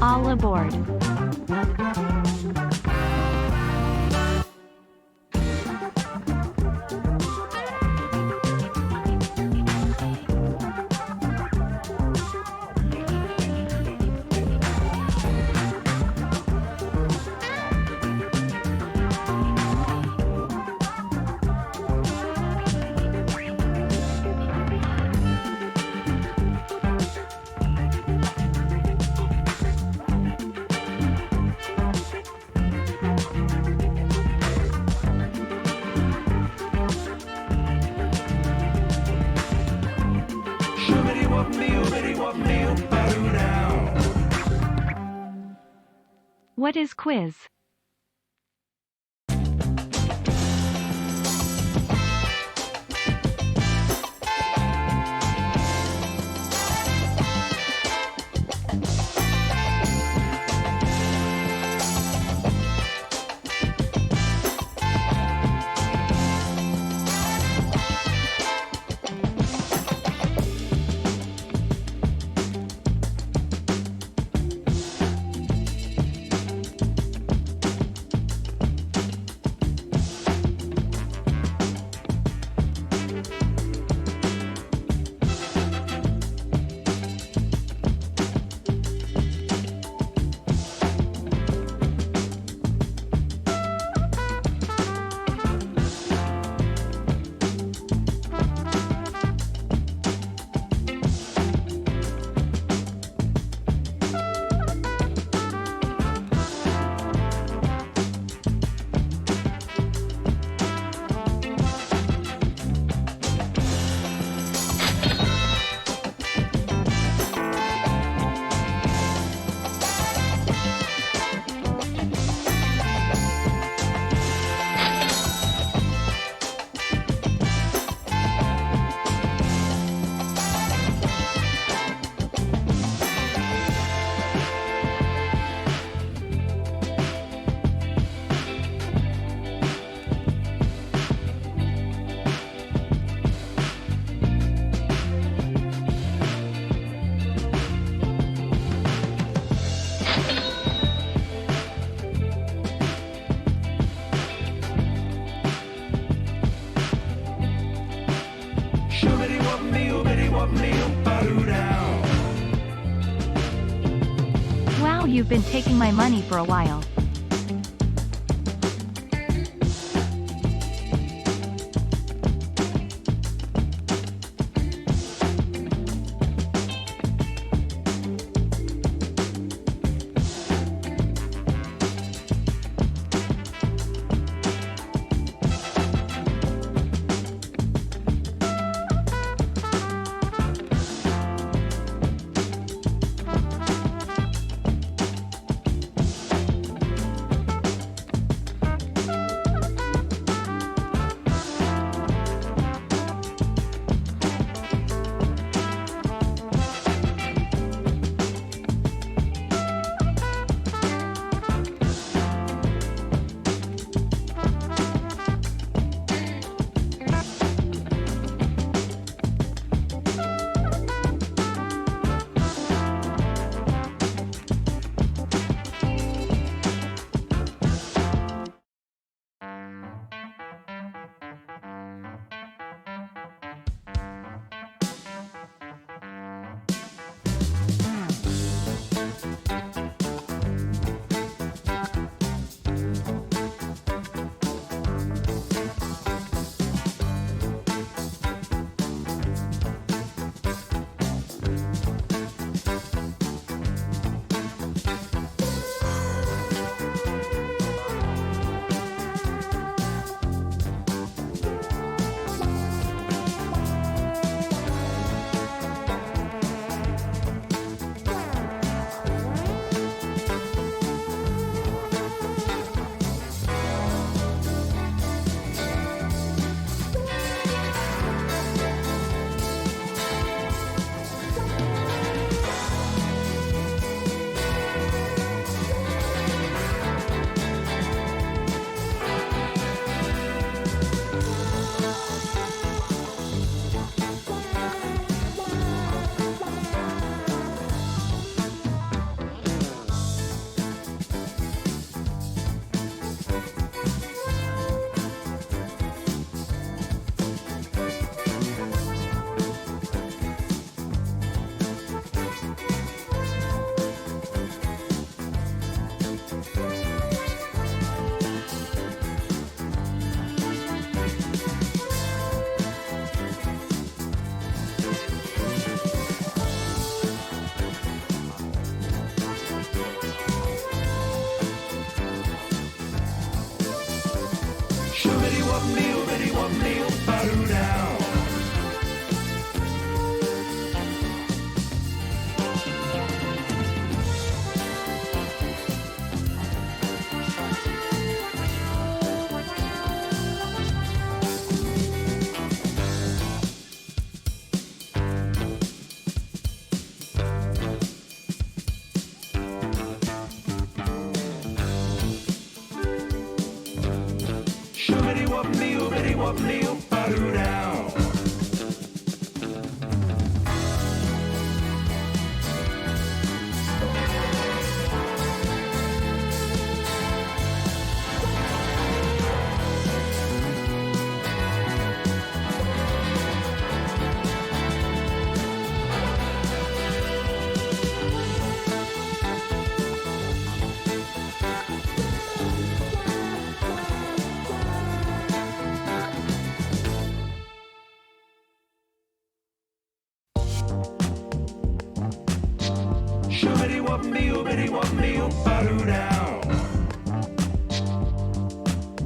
All aboard. What is quiz? Wow, you've been taking my money for a while.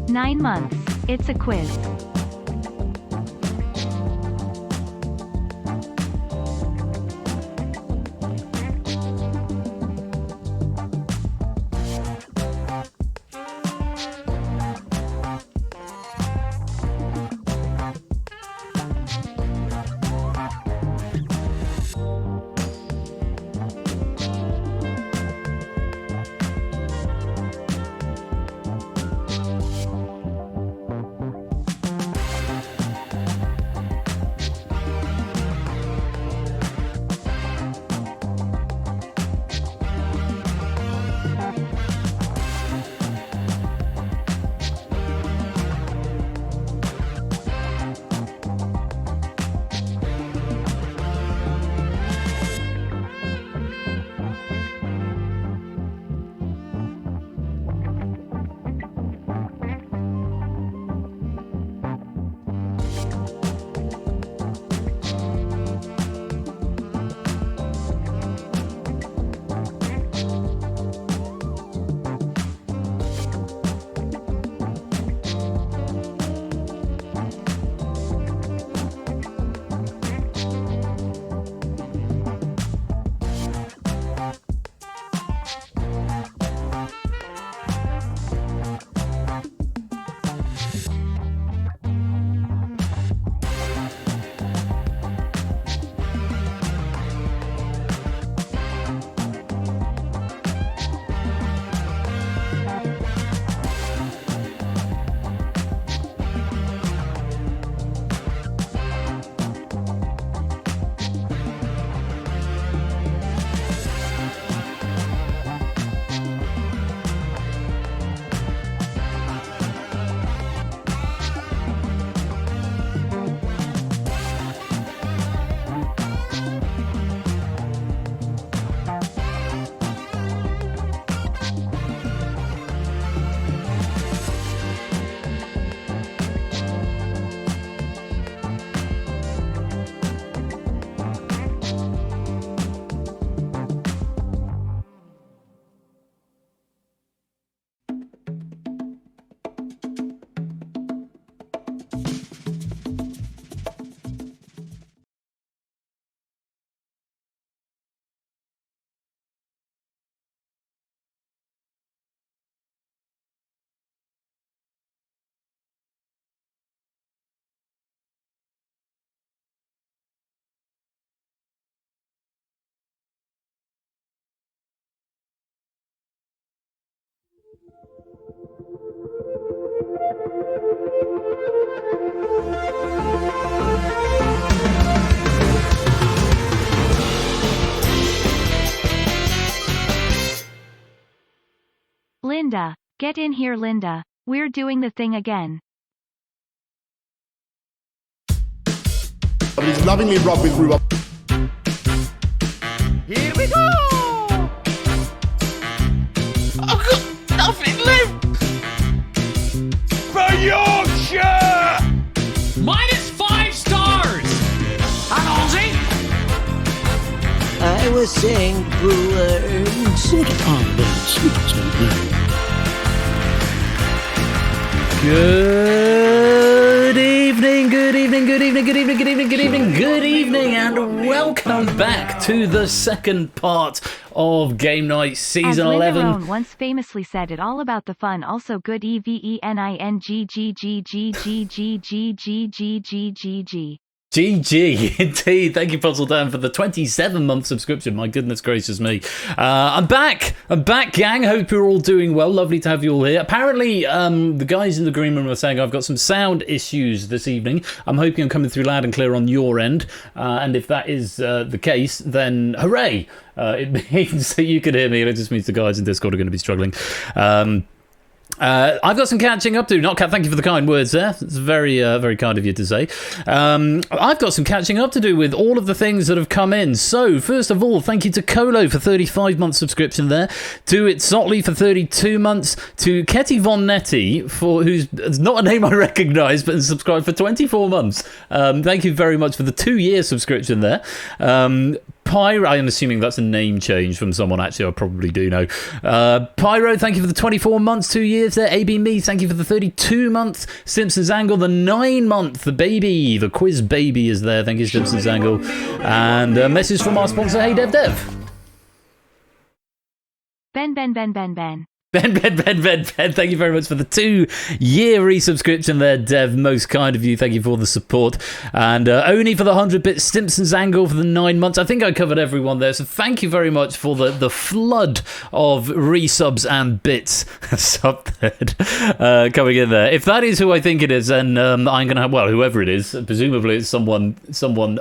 9 months. It's a quiz. Linda, get in here, Linda. We're doing the thing again. He's lovingly rubbed with rhubarb. Here we go! I've got nothing left! For Yorkshire! -5 stars! And Aussie? I was saying words. What are those sweet Good evening, good evening, good evening, good evening, good evening, good evening, good evening, and welcome back to the second part of Game Night Season As 11. Linda Rohn once famously said, it all about the fun. Also good EVENINGGGGGGGGGGGG. GG, indeed. Thank you, Puzzle Dan, for the 27-month subscription. My goodness gracious me. I'm back, gang. Hope you're all doing well. Lovely to have you all here. Apparently, the guys in the green room are saying I've got some sound issues this evening. I'm hoping I'm coming through loud and clear on your end. And if that is the case, then hooray. It means that you can hear me, and it just means the guys in Discord are going to be struggling. I've got some catching up to do. Thank you for the kind words there. It's very, very kind of you to say. I've got some catching up to do with all of the things that have come in. So, first of all, thank you to Colo for 35-month subscription there. To Itsotley for 32 months. To Ketty Von Netty, who's not a name I recognise, but has subscribed for 24 months. Thank you very much for the 2-year subscription there. Pyro, I'm assuming that's a name change from someone actually I probably do know. Pyro, thank you for the 24 months, 2 years there. AB Me, thank you for the 32 months. Simpsons Angle, the 9-month. The baby, the quiz baby is there. Thank you, Simpsons Angle. And a message from our sponsor, Hey Dev Dev. Ben. Ben, thank you very much for the 2-year resubscription there, Dev. Most kind of you. Thank you for the support. And Oni for the 100-bit, Simpsons Angle for the 9 months. I think I covered everyone there, so thank you very much for the flood of resubs and bits coming in there. If that is who I think it is, then I'm going to have, well, whoever it is, presumably it's someone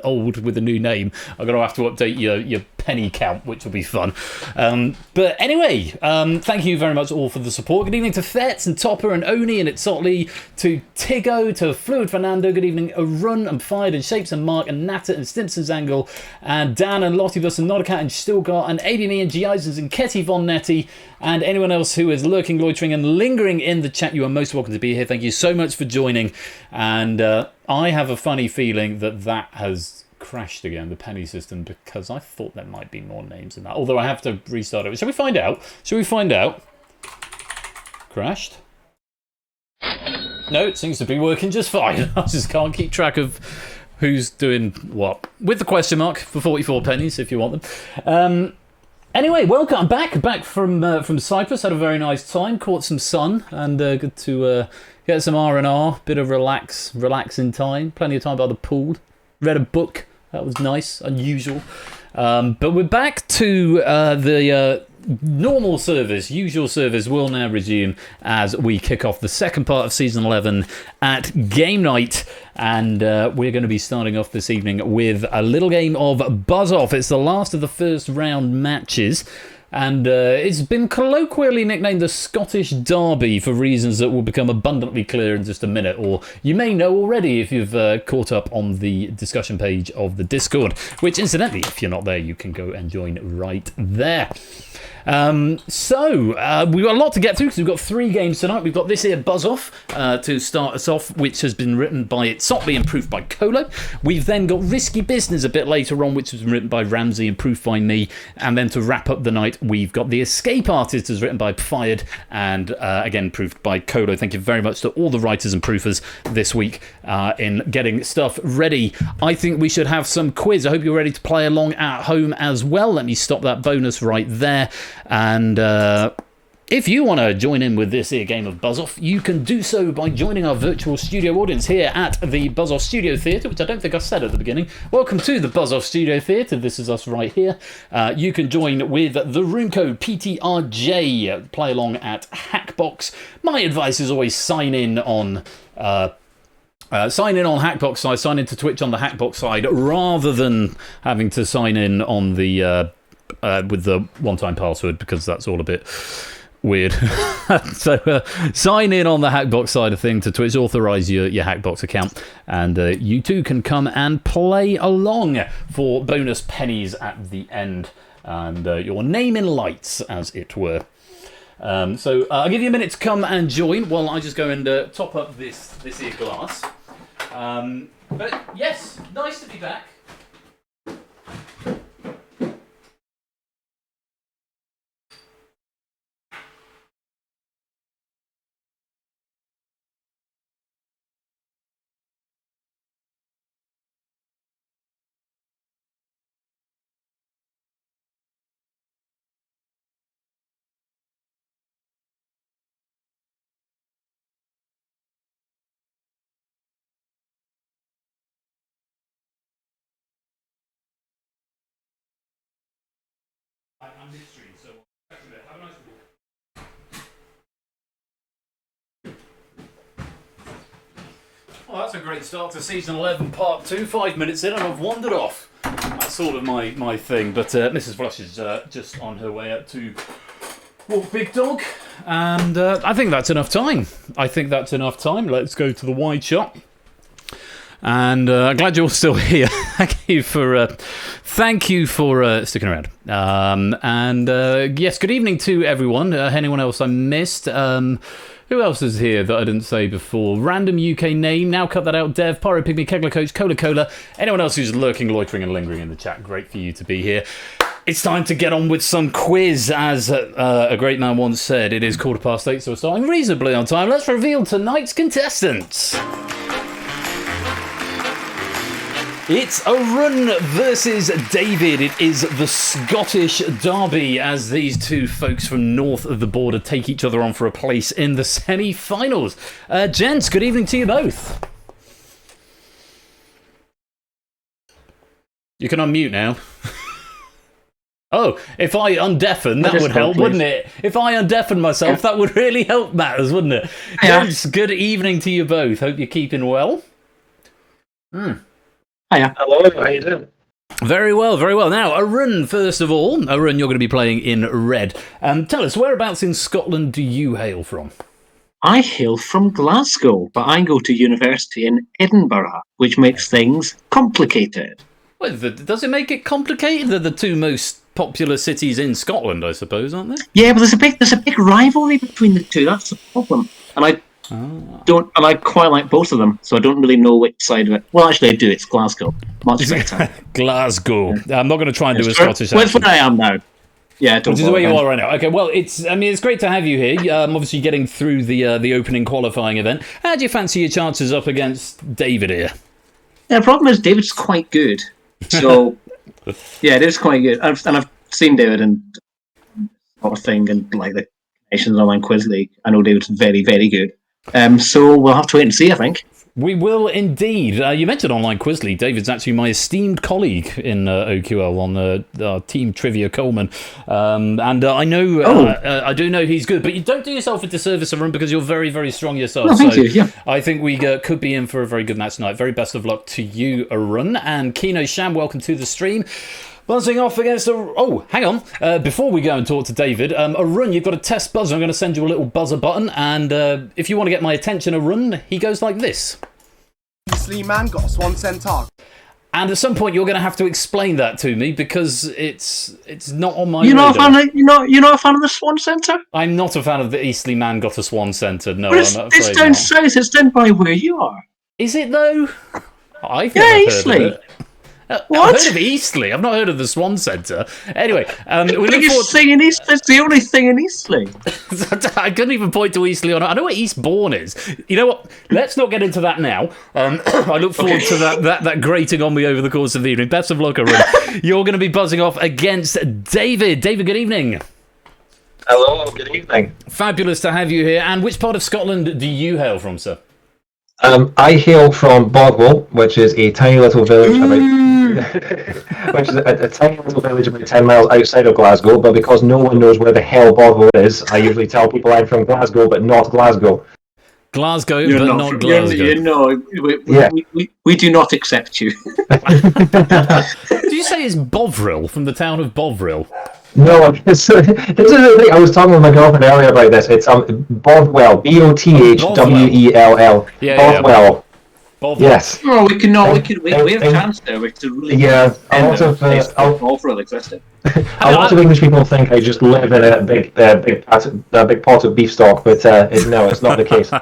old with a new name. I'm going to have to update your penny count, which will be fun. But anyway, thank you very much all for the support. Good evening to Fetz and Topper and Oni and Itsotley, to Tigo, to Fluid Fernando. Good evening, Arun and Fired and Shapes and Mark and Natta and Stimpson's Angle and Dan and Lottibus and Notacat and Stilgar and ABME and G. Isons and Ketty Von Netty and anyone else who is lurking, loitering and lingering in the chat. You are most welcome to be here. Thank you so much for joining. And I have a funny feeling that has crashed again, the penny system, because I thought there might be more names than that. Although I have to restart it. Shall we find out? Crashed? No, it seems to be working just fine. I just can't keep track of who's doing what. With the question mark for 44 pennies if you want them. Anyway, welcome. I'm back from Cyprus. Had a very nice time. Caught some sun and good to get some R&R. Bit of relaxing time. Plenty of time by the pool. Read a book. That was nice, unusual. But we're back to the normal service. Usual service will now resume as we kick off the second part of Season 11 at Game Night. And we're going to be starting off this evening with a little game of Buzz Off. It's the last of the first round matches. And it's been colloquially nicknamed the Scottish Derby for reasons that will become abundantly clear in just a minute, or you may know already if you've caught up on the discussion page of the Discord, which incidentally, if you're not there, you can go and join right there. So we've got a lot to get through because we've got 3 games tonight. We've got this here Buzz Off to start us off, which has been written by Itsotley and proofed by Colo. We've then got Risky Business a bit later on, which has been written by Ramsey and proofed by me. And then to wrap up the night, we've got The Escape Artist, as written by Fired and again proofed by Colo. Thank you very much to all the writers and proofers this week in getting stuff ready. I think we should have some quiz. I hope you're ready to play along at home as well. Let me stop that bonus right there. And if you want to join in with this here game of Buzz Off, you can do so by joining our virtual studio audience here at the Buzz Off Studio Theatre, which I don't think I said at the beginning. Welcome to the Buzz Off Studio Theatre. This is us right here. You can join with the room code PTRJ. Play along at Hackbox. My advice is always sign in on Hackbox side, sign into Twitch on the Hackbox side, rather than having to sign in on the with the one-time password, because that's all a bit weird. So sign in on the Hackbox side of thing to Twitch, authorise your Hackbox account, and you too can come and play along for bonus pennies at the end, and your name in lights, as it were. So I'll give you a minute to come and join while I just go and top up this here glass. But yes, nice to be back. midstream, so back to it. Have a nice week. Well, that's a great start to season 11, part 2. 5 minutes in, and I've wandered off. That's sort of my thing. But Mrs. Flush is just on her way up to walk Big Dog, and I think that's enough time. Let's go to the wide shot. And I'm glad you're still here. Thank you for sticking around. Yes, good evening to everyone. Anyone else I missed? Who else is here that I didn't say before? Random UK name. Now cut that out. Dev, Pyro Pygmy, Kegler Coach, Cola. Anyone else who's lurking, loitering, and lingering in the chat? Great for you to be here. It's time to get on with some quiz. As a great man once said, it is 8:15, so we're starting reasonably on time. Let's reveal tonight's contestants. It's Arun versus David. It is the Scottish derby as these two folks from north of the border take each other on for a place in the semi-finals. Gents, good evening to you both. You can unmute now. Oh, if I undeafen, that would help, wouldn't it? If I undeafen myself, that would really help matters, wouldn't it? Yeah. Gents, good evening to you both. Hope you're keeping well. Hiya. Hello, how you doing? Very well, very well. Now, Arun, first of all. Arun, you're going to be playing in red. Tell us, whereabouts in Scotland do you hail from? I hail from Glasgow, but I go to university in Edinburgh, which makes things complicated. Well, does it make it complicated? They're the two most popular cities in Scotland, I suppose, aren't they? Yeah, but there's a big rivalry between the two. That's the problem. And I quite like both of them, so I don't really know which side of it. Well, actually, I do. It's Glasgow. Much better. Glasgow. I'm not going to try and do a That's Scottish where accent. I am now. Yeah, don't Which is the way you bother. are right now. Okay, well, it's great to have you here. Obviously, getting through the opening qualifying event. How do you fancy your chances up against David here? Yeah, the problem is David's quite good. So, yeah, David's quite good. I've seen David and sort of thing, and like the Nations Online Quiz League. I know David's very, very good. So we'll have to wait and see, I think. We will indeed. You mentioned Online Quiz League. David's actually my esteemed colleague in OQL on Team Trivia Coleman. And I know, I do know he's good, but you don't do yourself a disservice, Arun, because you're very, very strong yourself. Oh, thank you, yeah. I think we could be in for a very good match tonight. Very best of luck to you, Arun. And Kino Sham, welcome to the stream. Buzzing off against hang on. Before we go and talk to David, Arun, you've got a test buzzer. I'm going to send you a little buzzer button, and if you want to get my attention, Arun, he goes like this. Eastleigh man got a swan centaur. And at some point, you're going to have to explain that to me because it's not on my You're not radar. you're not a fan of the Swan Centre? I'm not a fan of the Eastleigh man got a swan centre. No, But I'm it's afraid down not. south. It's down by where you are. Is it though? I've Yeah, never heard Eastleigh. of it. What? I've heard of Eastleigh. I've not heard of the Swan Centre. Anyway, we look Biggest forward. thing in Eastleigh. It's the only thing in Eastleigh. I couldn't even point to Eastleigh on it. I know where Eastbourne is. You know what? Let's not get into that now. I look forward to that grating on me over the course of the evening. Best of luck, Arun. You're going to be buzzing off against David. David, good evening. Hello, good evening. Fabulous to have you here. And which part of Scotland do you hail from, sir? I hail from Bothwell, which is a tiny little village which is a tiny little village about 10 miles outside of Glasgow, but because no one knows where the hell Bothwell is, I usually tell people I'm from Glasgow, but not Glasgow. Glasgow, You're but not not from- Glasgow. We do not accept you. Did you say it's Bovril, from the town of Bovril? No, this is the thing. I was talking with my girlfriend earlier about this. It's Bothwell, Bothwell. Yeah. Bothwell. Bovril. Yes. No, we have a chance there. We could really Yeah, a lot of Bovril existed. a lot of English people think I just live in a big pot of beef stock, but no, it's not the case. I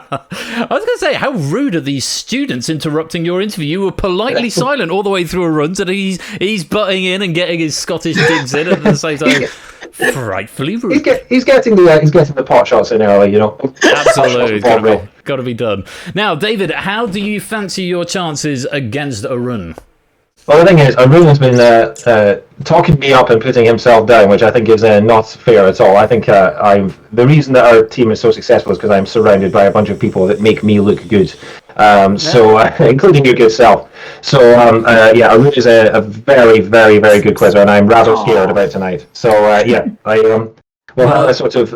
was going to say, how rude are these students interrupting your interview? You were politely silent all the way through a run, and he's butting in and getting his Scottish digs in at the same time. Frightfully rude. He's getting the pot shots in early, you know. Absolutely, Bovril. got to be done. Now, David, how do you fancy your chances against Arun? Well, the thing is, Arun has been talking me up and putting himself down, which I think is not fair at all. I think the reason that our team is so successful is because I'm surrounded by a bunch of people that make me look good. So, including your good self. So, yeah, Arun is a very, very, very good quizzer, and I'm rather scared about tonight. So, yeah, we'll have a sort of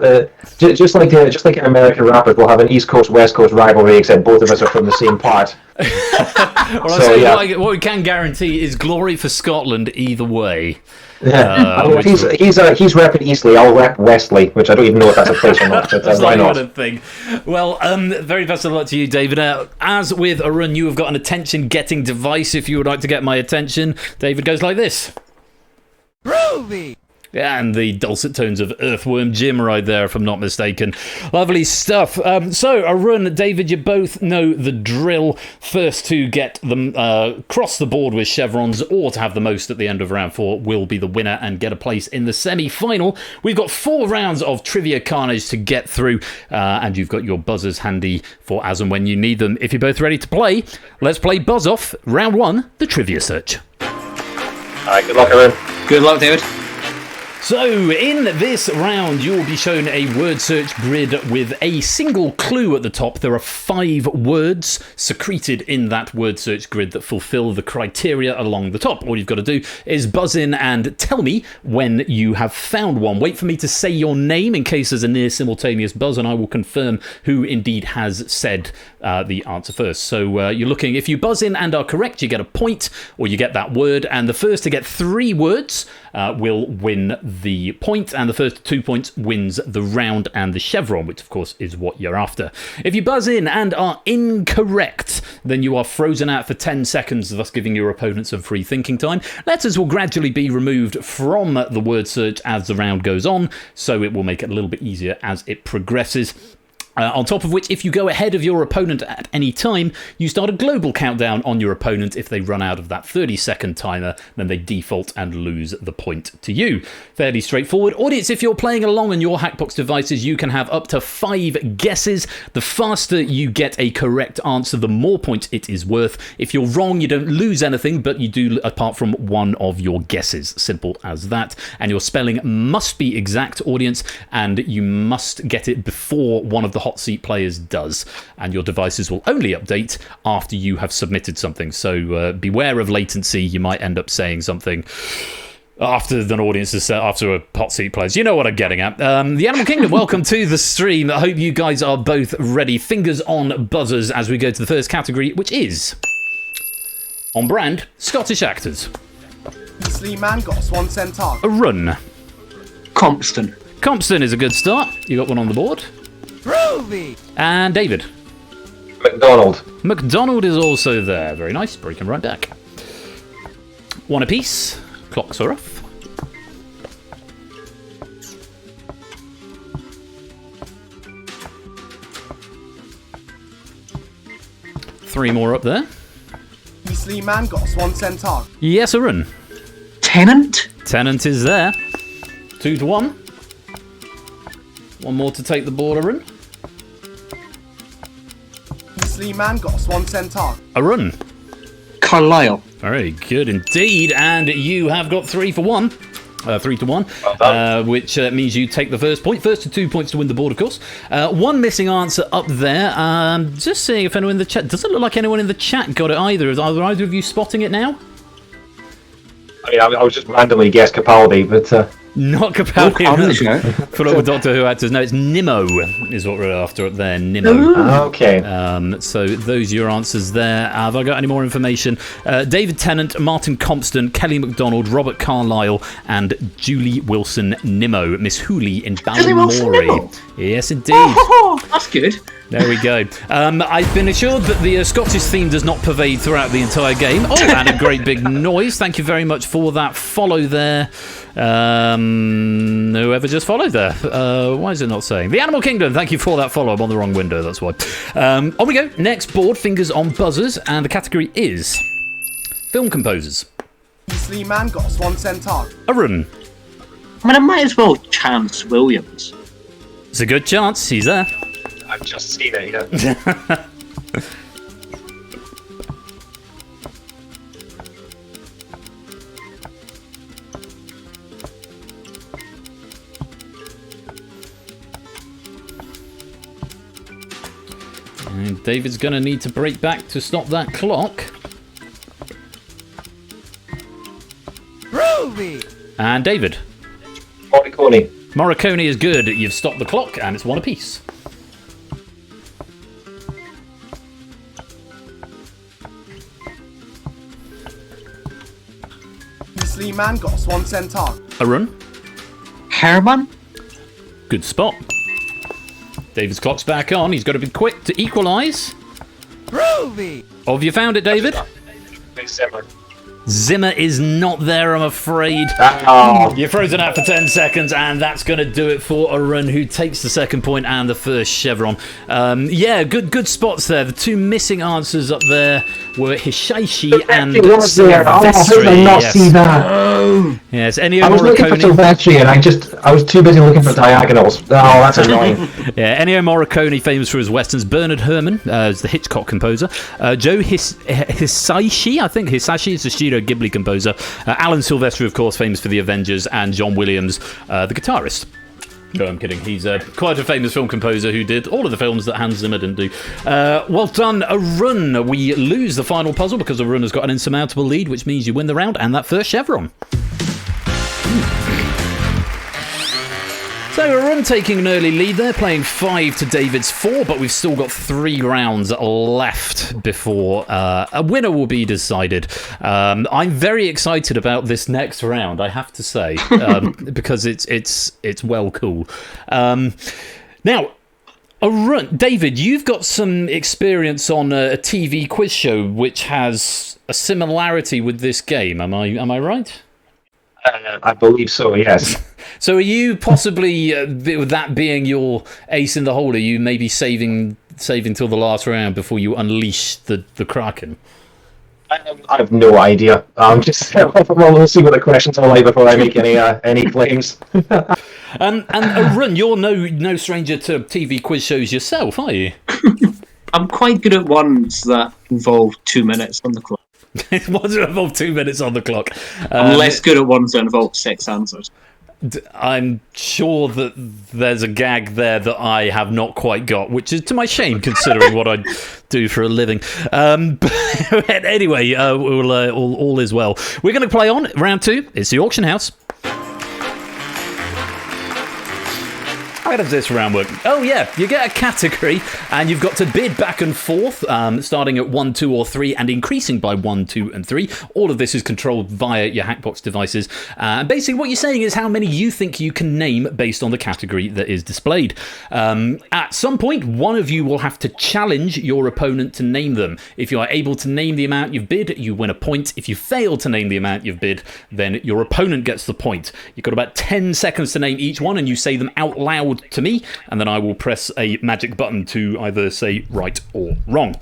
just like in American rappers, we'll have an East Coast West Coast rivalry, except both of us are from the same part. Well, So, yeah. what we can guarantee is glory for Scotland either way. Yeah. He's repping Eastleigh, I'll rep Westley, which I don't even know if that's a place or not, but That's why not not? a thing. Well, very best of luck to you, David. As with Arun, you have got an attention-getting device. If you would like to get my attention, David goes like this. Groovy! And the dulcet tones of Earthworm Jim right there, if I'm not mistaken. Lovely stuff. So, Arun, David, you both know the drill. First to get them cross the board with chevrons, or to have the most at the end of round 4, will be the winner and get a place in the semi-final. We've got 4 rounds of trivia carnage to get through, and you've got your buzzers handy for as and when you need them. If you're both ready to play, let's play Buzz Off. Round 1, the trivia search. Alright, good luck, Arun. Good luck, David. So, in this round, you'll be shown a word search grid with a single clue at the top. There are 5 words secreted in that word search grid that fulfill the criteria along the top. All you've got to do is buzz in and tell me when you have found one. Wait for me to say your name in case there's a near simultaneous buzz, and I will confirm who indeed has said the answer first. So, you're looking, if you buzz in and are correct, you get a point, or you get that word, and the first to get 3 words will win the point, and the first 2 points wins the round and the chevron, which of course is what you're after. If you buzz in and are incorrect, then you are frozen out for 10 seconds, thus giving your opponent some free thinking time. Letters will gradually be removed from the word search as the round goes on, so it will make it a little bit easier as it progresses. On top of which, if you go ahead of your opponent at any time, you start a global countdown on your opponent. If they run out of that 30-second timer, then they default and lose the point to you. Fairly straightforward. Audience, if you're playing along on your Hackbox devices, you can have up to 5 guesses. The faster you get a correct answer, the more points it is worth. If you're wrong, you don't lose anything, but you do apart from one of your guesses. Simple as that. And your spelling must be exact, audience, and you must get it before one of the hot seat players does, and your devices will only update after you have submitted something, so beware of latency. You might end up saying something after an audience has said, after a hot seat plays. You know what I'm getting at. The Animal Kingdom, welcome to the stream. I hope you guys are both ready. Fingers on buzzers as we go to the first category, which is on brand Scottish actors. Eastleigh man got a swan centaur. A run. Compston. Compston is a good start. You got one on the board. Groovy! And David. McDonald. McDonald is also there. Very nice. Breaking right back. One apiece. Clocks are off. Three more up there. Eastleigh man got a swan centaur. Yes, Arun. Tenant. Tenant is there. 2-1. One more to take the board, Arun. Eastleigh man got a swan centaur. Arun. Carlisle. Very good indeed. And you have got 3 for 1. 3-1, which means you take the first point. First to 2 points to win the board, of course. One missing answer up there. Just seeing if anyone in the chat... Doesn't look like anyone in the chat got it either. Are either of you spotting it now? I mean, I was just randomly guessed Capaldi, but... Not Capaldi. For all the Doctor Who actors, no, it's Nimmo is what we're after up there. Nimmo. Okay. So those are your answers there. Have I got any more information? David Tennant, Martin Compston, Kelly MacDonald, Robert Carlyle, and Julie Wilson Nimmo. Miss Hooley in Ballinamore. Yes, indeed. Oh, that's good. There we go. I've been assured that the Scottish theme does not pervade throughout the entire game. Oh, and a great big noise. Thank you very much for that follow there. Whoever just followed there. Why is it not saying? The Animal Kingdom, thank you for that follow. I'm on the wrong window, that's why. On we go. Next board, fingers on buzzers, and the category is film composers. Eastleigh man got a swan centaur. Arun. I mean, I might as well chance Williams. It's a good chance. He's there. I've just seen it, yeah. And David's going to need to break back to stop that clock. Groovy. And David. Morricone. Morricone is good. You've stopped the clock, and it's one apiece. Beastly Man got a Swan Centaur. Arun. Herman? Good spot. David's clock's back on. He's got to be quick to equalise. Groovy. Oh, have you found it, David? Zimmer is not there, I'm afraid. Oh. You're frozen out for 10 seconds, and that's going to do it for Arun, who takes the second point and the first chevron. Yeah, good spots there. The two missing answers up there were Hisaishi and It was there. Oh, how did I not see that? Yes, Ennio I was looking for Morricone. Silvestri and I was too busy looking for diagonals. Oh, that's annoying. Yeah, Ennio Morricone, famous for his westerns. Bernard Herrmann is the Hitchcock composer. Joe Hisaishi, I think Hisaishi is the Studio Ghibli composer. Alan Silvestri, of course, famous for The Avengers, and John Williams, the guitarist. No, I'm kidding. He's quite a famous film composer who did all of the films that Hans Zimmer didn't do. Well done, Arun. We lose the final puzzle because Arun has got an insurmountable lead, which means you win the round and that first chevron. So Arun taking an early lead there, playing 5 to David's 4, but we've still got 3 rounds left before a winner will be decided. I'm very excited about this next round, I have to say, because it's well cool. Now, Arun, David, you've got some experience on a TV quiz show which has a similarity with this game. Am I right? I believe so, yes. So are you possibly, with that being your ace in the hole, are you maybe saving till the last round before you unleash the Kraken? I have no idea. Just we'll see what the questions are like before I make any claims. And Arun, you're no stranger to TV quiz shows yourself, are you? I'm quite good at ones that involve 2 minutes on the clock. Ones that involve 2 minutes on the clock. I'm less good at ones that involve 6 answers. I'm sure that there's a gag there that I have not quite got, which is to my shame, considering what I do for a living. But anyway, all is well. We're going to play on. Round 2. It's the auction house. How does this round work? Oh yeah, you get a category and you've got to bid back and forth, starting at 1, 2 or 3 and increasing by 1, 2 and 3. All of this is controlled via your Hackbox devices. Basically what you're saying is how many you think you can name based on the category that is displayed. At some point, one of you will have to challenge your opponent to name them. If you are able to name the amount you've bid, you win a point. If you fail to name the amount you've bid, then your opponent gets the point. You've got about 10 seconds to name each one and you say them out loud to me, and then I will press a magic button to either say right or wrong.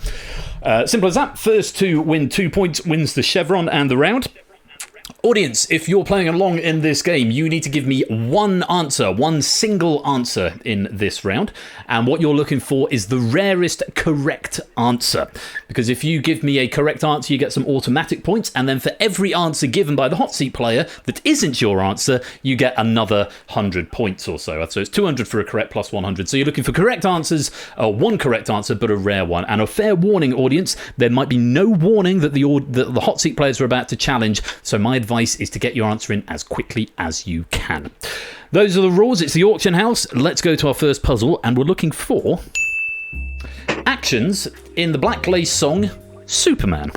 Simple as that. First to win 2 points wins the chevron and the round. Audience, if you're playing along in this game, you need to give me one answer, one single answer in this round. And what you're looking for is the rarest correct answer. Because if you give me a correct answer, you get some automatic points. And then for every answer given by the hot seat player that isn't your answer, you get another 100 points or so. So it's 200 for a correct plus 100. So you're looking for correct answers, one correct answer, but a rare one. And a fair warning, audience, there might be no warning that the hot seat players are about to challenge. So my advice is to get your answer in as quickly as you can. Those are the rules. It's the auction house. Let's go to our first puzzle, and we're looking for actions in the Black Lace song Superman.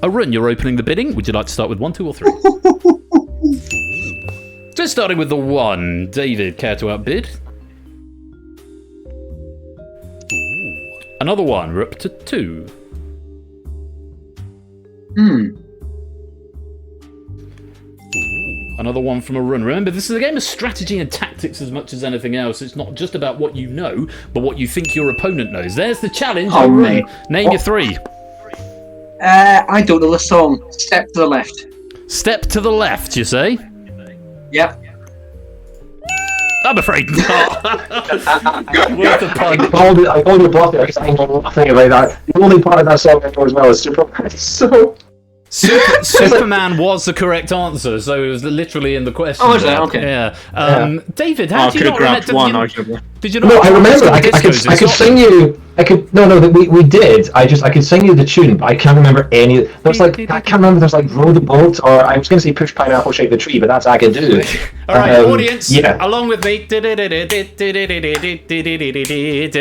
Arun, you're opening the bidding. Would you like to start with 1, 2 or 3? Just starting with the 1. David, care to outbid? Another 1. We're up to 2. Another 1 from Arun. Remember, this is a game of strategy and tactics as much as anything else. It's not just about what you know, but what you think your opponent knows. There's the challenge. Oh, Arun, mate. name your 3. I don't know the song. Step to the left. Step to the left, you say? Yep. I'm afraid not. Worth the pun. I called you bluff there because I know nothing about that. The only part of that song I know as well is Superman. So... Superman was the correct answer, so it was literally in the question. Oh, is it? Okay. Yeah. David, how did you not remember? one, arguably. Did you not? No, I remember. I could sing you I could we did. I could sing you the tune, but I can't remember any. There's like I can't remember. There's like row the boat, or I was going to say push pineapple, shake the tree, but that's I can do. All right, audience, yeah. along with me.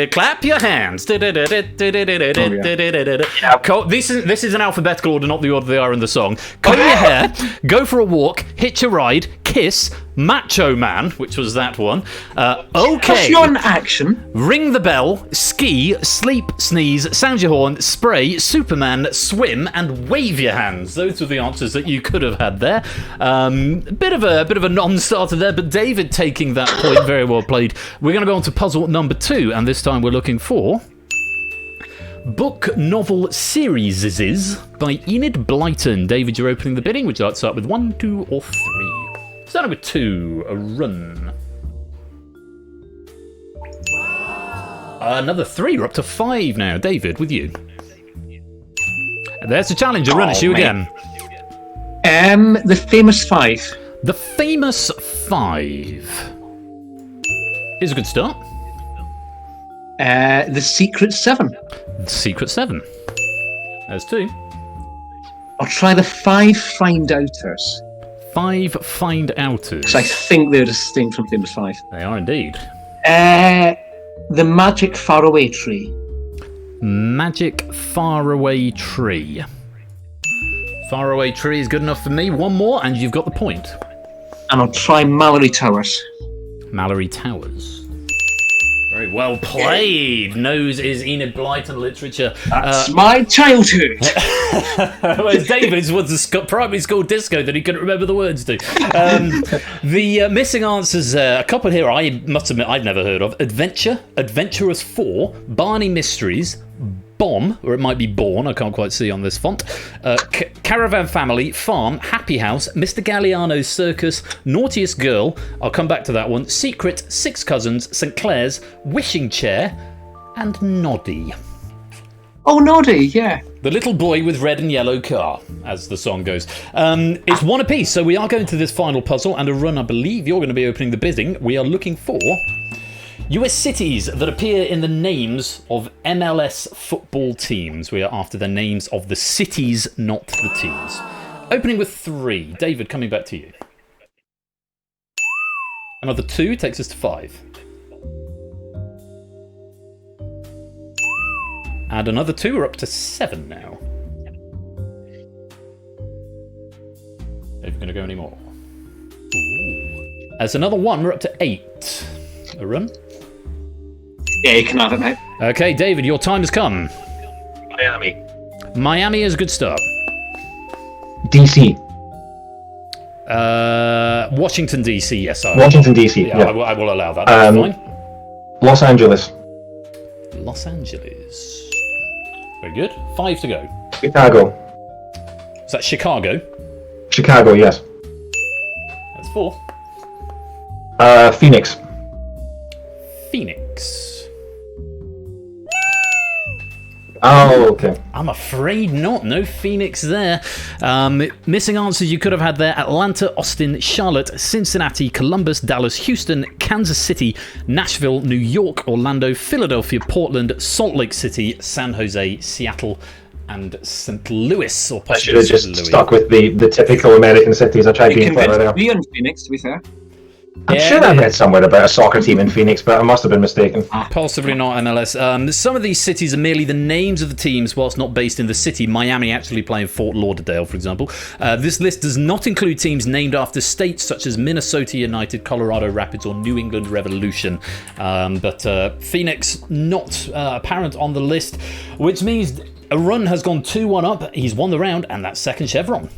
Clap your hands. This is an alphabetical order, not the order they are in the song. Comb your hair, go for a walk, hitch a ride, kiss, Macho Man, which was that one. Okay. That's not action. Ring the bell, ski, sleep, sneeze, sound your horn, spray, Superman, swim, and wave your hands. Those were the answers that you could have had there. Bit of a non-starter there, but David taking that point, very well played. We're going to go on to puzzle number 2, and this time we're looking for book novel series by Enid Blyton. David, you're opening the bidding. Would you like to start with 1, 2, or 3? Starting with 2, a run. Another 3, we're up to 5 now. David, with you. And there's the challenge, a run, it's you again. The Famous 5. The Famous 5. Here's a good start. The Secret 7. The Secret 7. There's 2. I'll try the 5 Find Outers. 5 Find Outers. Because I think they're distinct from Famous 5. They are indeed. The Magic Faraway Tree. Magic Faraway Tree. Faraway Tree is good enough for me. One more, and you've got the point. And I'll try Mallory Towers. Mallory Towers. Very well played. Nose is Enid Blyton literature. That's my childhood. Whereas David's was the primary school disco that he couldn't remember the words to. The missing answers, a couple here I must admit I've never heard of. Adventure, Adventurous 4, Barney Mysteries, Bomb, or it might be Born, I can't quite see on this font. Caravan Family, Farm, Happy House, Mr. Galliano's Circus, Naughtiest Girl, I'll come back to that one, Secret, Six Cousins, St. Clair's, Wishing Chair, and Noddy. Oh, Noddy, yeah. The little boy with red and yellow car, as the song goes. It's one apiece, so we are going to this final puzzle, and a run, I believe you're going to be opening the bidding. We are looking for US cities that appear in the names of MLS football teams. We are after the names of the cities, not the teams. Opening with 3. David, coming back to you. Another 2 takes us to 5. And another 2, we're up to 7 now. Are you going to go any more? Ooh. As another 1, we're up to 8. A run? Yeah, you can have it, mate. Okay, David, your time has come. Miami. Miami is a good start. DC. Washington, D.C., yes. Washington, D.C., yeah. I will allow that. That's fine. Los Angeles. Los Angeles. Very good. 5 to go. Chicago. Is that Chicago? Chicago, yes. That's 4. Phoenix. Phoenix. Oh, okay. I'm afraid not. No Phoenix there. Missing answers you could have had there. Atlanta, Austin, Charlotte, Cincinnati, Columbus, Dallas, Houston, Kansas City, Nashville, New York, Orlando, Philadelphia, Portland, Salt Lake City, San Jose, Seattle, and St. Louis. Or I should have just stuck with the typical American cities. I tried being clever there. Me in Phoenix, to be fair. I'm sure I read somewhere about a soccer team in Phoenix, but I must have been mistaken. Possibly not MLS. Some of these cities are merely the names of the teams whilst not based in the city. Miami actually playing Fort Lauderdale, for example. This list does not include teams named after states such as Minnesota United, Colorado Rapids, or New England Revolution. But Phoenix not apparent on the list, which means a run has gone 2-1 up. He's won the round, and that's second chevron.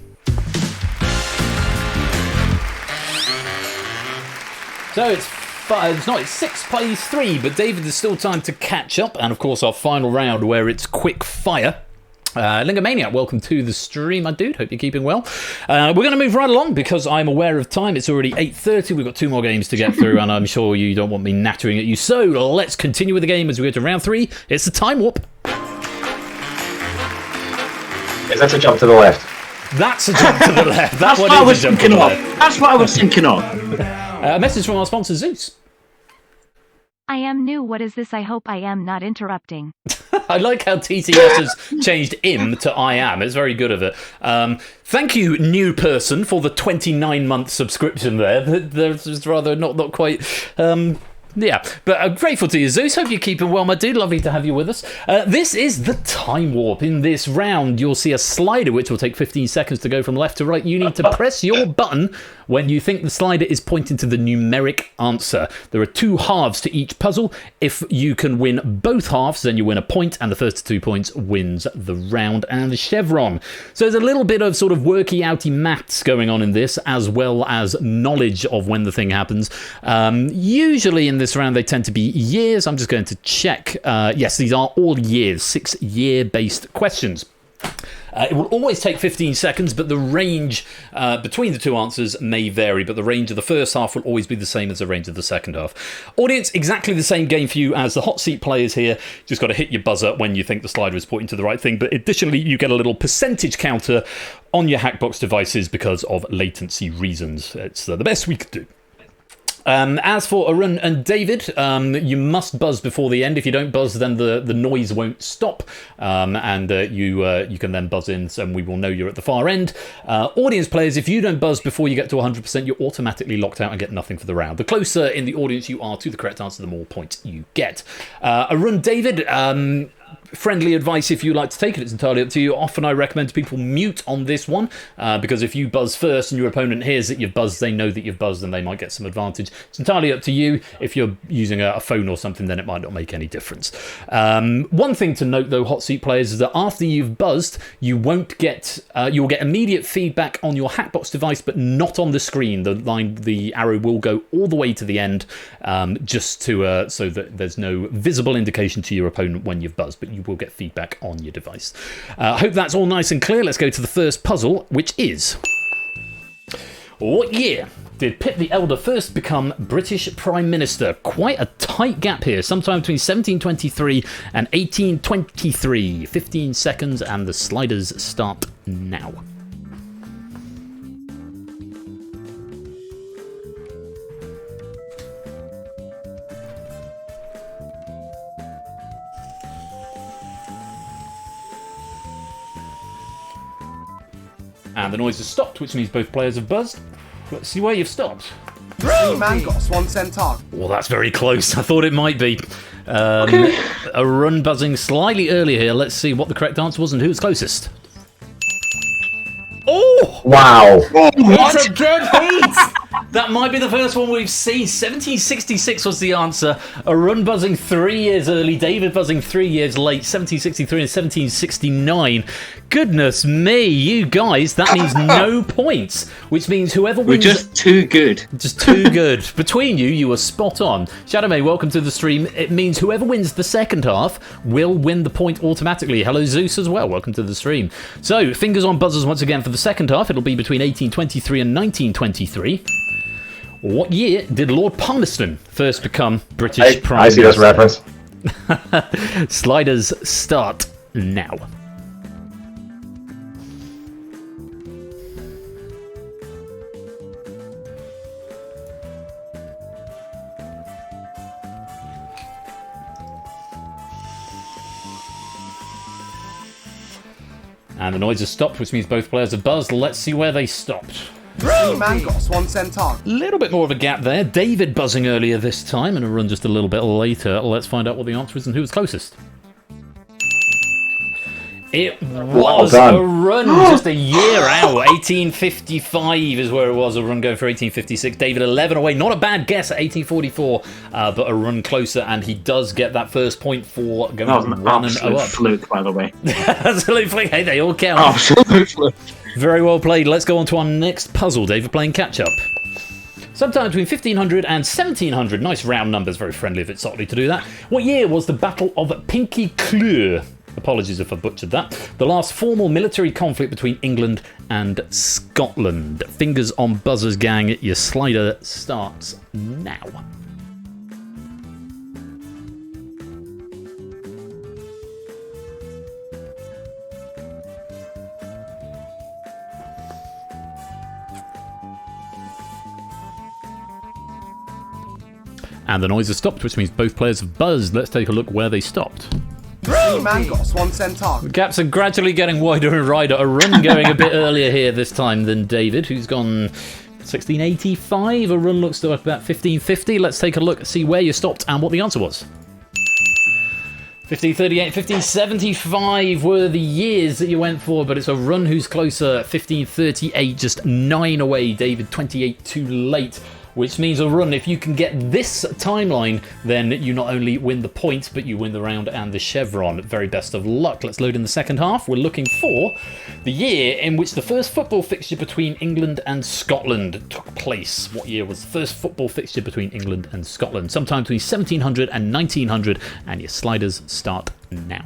So it's 6 plays 3, but David, there's still time to catch up. And of course, our final round where it's quick fire. Lingomaniac, welcome to the stream, my dude. Hope you're keeping well. We're going to move right along because I'm aware of time. It's already 8:30. We've got 2 more games to get through, and I'm sure you don't want me nattering at you. So let's continue with the game as we go to round 3. It's the time warp. Is that a jump to the left? That's a jump to the left. That's what I was thinking of. That's what I was thinking of. A message from our sponsor, Zeus. I am new. What is this? I hope I am not interrupting. I like how TTS has changed "im" to "I am." It's very good of it. Thank you, new person, for the 29-month subscription there. There's rather not quite... Yeah, but I'm grateful to you, Zeus. Hope you're keeping well, my dude. Lovely to have you with us. This is the time warp. In this round, you'll see a slider which will take 15 seconds to go from left to right. You need to press your button when you think the slider is pointing to the numeric answer. There are 2 halves to each puzzle. If you can win both halves, then you win a point, and the first 2 points wins the round and the chevron. So there's a little bit of sort of worky-outy maths going on in this, as well as knowledge of when the thing happens. Usually in this round, they tend to be years. I'm just going to check. Yes, these are all years, 6-year-based questions. It will always take 15 seconds, but the range between the 2 answers may vary, but the range of the first half will always be the same as the range of the second half. Audience, exactly the same game for you as the hot seat players here. Just got to hit your buzzer when you think the slider is pointing to the right thing, but additionally, you get a little percentage counter on your Hackbox devices because of latency reasons. It's the best we could do. As for Arun and David, you must buzz before the end. If you don't buzz, then the noise won't stop, and you can then buzz in, and we will know you're at the far end. Audience players, if you don't buzz before you get to 100%, you're automatically locked out and get nothing for the round. The closer in the audience you are to the correct answer, the more points you get. Arun, David, friendly advice if you like to take it, it's entirely up to you. Often I recommend to people mute on this one, because if you buzz first and your opponent hears that you've buzzed, they know that you've buzzed and they might get some advantage. It's entirely up to you. If you're using a phone or something, then it might not make any difference. One thing to note though, hot seat players, is that after you've buzzed, you won't get you'll get immediate feedback on your Hackbox device, but not on the screen. The arrow will go all the way to the end, just to so that there's no visible indication to your opponent when you've buzzed, but you will get feedback on your device. I hope that's all nice and clear. Let's go to the first puzzle, which is: what year did Pitt the Elder first become British Prime Minister? Quite a tight gap here, sometime between 1723 and 1823. 15 seconds, and the sliders start now. And the noise has stopped, which means both players have buzzed. Let's see where you've stopped. Sleep man got a swan centaur. Well, that's very close. I thought it might be. A run buzzing slightly earlier here. Let's see what the correct answer was and who was closest. Oh! Wow. It's a dead heat! That might be the first one we've seen. 1766 was the answer. A run buzzing 3 years early. David buzzing 3 years late. 1763 and 1769. Goodness me, you guys. That means no points. Which means whoever We're wins... just too good. Just too good. Between you, you were spot on. Shadow May, welcome to the stream. It means whoever wins the second half will win the point automatically. Hello, Zeus, as well. Welcome to the stream. So, fingers on buzzers once again for the second half. It'll be between 1823 and 1923. What year did Lord Palmerston first become British Prime Minister? I see this reference. Sliders start now. And the noise has stopped, which means both players have buzzed. Let's see where they stopped. Sleep man got a swan centaur. A little bit more of a gap there. David buzzing earlier this time and a run just a little bit later. Let's find out what the answer is and who was closest. It was a run just a year out. 1855 is where it was. A run going for 1856. David 11 away. Not a bad guess at 1844, but a run closer, and he does get that first point for going That was an 1-0 absolute up. fluke, by the way. Absolute fluke. Hey, they all count. Absolute fluke. Very well played. Let's go on to our next puzzle. David playing catch-up. Sometime between 1500 and 1700. Nice round numbers. Very friendly of it, Sotley, to do that. What year was the Battle of Pinkie Cleugh? Apologies if I butchered that. The last formal military conflict between England and Scotland. Fingers on buzzers, gang. Your slider starts now. And the noise has stopped, which means both players have buzzed. Let's take a look where they stopped. Man got a swan centaur. The gaps are gradually getting wider and wider. A run going a bit earlier here this time than David, who's gone 1685. A run looks to about 1550. Let's take a look, see where you stopped and what the answer was. 1538, 1575 were the years that you went for, but it's a run who's closer. 1538, just 9 away. David, 28 too late. Which means a run, if you can get this timeline, then you not only win the point, but you win the round and the chevron. Very best of luck. Let's load in the second half. We're looking for the year in which the first football fixture between England and Scotland took place. What year was the first football fixture between England and Scotland? Sometime between 1700 and 1900, and your sliders start now.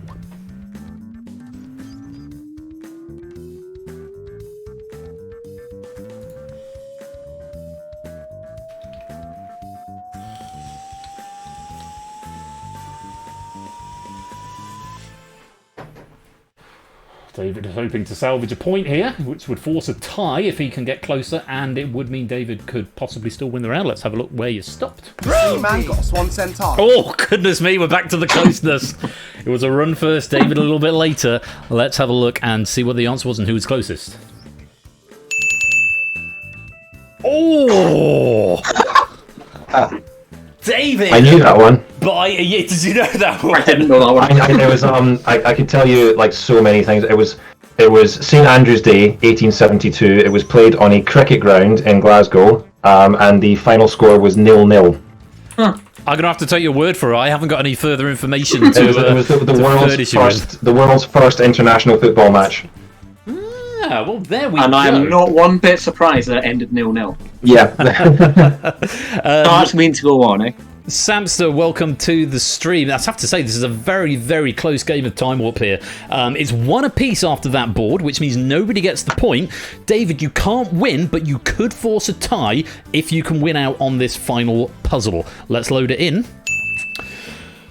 David is hoping to salvage a point here, which would force a tie if he can get closer, and it would mean David could possibly still win the round. Let's have a look where you stopped. Man got a swan centaur. Oh, goodness me, we're back to the closeness. It was a run first, David a little bit later. Let's have a look and see what the answer was and who was closest. Oh! David! I knew that one. By a year. Did you know that one? I didn't know that one. It was I could tell you like so many things. It was St Andrew's Day, 1872. It was played on a cricket ground in Glasgow, and the final score was 0-0. I'm gonna have to take your word for it. I haven't got any further information to. It was the world's first international football match. Yeah, well, there we go. And I am not one bit surprised that it ended 0-0. Yeah. Starts mean to go on, eh? Samster, welcome to the stream. I have to say, this is a very, very close game of Time Warp here. It's one apiece after that board, which means nobody gets the point. David, you can't win, but you could force a tie if you can win out on this final puzzle. Let's load it in.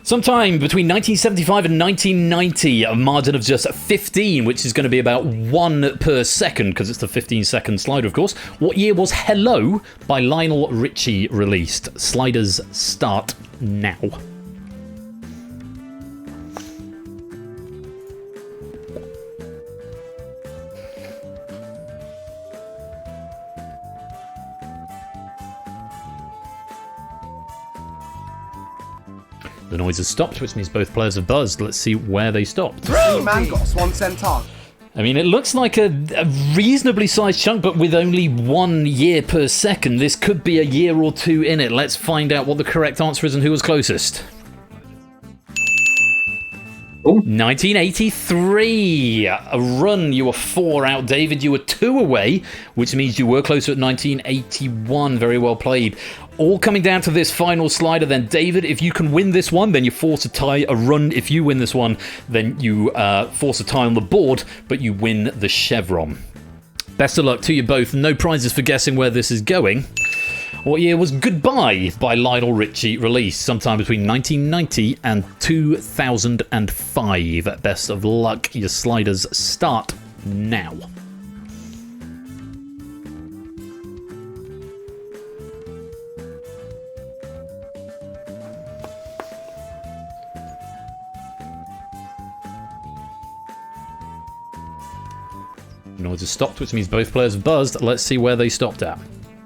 Sometime between 1975 and 1990, a margin of just 15, which is going to be about 1 per second, because it's the 15-second slider, of course. What year was Hello by Lionel Richie released? Sliders start now. The noise has stopped, which means both players have buzzed. Let's see where they stopped. Man got a swan centaur. I mean, it looks like a reasonably sized chunk, but with only 1 year per second. This could be a year or two in it. Let's find out what the correct answer is and who was closest. 1983. A run. You were 4 out. David, you were 2 away, which means you were closer at 1981. Very well played. All coming down to this final slider then. David, if you can win this one, then you force a tie. A run, if you win this one, then you force a tie on the board, but you win the chevron. Best of luck to you both. No prizes for guessing where this is going. What year was Goodbye by Lionel Richie released? Sometime between 1990 and 2005. Best of luck. Your sliders start now. Noise has stopped, which means both players have buzzed. Let's see where they stopped at.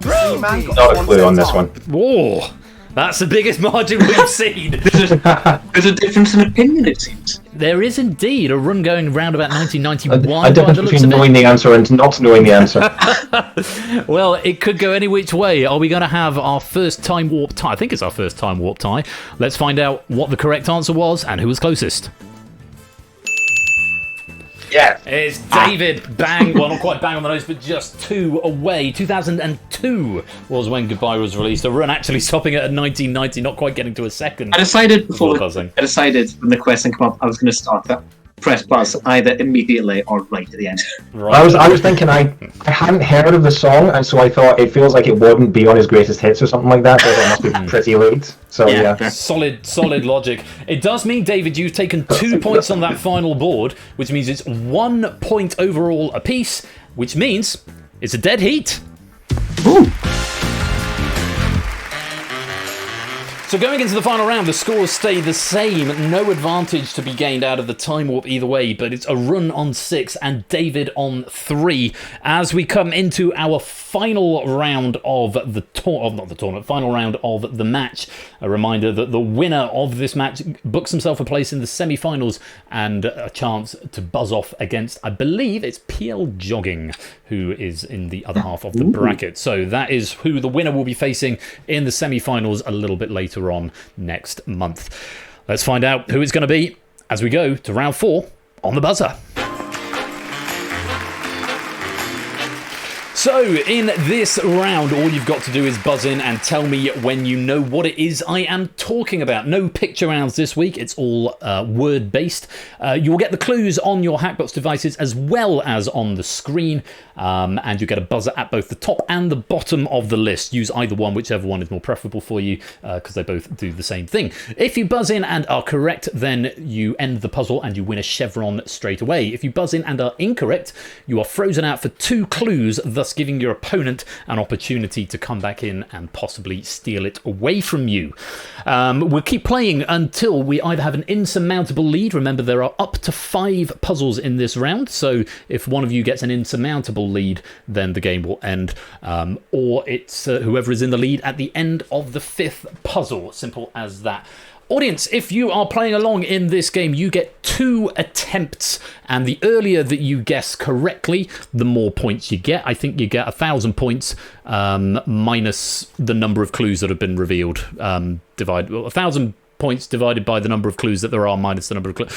Man got Not a clue on this one. Whoa! That's the biggest margin we've seen. There's a difference in opinion, it seems. There is indeed a run going around about 1991. A difference between knowing the answer and not knowing the answer. Well, it could go any which way. Are we going to have our first time warp tie? I think it's our first time warp tie. Let's find out what the correct answer was and who was closest. Yeah. It's David. Bang. Well, not quite bang on the nose, but just 2 away. 2002 was when Goodbye was released. A run actually stopping at 1990, not quite getting to a second. I decided when the question came up, I was going to start that. Press buzz either immediately or right at the end. Right. I was thinking I hadn't heard of the song, and so I thought it feels like it wouldn't be on his greatest hits or something like that. So it must be pretty late. So yeah. Solid logic. It does mean, David, you've taken 2 points on that final board, which means it's 1 point overall apiece, which means it's a dead heat. Ooh. So going into the final round, the scores stay the same. No advantage to be gained out of the time warp either way, but it's a run on 6 and David on 3 as we come into our final round of the final round of the match. A reminder that the winner of this match books himself a place in the semi-finals and a chance to buzz off against, I believe it's PL Jogging, who is in the other half of the bracket. So that is who the winner will be facing in the semi-finals a little bit later on next month. Let's find out who it's going to be as we go to round 4 on the buzzer. So, in this round, all you've got to do is buzz in and tell me when you know what it is I am talking about. No picture rounds this week, it's all word-based. You will get the clues on your Hackbox devices as well as on the screen, and you get a buzzer at both the top and the bottom of the list. Use either one, whichever one is more preferable for you, because they both do the same thing. If you buzz in and are correct, then you end the puzzle and you win a chevron straight away. If you buzz in and are incorrect, you are frozen out for 2 clues, thus giving your opponent an opportunity to come back in and possibly steal it away from you. We'll keep playing until we either have an insurmountable lead. Remember, there are up to 5 puzzles in this round, so if one of you gets an insurmountable lead, then the game will end, or it's whoever is in the lead at the end of the 5th puzzle. Simple as that. Audience, if you are playing along in this game, you get 2 attempts, and the earlier that you guess correctly, the more points you get. I think you get 1,000 points minus the number of clues that have been revealed. 1,000 points divided by the number of clues that there are minus the number of clues.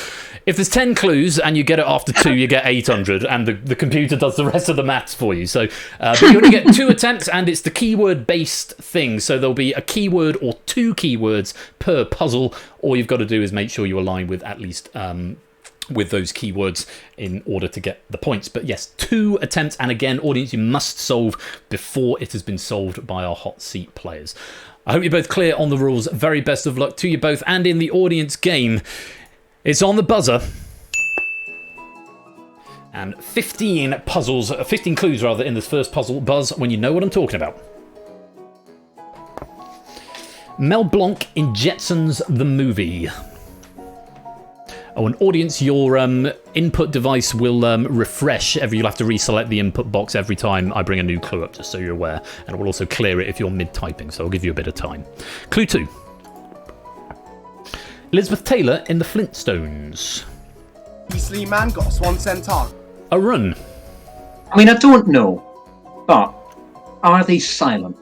If there's 10 clues and you get it after 2, you get 800, and the computer does the rest of the maths for you. So, but you only get 2 attempts, and it's the keyword-based thing. So there'll be a keyword or 2 keywords per puzzle. All you've got to do is make sure you align with at least with those keywords in order to get the points. But yes, 2 attempts, and again, audience, you must solve before it has been solved by our hot seat players. I hope you're both clear on the rules. Very best of luck to you both, and in the audience game, it's on the buzzer. And 15 clues rather in this first puzzle. Buzz when you know what I'm talking about. Mel Blanc in Jetsons the movie. Oh, and audience, your input device will refresh. You'll have to reselect the input box every time I bring a new clue up, just so you're aware. And it will also clear it if you're mid-typing, so I'll give you a bit of time. Clue 2. Elizabeth Taylor in The Flintstones. Weasley man got a swan centaur. A run. I mean, I don't know, but are they silent?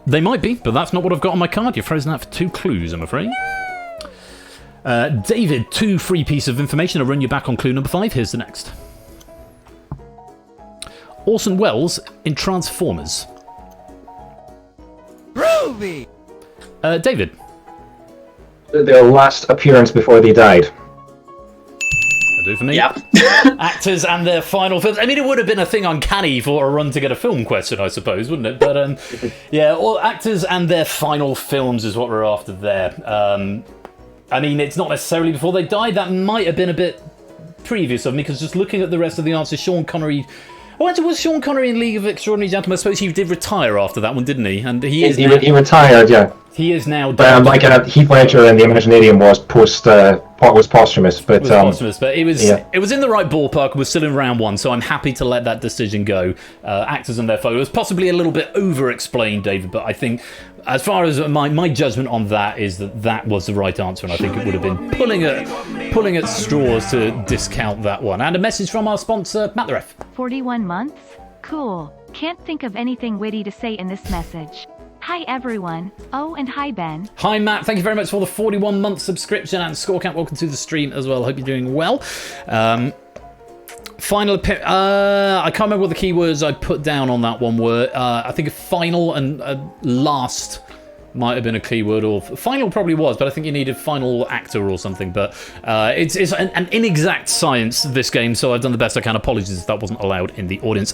They might be, but that's not what I've got on my card. You're frozen out for 2 clues, I'm afraid. David, 2 free pieces of information. I'll run you back on clue number 5. Here's the next. Orson Welles in Transformers. Groovy! David. Their last appearance before they died. That'll do for me. Yep. Actors and their final films. I mean, it would have been a thing uncanny for a run to get a film question, I suppose, wouldn't it? But yeah, all actors and their final films is what we're after there. I mean, it's not necessarily before they died. That might have been a bit previous of me, because just looking at the rest of the answers, Sean Connery... Oh, actually, was Sean Connery in League of Extraordinary Gentlemen? I suppose he did retire after that one, didn't he? And he retired, yeah. He is now... But Heath Ledger in The Imaginarium was posthumous, but... It was posthumous, but it was in the right ballpark. We're still in round 1, so I'm happy to let that decision go. Actors and their followers, possibly a little bit over-explained, David, but I think... As far as my judgment on that is that was the right answer, and I think it would have been pulling at straws to discount that one. And a message from our sponsor, Matt the Ref. 41 months? Cool. Can't think of anything witty to say in this message. Hi everyone. Oh, and hi Ben. Hi Matt, thank you very much for the 41-month subscription, and Scorecamp, welcome to the stream as well. Hope you're doing well. Final, I can't remember what the keywords I put down on that one were. I think final and last might have been a keyword, or final probably was, but I think you needed final actor or something. But it's an inexact science, this game, so I've done the best I can. Apologies if that wasn't allowed in the audience.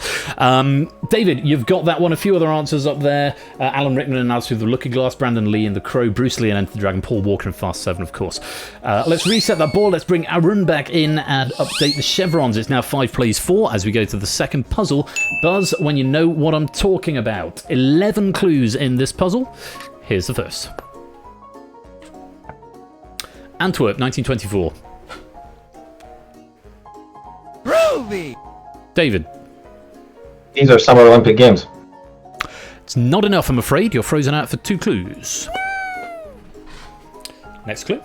David, you've got that one. A few other answers up there. Alan Rickman and Alice Through the Looking Glass, Brandon Lee in The Crow, Bruce Lee and Enter the Dragon, Paul Walker in Fast 7, of course. Let's reset that board. Let's bring Arun back in and update the chevrons. It's now 5 plays 4 as we go to the second puzzle. Buzz when you know what I'm talking about. 11 clues in this puzzle. Here's the first. Antwerp, 1924. Groovy! David. These are Summer Olympic Games. It's not enough, I'm afraid. You're frozen out for 2 clues. Next clue.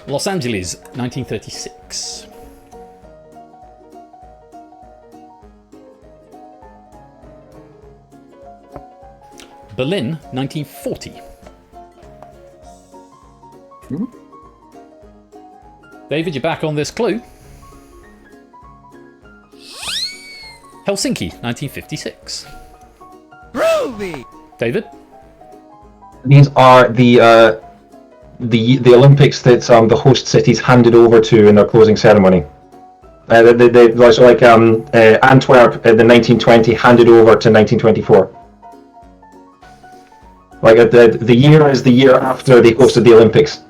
Los Angeles, 1936. Berlin, 1940. David, you're back on this clue. Helsinki, 1956. Groovy! David? These are the Olympics that the host cities handed over to in their closing ceremony. So like Antwerp in the 1920 handed over to 1924. Like the year is the year after they hosted the Olympics.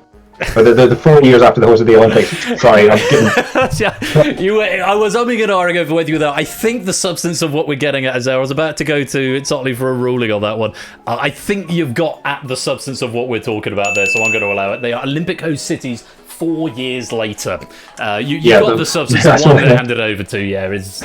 Or the 4 years after the host of the Olympics. Sorry, I'm kidding. I was umming and ahhing over whether you were there. I think the substance of what we're getting at is there. I was about to go to Tottenham for a ruling on that one. I think you've got at the substance of what we're talking about there, so I'm going to allow it. They are Olympic host cities 4 years later. You got the substance of what they're handed over to, yeah. It's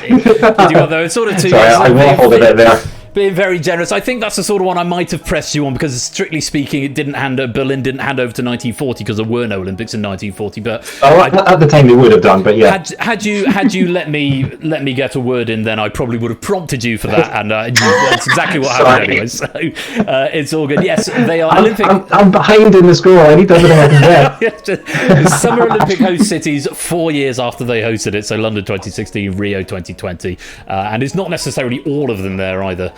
sort of 2 Sorry, years. I waffled a bit there. Being very generous. I think that's the sort of one I might have pressed you on because, strictly speaking, Berlin didn't hand over to 1940 because there were no Olympics in 1940. But at the time they would have done, but yeah. Had you let me get a word in, then I probably would have prompted you for that, and that's exactly what happened anyway. So it's all good. Yes, they are Olympic. I'm behind in the score. I need everything I can get. Summer Olympic host cities 4 years after they hosted it. So London 2016, Rio 2020, and it's not necessarily all of them there either.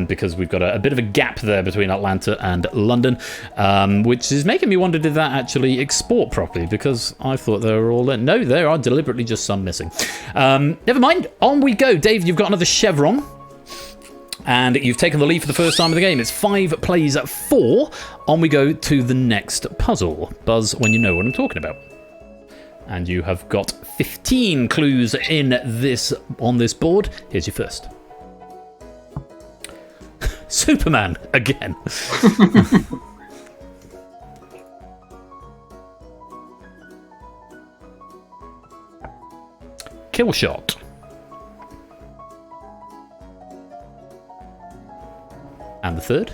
Because we've got a bit of a gap there between Atlanta and London, which is making me wonder, did that actually export properly? Because I thought they were all there. No, there are deliberately just some missing. Never mind, on we go. Dave, you've got another chevron, and you've taken the lead for the first time of the game. It's 5 plays at 4. On we go to the next puzzle. Buzz when you know what I'm talking about. And you have got 15 clues on this board. Here's your first. Superman again. Kill shot. And the third.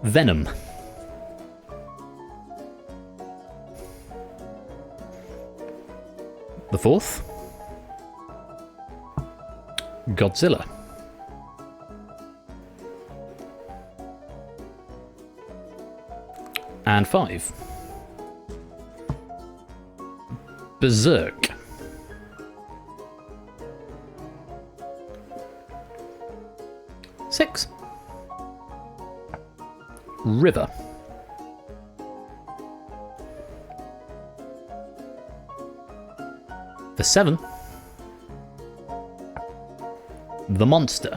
Venom. The fourth. Godzilla. And 5. Berserk. Six. River. For 7. The Monster.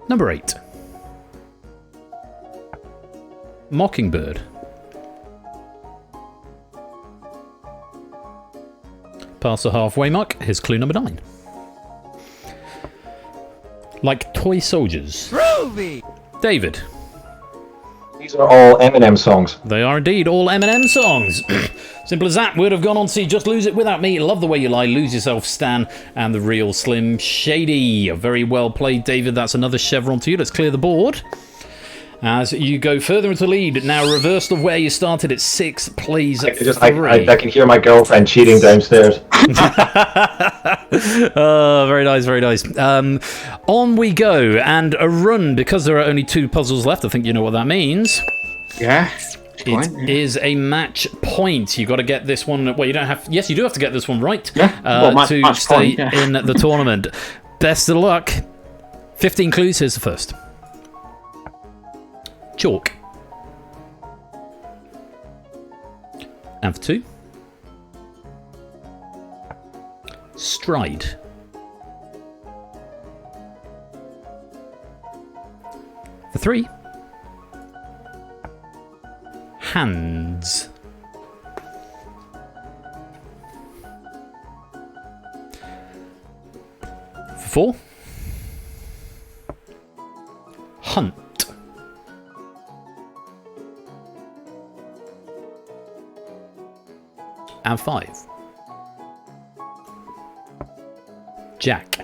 Number 8. Mockingbird. Past the halfway mark, here's clue number 9. Like toy soldiers. Groovy! David. These are all Eminem songs. They are indeed all Eminem songs. Simple as that. Would have gone on to see Just Lose It Without Me, Love the Way You Lie, Lose Yourself, Stan, and The Real Slim Shady. Very well played, David. That's another chevron to you. Let's clear the board. As you go further into the lead, now reversed of where you started at 6 plays at 3. I can hear my girlfriend cheating downstairs. Oh, very nice, very nice. On we go, and a run, because there are only 2 puzzles left. I think you know what that means. Yeah. It is a match point. You got to get this one. Well, you don't have. Yes, you do have to get this one right. Yeah. To stay in the tournament. Best of luck. 15 clues. Here's the first. Chalk. And for 2. Stride. For 3. Hands. 4. Hunt. And 5. Jack.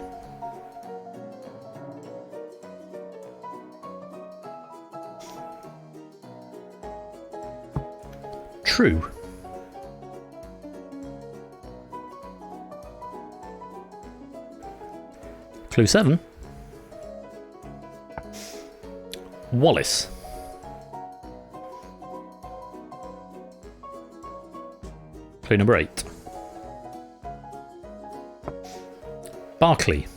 True. Clue 7. Wallace. Clue number 8. Barclay.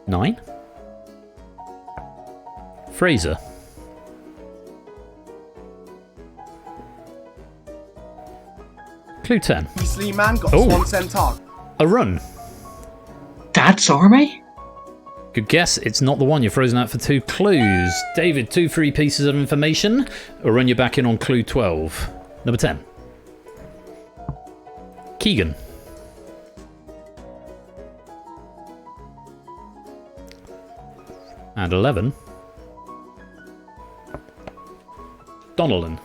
Nine. Fraser. Clue 10. Beastly man got Oh. swan centaur. A run. Dad's Army? Good guess. It's not the one. You're frozen out for 2 clues. David, 2 free pieces of information. Or run you back in on clue 12. Number 10. Keegan. And 11. Donnellan.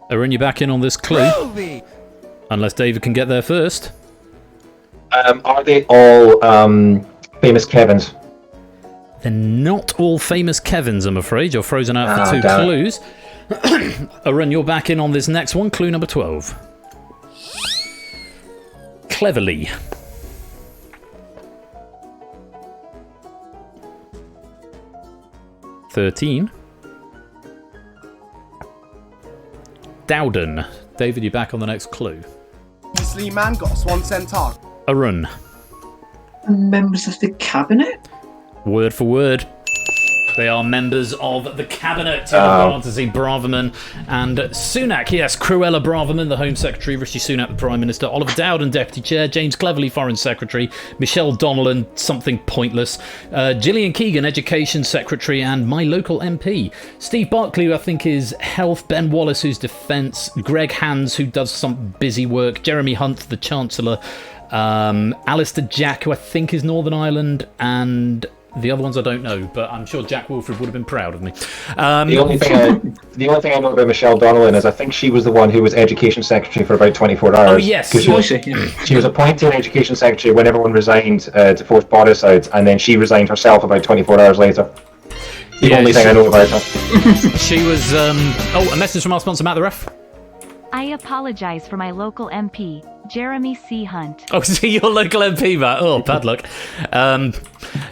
I run you back in on this clue. Groovy. Unless David can get there first. Are they all famous Kevins? They're not all famous Kevins, I'm afraid. You're frozen out for 2 damn it. clues. Arun, you're back in on this next one. Clue number 12. Cleverly. $13. Dowden. David, you're back on the next clue. Beastly man got swan centaur. Arun. Members of the cabinet? Word for word. They are members of the cabinet. You've gone on to see Braverman and Sunak. Yes, Cruella Braverman, the Home Secretary, Rishi Sunak, the Prime Minister, Oliver Dowden, Deputy Chair, James Cleverly, Foreign Secretary, Michelle Donnellan, something pointless, Gillian Keegan, Education Secretary, and my local MP. Steve Barclay, who I think is Health, Ben Wallace, who's Defence, Greg Hands, who does some busy work, Jeremy Hunt, the Chancellor, Alistair Jack, who I think is Northern Ireland, and the other ones I don't know, but I'm sure Jack Wilfred would have been proud of me. The only thing I know about Michelle Donnellan is I think she was the one who was Education Secretary for about 24 hours. Oh, yes. 'Cause Was she? Yeah. she was appointed Education Secretary when everyone resigned to force Boris out, and then she resigned herself about 24 hours later. The Yeah, only thing I know about her. She was... oh, a message from our sponsor, Matt the Ref. I apologize for my local MP, Jeremy C. Hunt. Oh, see, your local MP, Matt. Oh, bad luck.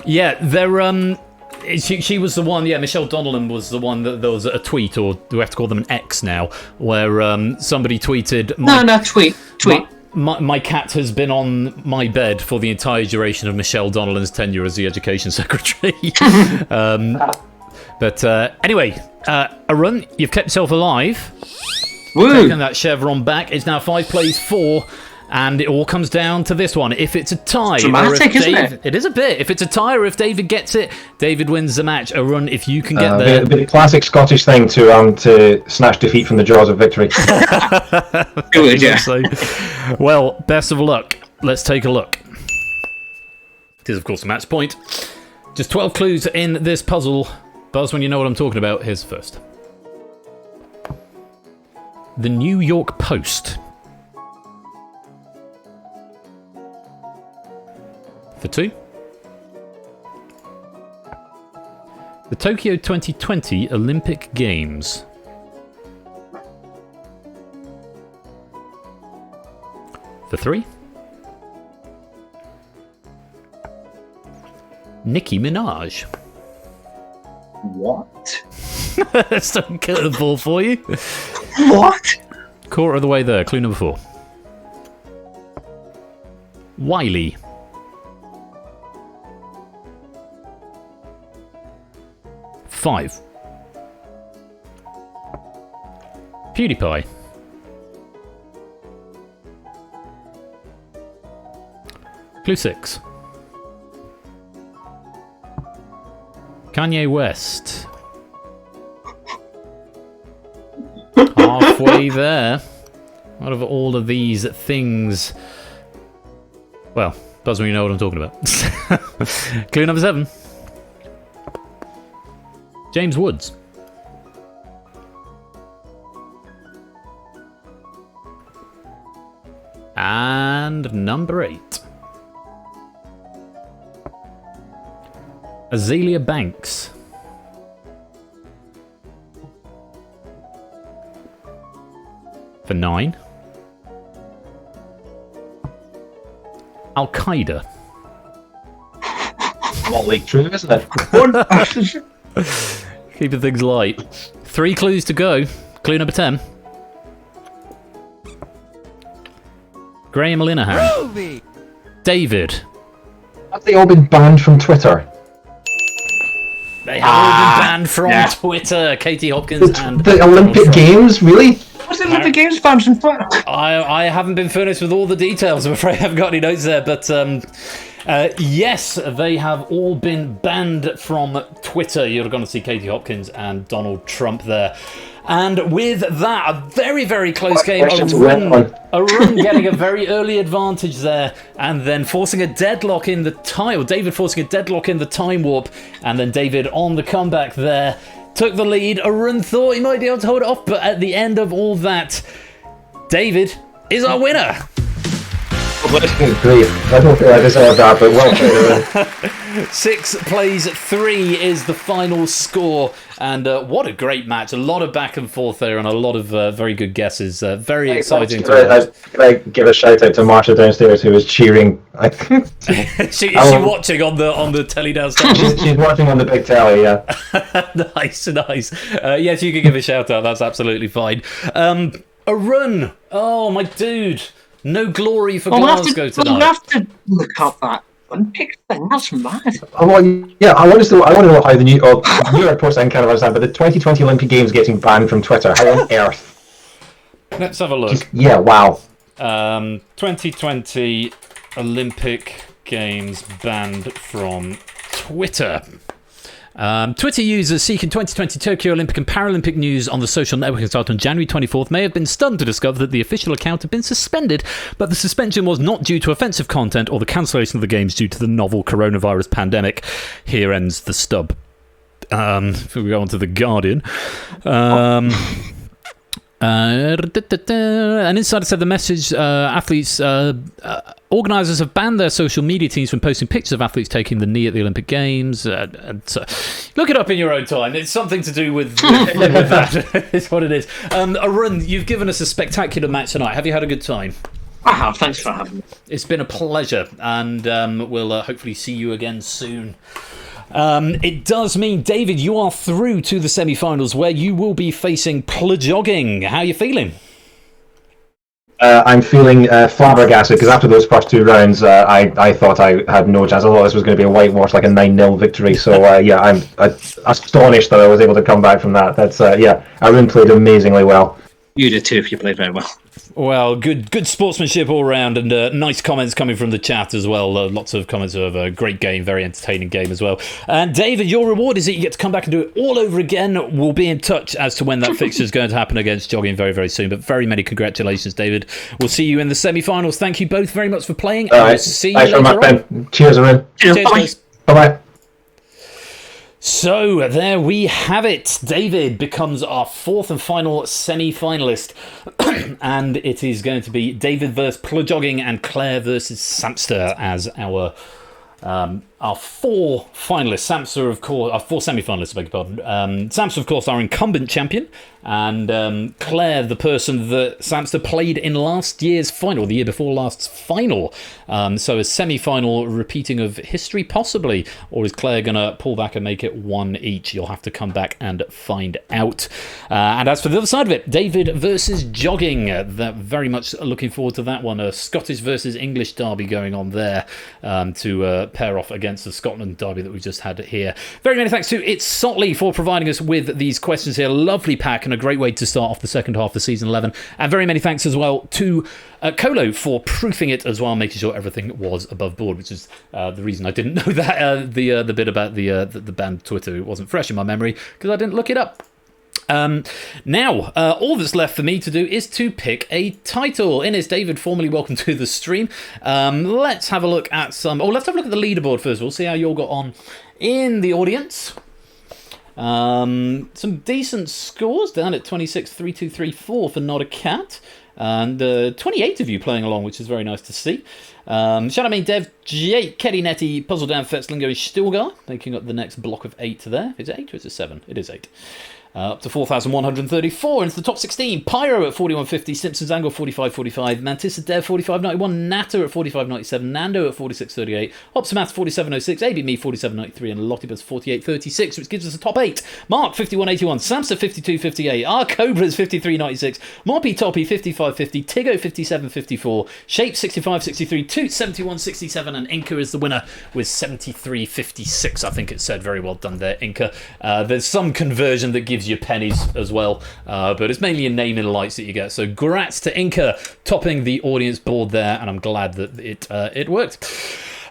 Yeah, they're... She was the one, yeah, Michelle Donnellan was the one that there was a tweet, or do we have to call them an X now, where somebody tweeted... Tweet. My cat has been on my bed for the entire duration of Michelle Donnellan's tenure as the Education Secretary. But anyway, Arun, you've kept yourself alive. Woo! Taking that chevron back. It's now 5 plays 4, and it all comes down to this one. If it's a tie, Dramatic, isn't it? It is a bit. If it's a tie, or if David gets it, David wins the match. Arun, if you can get there. The classic Scottish thing to snatch defeat from the jaws of victory. Good, yeah. So, well, best of luck. Let's take a look. It is, of course, a match point. Just 12 clues in this puzzle. Buzz, when you know what I'm talking about, here's the first. The New York Post. For 2. The Tokyo 2020 Olympic Games. For 3. Nicki Minaj. What? Let's not get the ball for you. What? Quarter of the way there. Clue number 4. Wiley. Five. PewDiePie. Clue 6. Kanye West. halfway there. Out of all of these things, well, doesn't really know what I'm talking about. Clue number 7. James Woods. And number 8. Azalea Banks. For 9. Al Qaeda. Motley Crue, isn't it? Keeping things light. 3 clues to go. Clue number 10. Graham Linehan. Groovy. David. Have they all been banned from Twitter? They have all been banned from Twitter. Katie Hopkins and The Olympic Games, really? What's the Olympic Games fans from Twitter? I haven't been furnished with all the details. I'm afraid I haven't got any notes there, but yes, they have all been banned from Twitter. You're going to see Katie Hopkins and Donald Trump there. And with that, a very, very close game. A run getting a very early advantage there, and then forcing a deadlock in the time. Or David forcing a deadlock in the time warp, and then David on the comeback there. Took the lead. A run thought he might be able to hold it off, but at the end of all that, David is our winner. Great. I don't feel I deserve that, but well played. 6 plays 3 is the final score, and what a great match. A lot of back and forth there, and a lot of very good guesses. Very exciting to watch. Can I give a shout out to Marsha downstairs who was cheering? Is she watching on the telly downstairs? She's watching on the big telly, yeah. Nice. Yes, you can give a shout out. That's absolutely fine. A run. Oh, my dude. No glory for Glasgow tonight. We'll have to look up that Olympic thing. That's mad. I want to know how the New York Post, I can kind of understand, but the 2020 Olympic Games getting banned from Twitter. How on earth? Let's have a look. Yeah, wow. 2020 Olympic Games banned from Twitter. Twitter users seeking 2020 Tokyo Olympic and Paralympic news on the social networking site on January 24th may have been stunned to discover that the official account had been suspended, but the suspension was not due to offensive content or the cancellation of the games due to the novel coronavirus pandemic. Here ends the stub. If we go on to The Guardian. An insider said the message athletes organisers have banned their social media teams from posting pictures of athletes taking the knee at the Olympic Games. Look it up in your own time. It's something to do with that. It's what it is. Arun, you've given us a spectacular match tonight. Have you had a good time? I have. Thanks for having me. It's been a pleasure, and we'll hopefully see you again soon. It does mean, David, you are through to the semi-finals where you will be facing Plajogging. How are you feeling? I'm feeling flabbergasted because after those first 2 rounds, I thought I had no chance. I thought this was going to be a whitewash, like a 9-0 victory. So I'm astonished that I was able to come back from that. That's Arun played amazingly well. You did too. You played very well. Well, good sportsmanship all round, and nice comments coming from the chat as well. Lots of comments of a great game, very entertaining game as well. And David, your reward is that you get to come back and do it all over again. We'll be in touch as to when that fixture is going to happen against Jogging very, very soon. But very many congratulations, David. We'll see you in the semi-finals. Thank you both very much for playing. And we'll see you later on. Cheers, Arun. Cheers, Bye-bye. So there we have it. David becomes our 4th and final semi-finalist. And it is going to be David versus Plajogging and Claire versus Samster as our 4 finalists. Samster, of course, our 4 semi-finalists, I beg your pardon. Samster, of course, our incumbent champion. And Claire, the person that Samster played in last year's final, the year before last's final. So a semi-final repeating of history, possibly. Or is Claire going to pull back and make it 1 each? You'll have to come back and find out. And as for the other side of it, David versus Jogging. Very much looking forward to that one. A Scottish versus English derby going on there to pair off against the Scotland derby that we just had here. Very many thanks to It's Sotley for providing us with these questions here. Lovely pack and a great way to start off the second half of season 11. And very many thanks as well to Colo for proofing it as well, making sure everything was above board, which is the reason I didn't know that the bit about the banned Twitter. It wasn't fresh in my memory because I didn't look it up. Now, all that's left for me to do is to pick a title. Innes, David, formally welcome to the stream. Let's have a look at let's have a look at the leaderboard first of all, see how you all got on in the audience. Some decent scores down at 26, 3, 2, 3, 4 for Not a Cat. And 28 of you playing along, which is very nice to see. Shout out me, Dev, Jake, Keddy, Netty, Puzzle Down, Fetzlinger, and Stilgar, making up the next block of 8 there. Is it 8 or is it 7? It is 8. Up to 4,134 into the top 16. Pyro at 41.50, Simpsons Angle 45.45, Mantissa Dev 45.91, Natter at 45.97, Nando at 46.38, Opsimath 47.06, AB Me 47.93, and Lottibus 48.36, which gives us a top 8. Mark 51.81, Samsa 52.58, R Cobras 53.96, Moppy Toppy 55.50, Tigo 57.54, Shape 65.63, Toot 71.67, and Inca is the winner with 73.56. I think it said. Very well done there, Inca. There's some conversion that gives you pennies as well, but it's mainly in naming lights that you get. So grats to Inca topping the audience board there, and I'm glad that it worked.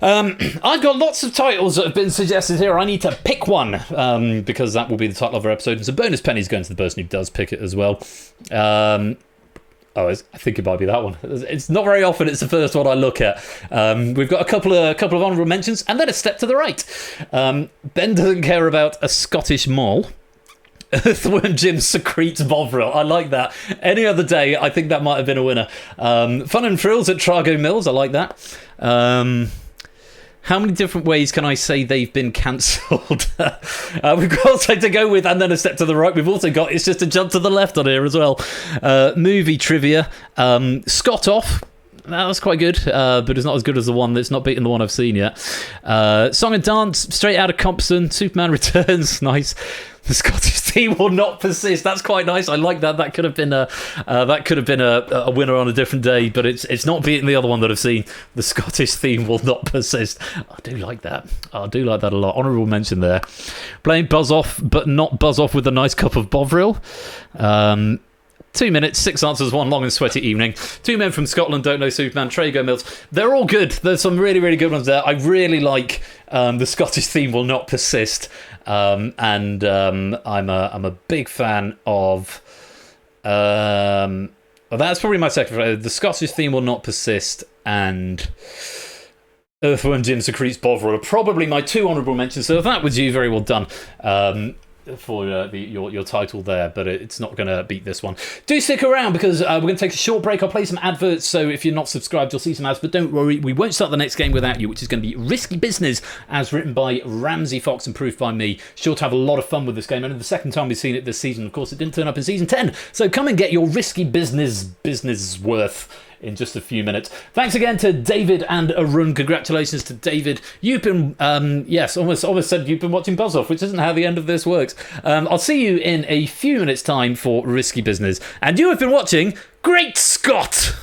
I've got lots of titles that have been suggested here. I need to pick one because that will be the title of our episode, and some bonus pennies going to the person who does pick it as well. I think it might be that one. It's not very often it's the first one I look at. We've got a couple of honourable mentions, and then a step to the right. Ben doesn't care about a Scottish mole. Earthworm Jim secretes Bovril. I like that. Any other day, I think that might have been a winner. Fun and Frills at Trago Mills. I like that. How many different ways can I say they've been cancelled? We've got also to go with, and then a step to the right. We've also got, it's just a jump to the left on here as well. Movie trivia. Scott Off. That was quite good, but it's not as good as the one that's not beaten the one I've seen yet. Song and Dance, Straight Out of Compton, Superman Returns, nice. The Scottish theme will not persist. That's quite nice. I like that. That could have been a winner on a different day, but it's not beating the other one that I've seen. The Scottish theme will not persist. I do like that. I do like that a lot. Honourable mention there. Playing Buzz Off, but not Buzz Off with a nice cup of Bovril. 2 minutes, 6 answers, one long and sweaty evening. Two men from Scotland don't know Superman. Trago Mills. They're all good. There's some really, really good ones there. I really like the Scottish theme will not persist. I'm a big fan of. Well, that's probably my second favorite. The Scottish theme will not persist, and Earthworm Jim secretes Bovril are probably my two honourable mentions. So if that was you, very well done. For your title there, but it's not going to beat this one. Do stick around because we're going to take a short break. I'll play some adverts, so if you're not subscribed, you'll see some ads, but don't worry, we won't start the next game without you, which is going to be Risky Business, as written by Ramsey Fox and proofed by me. Sure to have a lot of fun with this game, and the second time we've seen it this season. Of course, it didn't turn up in Season 10, so come and get your Risky Business worth in just a few minutes. Thanks again to David and Arun. Congratulations to David. You've been, almost said you've been watching Buzz Off, which isn't how the end of this works. I'll see you in a few minutes' time for Risky Business. And you have been watching Great Scott!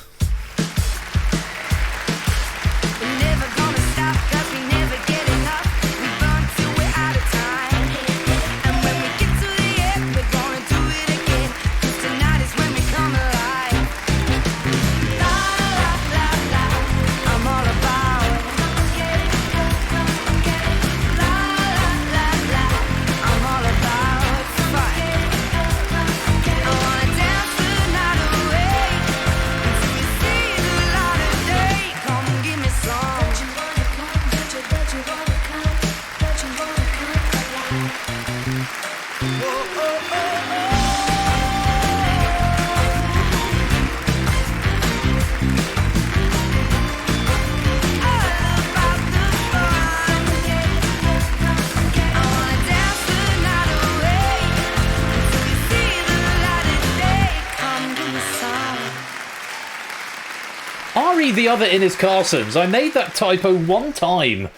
The other Innes Carsons. I made that typo one time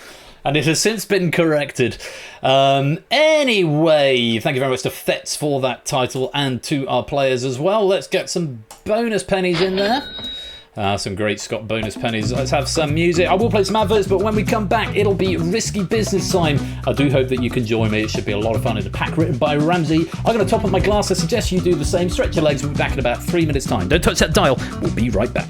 and it has since been corrected. Anyway, thank you very much to Fetz for that title and to our players as well. Let's get some bonus pennies in there. Some great Scott bonus pennies. Let's have some music. I will play some adverts, but when we come back, it'll be Risky Business time. I do hope that you can join me. It should be a lot of fun. It's a pack written by Ramsey. I'm going to top up my glass. I suggest you do the same. Stretch your legs. We'll be back in about 3 minutes' time. Don't touch that dial. We'll be right back.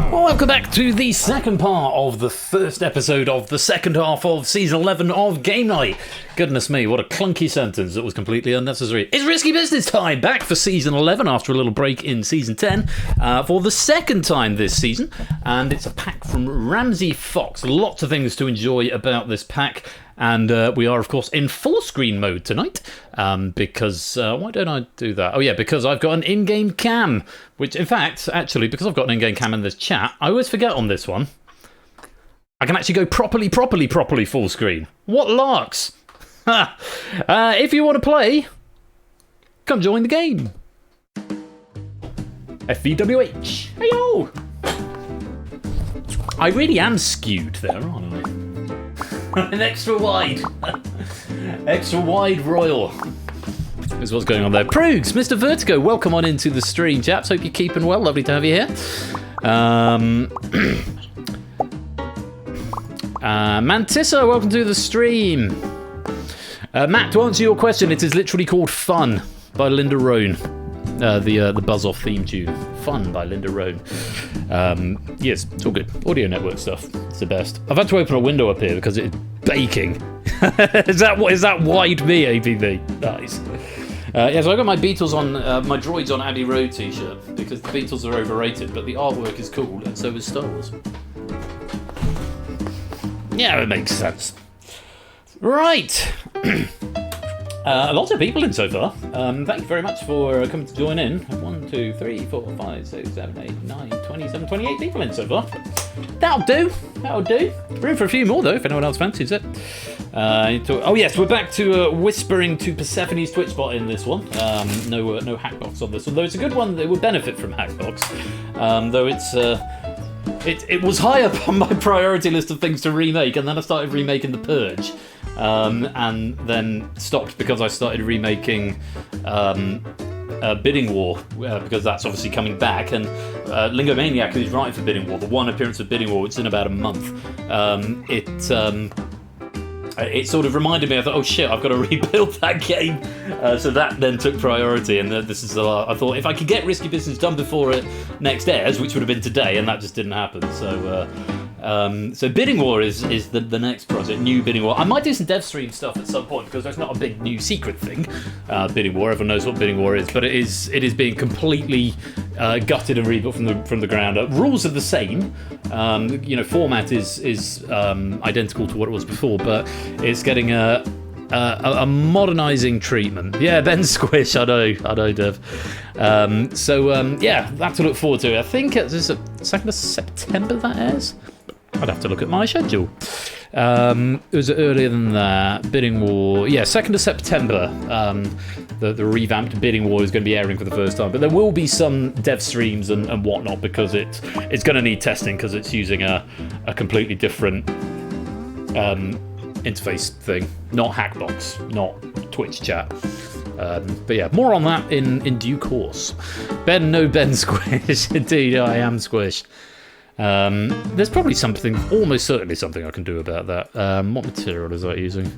Welcome back to the second part of the first episode of the second half of season 11 of Game Night. Goodness me, what a clunky sentence that was completely unnecessary. It's Risky Business time, back for season 11 after a little break in season 10 for the second time this season, and it's a pack from Ramsey Fox. Lots of things to enjoy about this pack. And we are, of course, in full screen mode tonight, because, why don't I do that? Oh yeah, because I've got an in-game cam, which, in fact, actually, because I've got an in-game cam in this chat, I always forget on this one, I can actually go properly full screen. What larks! If you want to play, come join the game. FVWH. Hey yo! I really am skewed there, aren't I? An extra wide royal is what's going on there. Prugs, Mr. Vertigo, welcome on into the stream, chaps. Hope you're keeping well. Lovely to have you here. Mantissa, welcome to the stream. Matt, to answer your question, it is literally called Fun by Linda Roan. The Buzz-Off theme tune. Fun by Linda Roan. Yes, it's all good. Audio Network stuff. It's the best. I've had to open a window up here because it's baking. Is that wide me, APV? Nice. Yeah, so I got my Beatles on, my Droids on Abbey Road t-shirt because the Beatles are overrated, but the artwork is cool, and so is Star Wars. Yeah, it makes sense. Right. Lots of people in so far. Thank you very much for coming to join in. 1, 2, 3, 4, 5, 6, 7, 8, 9, 27, 28 people in so far. That'll do. Room for a few more though, if anyone else fancies it. Oh yes, we're back to whispering to Persephone's Twitch bot in this one. No Hackbox on this one, though it's a good one. It would benefit from Hackbox. Though it was high up on my priority list of things to remake, and then I started remaking The Purge. And then stopped because I started remaking Bidding War, because that's obviously coming back, and Lingomaniac, who's writing for Bidding War, the one appearance of Bidding War, it's in about a month, it sort of reminded me, I thought, oh shit, I've got to rebuild that game, so that then took priority, and this is I thought if I could get Risky Business done before it next airs, which would have been today, and that just didn't happen, so Bidding War is the next project, new Bidding War. I might do some dev stream stuff at some point because there's not a big new secret thing. Bidding War, everyone knows what Bidding War is, but it is being completely gutted and rebuilt from the ground up. Rules are the same, format is identical to what it was before, but it's getting a modernising treatment. Yeah, Ben Squish, I know, Dev. Yeah, that to look forward to. I think it's the 2nd of September that airs. I'd have to look at my schedule. It was earlier than that. Bidding War, yeah, 2nd of September. The revamped Bidding War is going to be airing for the first time, but there will be some dev streams and whatnot because it's going to need testing because it's using a completely different interface thing, not Hackbox, not Twitch chat. But yeah, more on that in due course. Ben Squish. Indeed, I am Squish. There's probably almost certainly something I can do about that. What material is that using?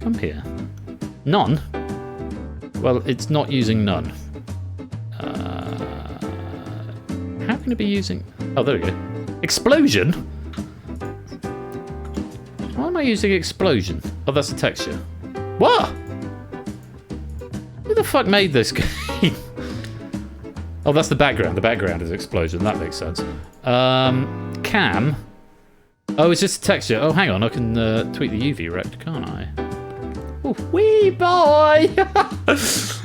Come here. None? Well, it's not using none. How can it be using... Oh, there we go. Explosion? Why am I using explosion? Oh, that's a texture. What? Who the fuck made this game? Oh, that's the background. The background is explosion. That makes sense. Cam. Oh, it's just a texture. Oh, hang on. I can tweak the UV rect, can't I? Oh, wee boy!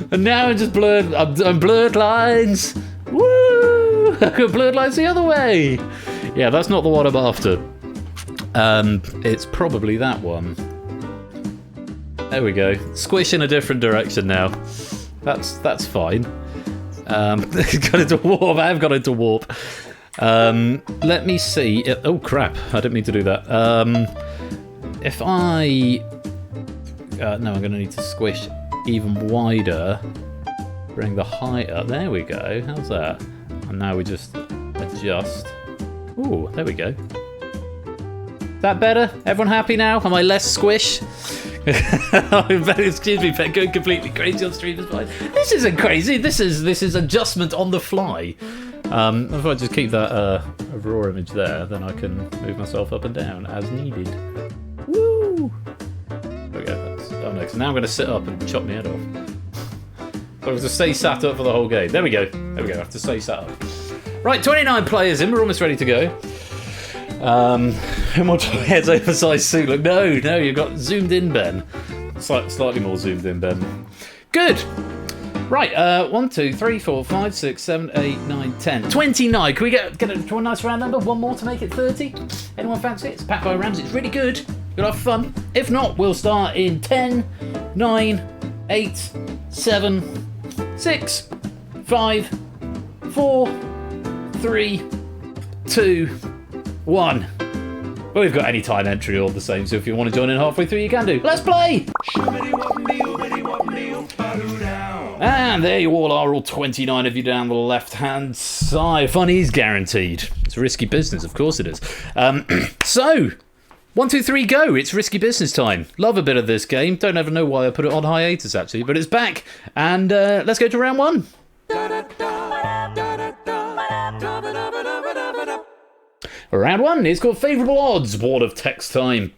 And now I'm just blurred. I'm blurred lines. Woo! I got blurred lines the other way. Yeah, that's not the one I'm after. It's probably that one. There we go. Squish in a different direction now. That's fine. Got into warp. I have got into warp. Let me see. Oh crap! I didn't mean to do that. If I no, I'm going to need to squish even wider. Bring the height up. There we go. How's that? And now we just adjust. Ooh, there we go. Is that better? Everyone happy now? Am I less squish? Excuse me, Pet, going completely crazy on stream is fine. This isn't crazy. This is adjustment on the fly. If I just keep that raw image there, then I can move myself up and down as needed. Woo! There we go. Oh no, so now I'm going to sit up and chop my head off. So I have to stay sat up for the whole game. There we go. There we go. I have to stay sat up. Right, 29 players in. We're almost ready to go. Who more heads oversized suit? Look, no, you've got zoomed in, Ben. Slightly more zoomed in, Ben. Good. Right, 1, 2, 3, 4, 5, 6, 7, 8, 9, 10. 29. Can we get a nice round number? One more to make it 30? Anyone fancy it? It's Pat by Rams. It's really good. You'll have fun. If not, we'll start in 10, 9, 8, 7, 6, 5, 4, 3, 2, 1. Well, we've got any time entry all the same, so if you want to join in halfway through, you can do. Let's play! And there you all are, all 29 of you down the left-hand side. Fun is guaranteed. It's risky business, of course it is. So, 1, 2, 3, go. It's risky business time. Love a bit of this game. Don't ever know why I put it on hiatus, actually, but it's back. And let's go to round 1. Round 1 is called Favourable Odds, Wall of Text time.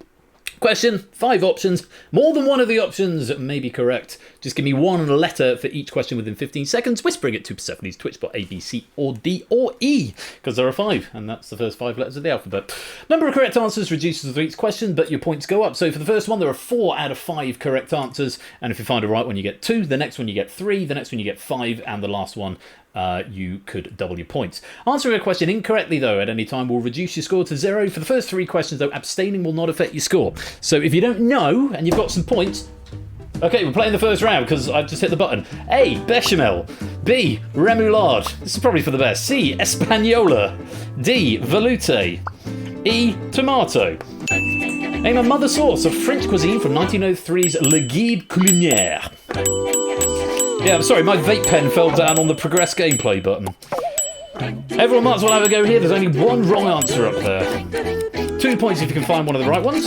Question, 5 options. More than one of the options may be correct. Just give me one letter for each question within 15 seconds, whispering it to Persephone's Twitch bot A, B, C, or D, or E, because there are 5, and that's the first 5 letters of the alphabet. Number of correct answers reduces with each question, but your points go up. So for the first one, there are 4 out of 5 correct answers, and if you find a right one, you get 2. The next one, you get 3. The next one, you get 5, and the last one, you could double your points. Answering a question incorrectly, though, at any time will reduce your score to 0. For the first 3 questions, though, abstaining will not affect your score. So if you don't know, and you've got some points... Okay, we're playing the first round, because I've just hit the button. A, bechamel. B, remoulade. This is probably for the best. C, española. D, velouté. E, tomato. Name a mother sauce of French cuisine from 1903's Le Guide Culinaire. Yeah, I'm sorry, my vape pen fell down on the progress gameplay button. Everyone might as well have a go here. There's only one wrong answer up there. 2 points if you can find one of the right ones.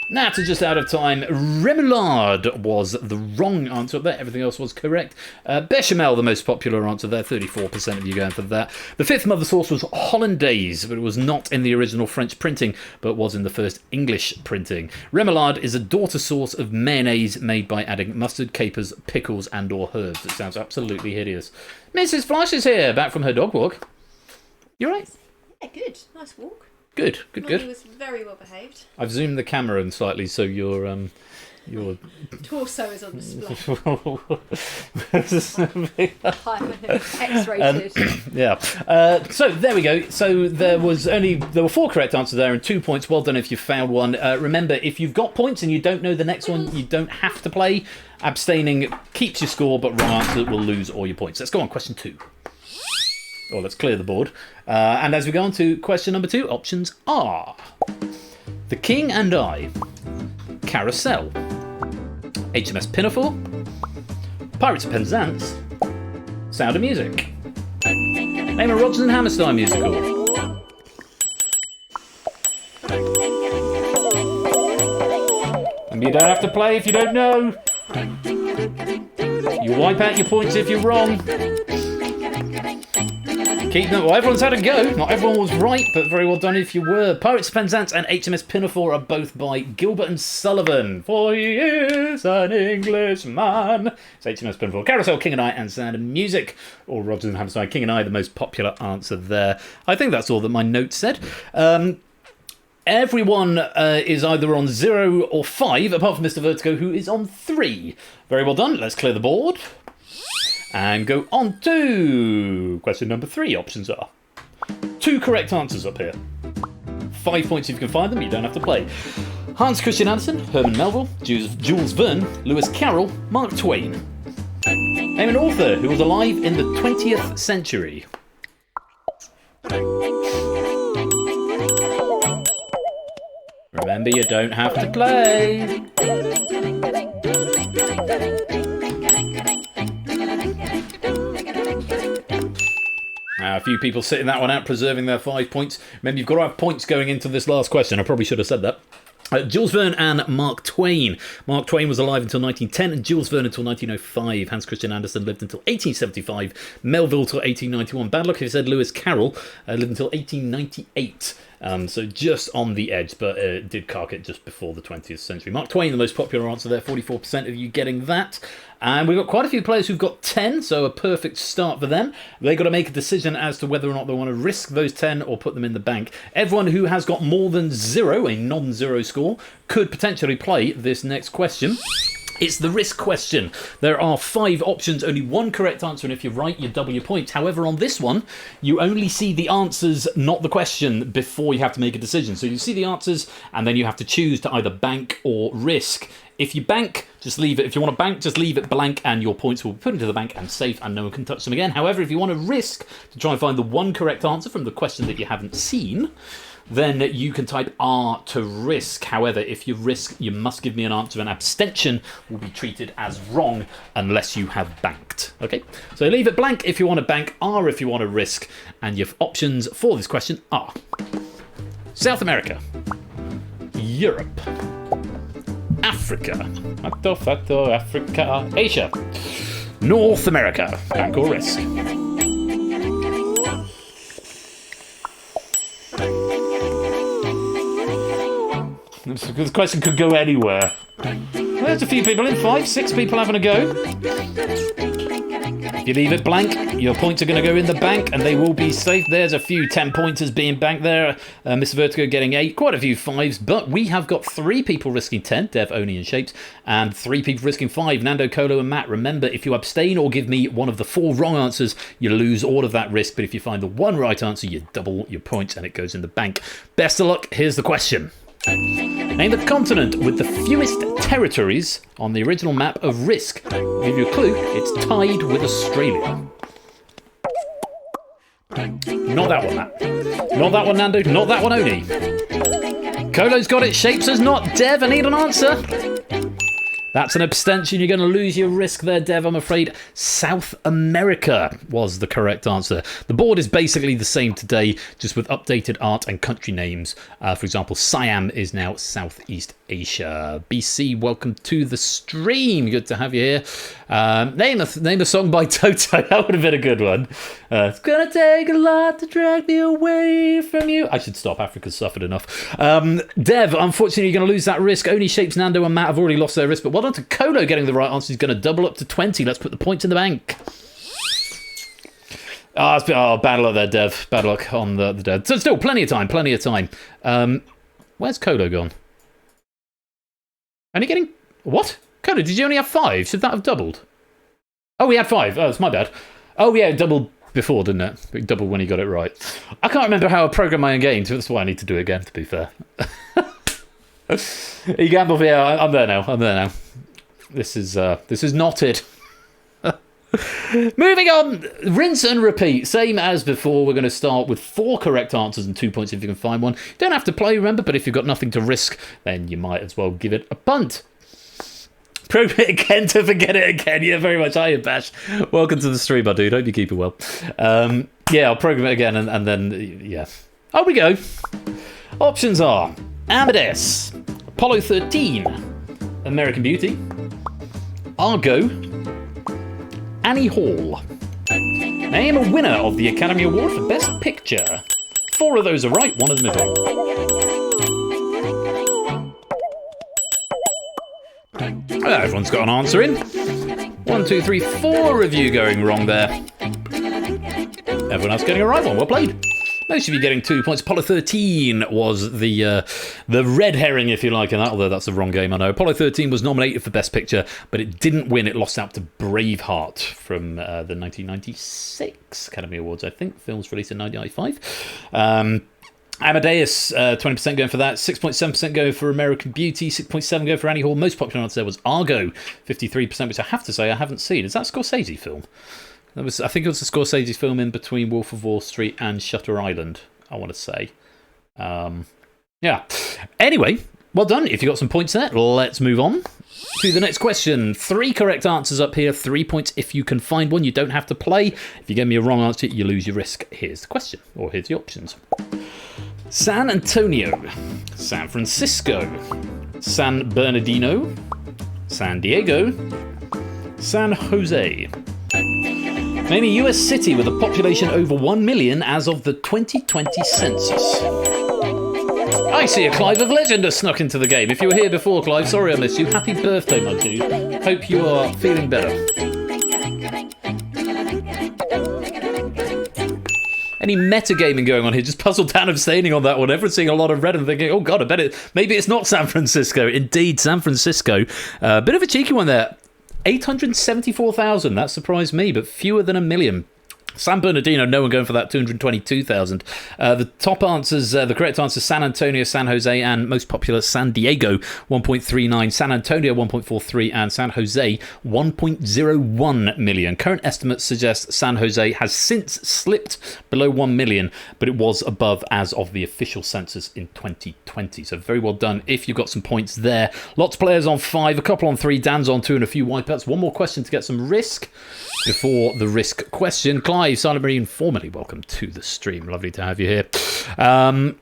Now to just out of time, remoulade was the wrong answer up there. Everything else was correct. Bechamel, the most popular answer there. 34% of you going for that. The 5th mother sauce was hollandaise, but it was not in the original French printing, but was in the first English printing. Remoulade is a daughter sauce of mayonnaise made by adding mustard, capers, pickles, and or herbs. It sounds absolutely hideous. Mrs. Fleisch is here, back from her dog walk. You all right? Yeah, good. Nice walk. Good. He was very well behaved. I've zoomed the camera in slightly so your torso is on display. X-rated. Yeah. So there we go. So there were 4 correct answers there and 2 points. Well done if you found one. Remember, if you've got points and you don't know the next one, you don't have to play. Abstaining keeps your score, but wrong answer will lose all your points. Let's go on. Question 2. Or let's clear the board. And as we go on to question number 2, options are The King and I, Carousel, HMS Pinafore, Pirates of Penzance, Sound of Music. Name a Rodgers and Hammerstein musical. And you don't have to play if you don't know. You wipe out your points if you're wrong. Well, everyone's had a go. Not everyone was right, but very well done if you were. Pirates of Penzance and HMS Pinafore are both by Gilbert and Sullivan. For he is an Englishman. It's HMS Pinafore. Carousel, King and I, and Sound of Music. Or Rodgers and Hammerstein. King and I, the most popular answer there. I think that's all that my note said. Everyone is either on 0 or 5, apart from Mr. Vertigo, who is on 3. Very well done. Let's clear the board. And go on to question number 3. Options are 2 correct answers up here. 5 points if you can find them. You don't have to play. Hans Christian Andersen, Herman Melville, Jules Verne, Lewis Carroll, Mark Twain. Name an author who was alive in the 20th century. Remember, you don't have to play. A few people sitting that one out, preserving their 5 points. Remember, you've got to have points going into this last question. I probably should have said that. Jules Verne and Mark Twain. Mark Twain was alive until 1910 and Jules Verne until 1905. Hans Christian Andersen lived until 1875. Melville till 1891. Bad luck if you said Lewis Carroll lived until 1898. So just on the edge, but did cark it just before the 20th century. Mark Twain, the most popular answer there, 44% of you getting that. And we've got quite a few players who've got 10, so a perfect start for them. They've got to make a decision as to whether or not they want to risk those 10 or put them in the bank. Everyone who has got more than 0, a non-zero score, could potentially play this next question. It's the risk question. There are 5 options, only 1 correct answer, and if you're right, you double your points. However, on this one, you only see the answers, not the question, before you have to make a decision. So you see the answers, and then you have to choose to either bank or risk. If you bank, just leave it. If you want to bank, just leave it blank, and your points will be put into the bank and safe, and no one can touch them again. However, if you want to risk to try and find the 1 correct answer from the question that you haven't seen, then you can type R to risk. However, if you risk, you must give me an answer. An abstention will be treated as wrong unless you have banked. Okay, so leave it blank if you want to bank, R if you want to risk, and your options for this question are South America, Europe, Africa, Africa, Asia, North America, bank or risk. This question could go anywhere. There's a few people in, 5, 6 people having a go. If you leave it blank, your points are going to go in the bank and they will be safe. There's a few 10 pointers being banked there. Mr. Vertigo getting 8, quite a few 5s, but we have got 3 people risking 10, Dev, Oni and Shapes, and 3 people risking 5, Nando, Colo and Matt. Remember, if you abstain or give me one of the 4 wrong answers, you lose all of that risk, but if you find the 1 right answer, you double your points and it goes in the bank. Best of luck, here's the question. Name the continent with the fewest territories on the original map of Risk. I'll give you a clue, it's tied with Australia. Not that one, Matt. Not that one, Nando. Not that one, Oni. Colo's got it, Shapes has not. Dev, I need an answer. That's an abstention. You're going to lose your risk there, Dev, I'm afraid. South America was the correct answer. The board is basically the same today, just with updated art and country names. For example, Siam is now Southeast Asia. BC, welcome to the stream. Good to have you here. Name a song by Toto. That would have been a good one. It's gonna take a lot to drag me away from you. I should stop. Africa's suffered enough. Dev, unfortunately, you're going to lose that risk. Only Shapes, Nando and Matt have already lost their risk, but well done to Kolo getting the right answer. He's going to double up to 20. Let's put the points in the bank. Bad luck there, Dev. Bad luck on the Dev. So still plenty of time. Where's Kolo gone? Only getting... What? Kolo, did you only have 5? Should that have doubled? Oh, he had 5. Oh, it's my bad. Oh, yeah, it doubled before, didn't it? It doubled when he got it right. I can't remember how I program my own games. That's why I need to do it again, to be fair. You gamble, yeah, I'm there now. This is not it. Moving on, rinse and repeat, same as before. We're going to start with 4 correct answers and 2 points if you can find one. You don't have to play, remember, but if you've got nothing to risk, then you might as well give it a punt. Probe it again to forget it again. Yeah, very much. Hiya, Bash. Welcome to the stream, my dude. Hope you keep it well. Yeah, I'll program it again and then, yeah. On we go. Options are Amadeus, Apollo 13, American Beauty, Argo, Annie Hall. Name a winner of the Academy Award for Best Picture. 4 of those are right, 1 of them is wrong. Everyone's got an answer in. 1, 2, 3, 4 of you going wrong there. Everyone else getting a right one. Well played. Most of you getting 2 points. Apollo 13 was the red herring, if you like, in that, although that's the wrong game, I know. Apollo 13 was nominated for Best Picture, but it didn't win. It lost out to Braveheart from the 1996 Academy Awards, I think. Films released in 1995. Amadeus, 20% going for that. 6.7% going for American Beauty. 6.7% going for Annie Hall. Most popular answer there was Argo, 53%, which I have to say I haven't seen. Is that a Scorsese film? I think it was a Scorsese film in between Wolf of Wall Street and Shutter Island, I want to say. Yeah. Anyway, well done. If you got some points there, let's move on to the next question. 3 correct answers up here. 3 points if you can find one. You don't have to play. If you give me a wrong answer, you lose your risk. Here's the question, or here's the options. San Antonio, San Francisco, San Bernardino, San Diego, San Jose. Name a US city with a population over 1 million as of the 2020 census. I see a Clive of Legend has snuck into the game. If you were here before, Clive, sorry I missed you. Happy birthday, my dude. Hope you are feeling better. Any metagaming going on here? Just puzzled down abstaining on that one. Everyone's seeing a lot of red and thinking, oh God, I bet maybe it's not San Francisco. Indeed, San Francisco. Bit of a cheeky one there. 874,000. That surprised me, but fewer than 1 million. San Bernardino, no one going for that, 222,000. The top answers, the correct answers, San Antonio, San Jose, and most popular, San Diego, 1.39, San Antonio, 1.43, and San Jose, 1.01 million. Current estimates suggest San Jose has since slipped below 1 million, but it was above as of the official census in 2020. So very well done if you've got some points there. Lots of players on 5, a couple on 3, Dan's on 2, and a few wipeouts. One more question to get some risk before the risk question. Clive, Silent Marine, formally welcome to the stream. Lovely to have you here.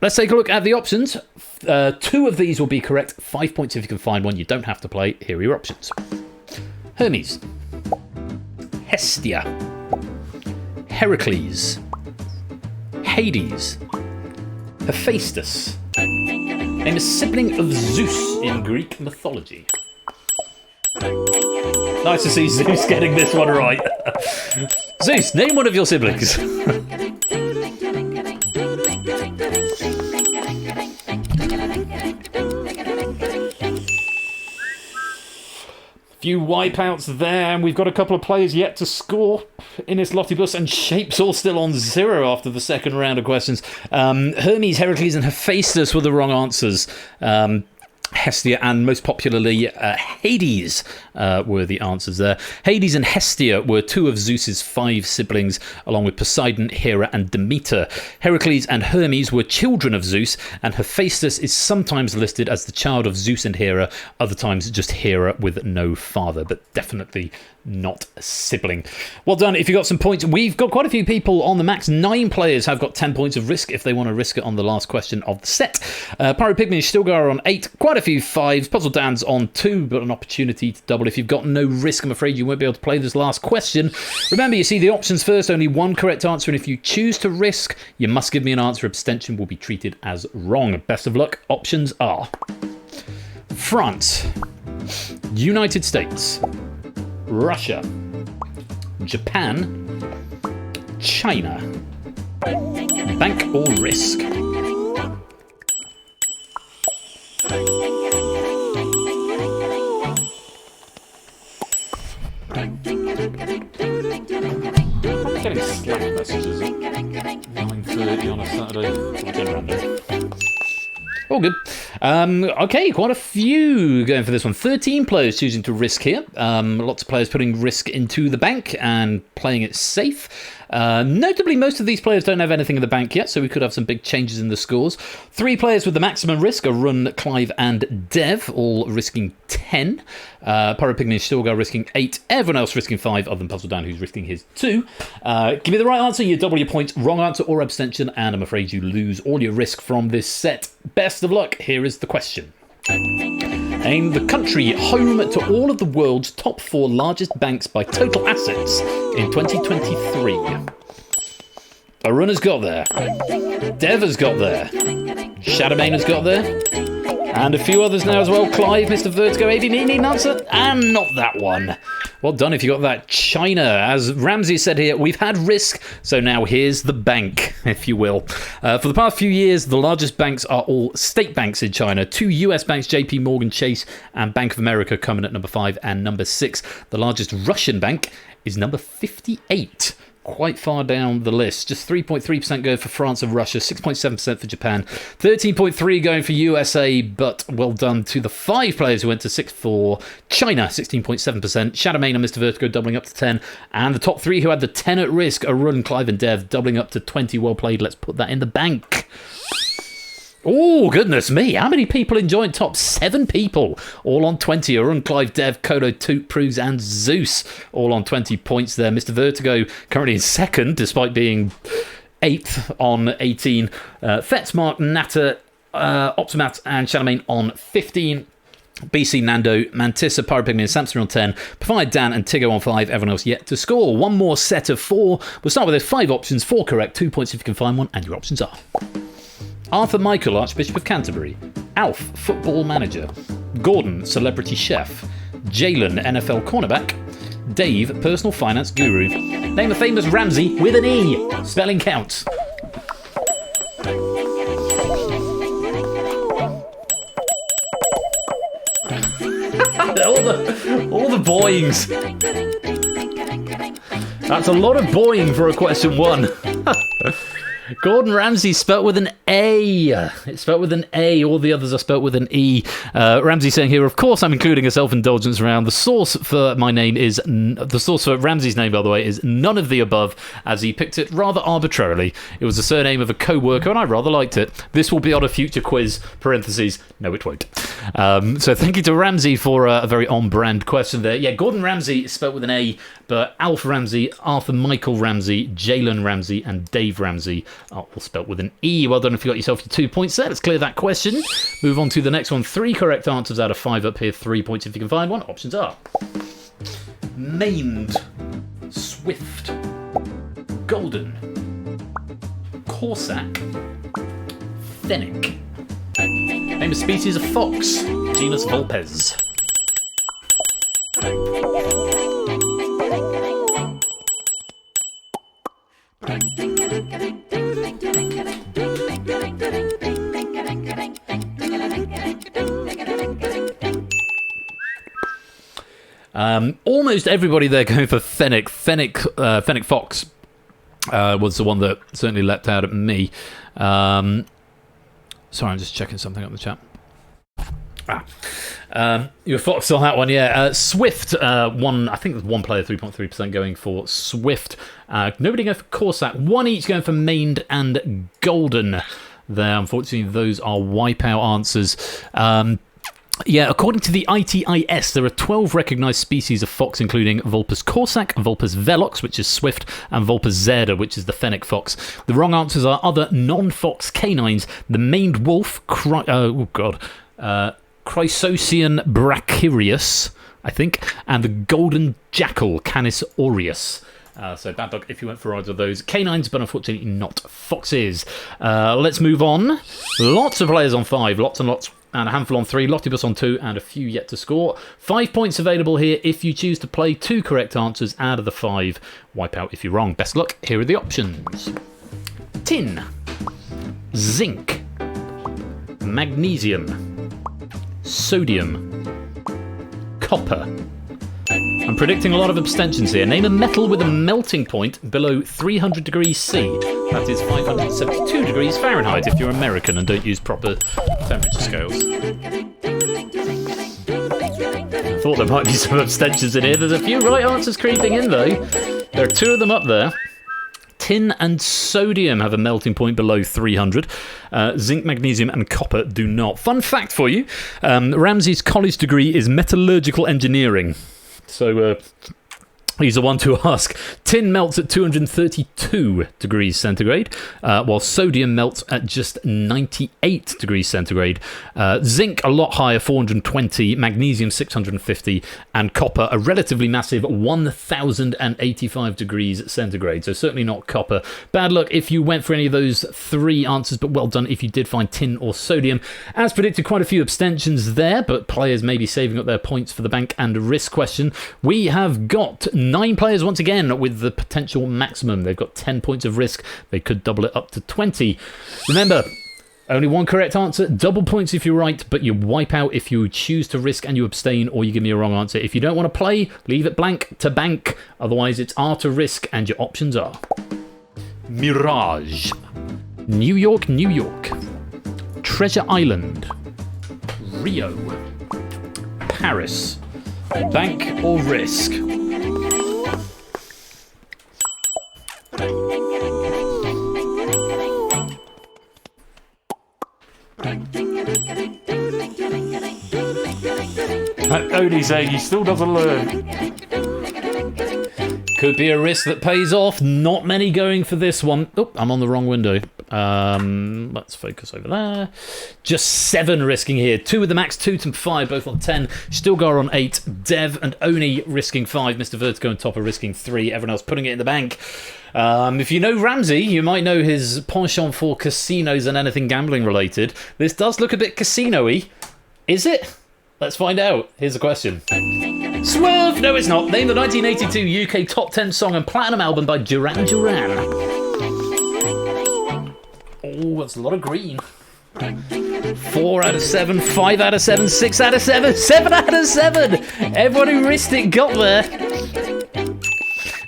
Let's take a look at the options. 2 of these will be correct. 5 points if you can find one. You don't have to play. Here are your options. Hermes, Hestia, Heracles, Hades, Hephaestus. Name a sibling of Zeus in Greek mythology. Nice to see Zeus getting this one right. Zeus, name one of your siblings. Few wipeouts there, and we've got a couple of players yet to score. Innis Lottibus and Shapes all still on 0 after the second round of questions. Hermes, Heracles, and Hephaestus were the wrong answers. Hestia and most popularly Hades were the answers there. Hades and Hestia were 2 of Zeus's 5 siblings, along with Poseidon, Hera, and Demeter. Heracles and Hermes were children of Zeus, and Hephaestus is sometimes listed as the child of Zeus and Hera, other times just Hera with no father, but definitely not a sibling. Well done if you got some points. We've got quite a few people on the max. 9 players have got 10 points of risk if they want to risk it on the last question of the set. Pyro Pygmy still go on 8, quite a few 5s. Puzzle Dan's on 2, but an opportunity to double. If you've got no risk, I'm afraid you won't be able to play this last question. Remember, you see the options first, only 1 correct answer, and if you choose to risk, you must give me an answer. Abstention will be treated as wrong. Best of luck. Options are France, United States, Russia, Japan, China. Bank or risk? I'm getting Slack messages at 9:30 on a Saturday. All good. Okay, quite a few going for this one. 13 players choosing to risk here. Lots of players putting risk into the bank and playing it safe. Notably, most of these players don't have anything in the bank yet, so we could have some big changes in the scores. 3 players with the maximum risk are Run, Clive, and Dev, all risking 10. Pyro Pygmy and Stilgar risking 8. Everyone else risking 5, other than Puzzle Dan, who's risking his 2. Give me the right answer, you double your points. Wrong answer or abstention, and I'm afraid you lose all your risk from this set. Best of luck. Here is the question. Name the country home to all of the world's top 4 largest banks by total assets in 2023. Arun has got there. Dev has got there. Shadowmane has got there. And a few others now as well. Clive, Mr. Vertigo, AV, need an answer? And not that one. Well done if you got that. China, as Ramsey said here, we've had risk, so now here's the bank, if you will. For the past few years, the largest banks are all state banks in China. 2 US banks, JP Morgan Chase and Bank of America, coming at number 5 and number 6. The largest Russian bank is number 58. quite far down the list. Just 3.3% going for France and Russia, 6.7% for Japan, 13.3% going for USA, but well done to the 5 players who went to 6 for China, 16.7%, Shadowmane and Mr. Vertigo doubling up to 10, and the top 3 who had the 10 at risk, Arun, Clive and Dev, doubling up to 20. Well played, let's put that in the bank. Oh, goodness me. How many people enjoyed top 7 people? All on 20. Arun, Clive, Dev, Kodo, Toot, Proves, and Zeus. All on 20 points there. Mr. Vertigo currently in second, despite being 8th on 18. Fetz, Mark, Natter, Optimat, and Shadowmane on 15. BC, Nando, Mantissa, Pyropygmy, and Samson on 10. Provide Dan and Tiggo on 5. Everyone else yet to score. One more set of 4. We'll start with those 5 options. 4 correct. 2 points if you can find one. And your options are... Arthur Michael, Archbishop of Canterbury. Alf, Football Manager. Gordon, Celebrity Chef. Jalen, NFL Cornerback. Dave, Personal Finance Guru. Name a famous Ramsey with an E. Spelling counts. all the boyings. That's a lot of boying for a question 1. Gordon Ramsay spelt with an A. It's spelt with an A. All the others are spelt with an E. Ramsay saying here, of course, I'm including a self-indulgence round. The source for my name is the source for Ramsay's name, by the way, is none of the above, as he picked it rather arbitrarily. It was the surname of a co-worker, and I rather liked it. This will be on a future quiz. Parentheses. No, it won't. So thank you to Ramsay for a very on-brand question there. Yeah, Gordon Ramsay is spelt with an A, but Alf Ramsay, Arthur Michael Ramsay, Jalen Ramsay, and Dave Ramsay are all spelt with an E. Well done if you got yourself your 2 points there. Let's clear that question. Move on to the next one. 3 correct answers out of 5 up here. 3 points if you can find one. Options are... Maimed, Swift, Golden, Corsac, Fennec. Name a species of fox. Genus Vulpes. Almost everybody there going for Fennec. Fennec Fox was the one that certainly leapt out at me. Sorry, I'm just checking something up in the chat. You were Fox on that one, yeah. Swift, one, I think there's one player, 3.3% going for Swift. Nobody going for Corsac. 1 each going for Mained and Golden. There, unfortunately, those are wipeout answers. Yeah, according to the ITIS, there are 12 recognised species of fox, including Vulpes corsac, Vulpes velox, which is swift, and Vulpes zerda, which is the fennec fox. The wrong answers are other non-fox canines, the maned wolf, Chrysocian brachyrius, I think, and the golden jackal, Canis aureus. So bad luck if you went for either of those canines, but unfortunately not foxes. Let's move on. Lots of players on 5, lots and lots, and a handful on 3, Lottibus on 2, and a few yet to score. 5 points available here if you choose to play 2 correct answers out of the 5. Wipe out if you're wrong. Best luck. Here are the options. Tin, zinc, magnesium, sodium, copper. I'm predicting a lot of abstentions here. Name a metal with a melting point below 300 degrees C. That is 572 degrees Fahrenheit if you're American and don't use proper temperature scales. I thought there might be some abstentions in here. There's a few right answers creeping in, though. There are 2 of them up there. Tin and sodium have a melting point below 300. Zinc, magnesium, and copper do not. Fun fact for you, Ramsay's college degree is metallurgical engineering. So he's the one to ask. Tin melts at 232 degrees centigrade, while sodium melts at just 98 degrees centigrade. Zinc a lot higher, 420, magnesium 650, and copper a relatively massive 1085 degrees centigrade. So certainly not copper. Bad luck if you went for any of those 3 answers, but well done if you did find tin or sodium. As predicted, quite a few abstentions there, but players may be saving up their points for the bank and risk question. We have got 9 players once again with the potential maximum. They've got 10 points of risk. They could double it up to 20. Remember, Only one correct answer, double points if you're right, but you wipe out if you choose to risk and you abstain, or you give me a wrong answer. If you don't want to play, leave it blank to bank. Otherwise, it's R to risk, and your options are Mirage, New York, New York, Treasure Island, Rio, Paris, bank or risk. Odie's saying he still doesn't learn. Could be a risk that pays off. Not many going for this one. Oh, I'm on the wrong window. Let's focus over there. Just 7 risking here. 2 with the max, 2 to 5, both on 10. Stilgar on 8. Dev and Oni risking 5. Mr. Vertigo and Topper risking 3. Everyone else putting it in the bank. If you know Ramsey, you might know his penchant for casinos and anything gambling related. This does look a bit casino-y. Is it? Let's find out. Here's the question. Swerve! No, it's not. Name the 1982 UK top 10 song and platinum album by Duran Duran. Oh, that's a lot of green. 4 out of 7, 5 out of 7, 6 out of 7, 7 out of 7! Everyone who risked it got there.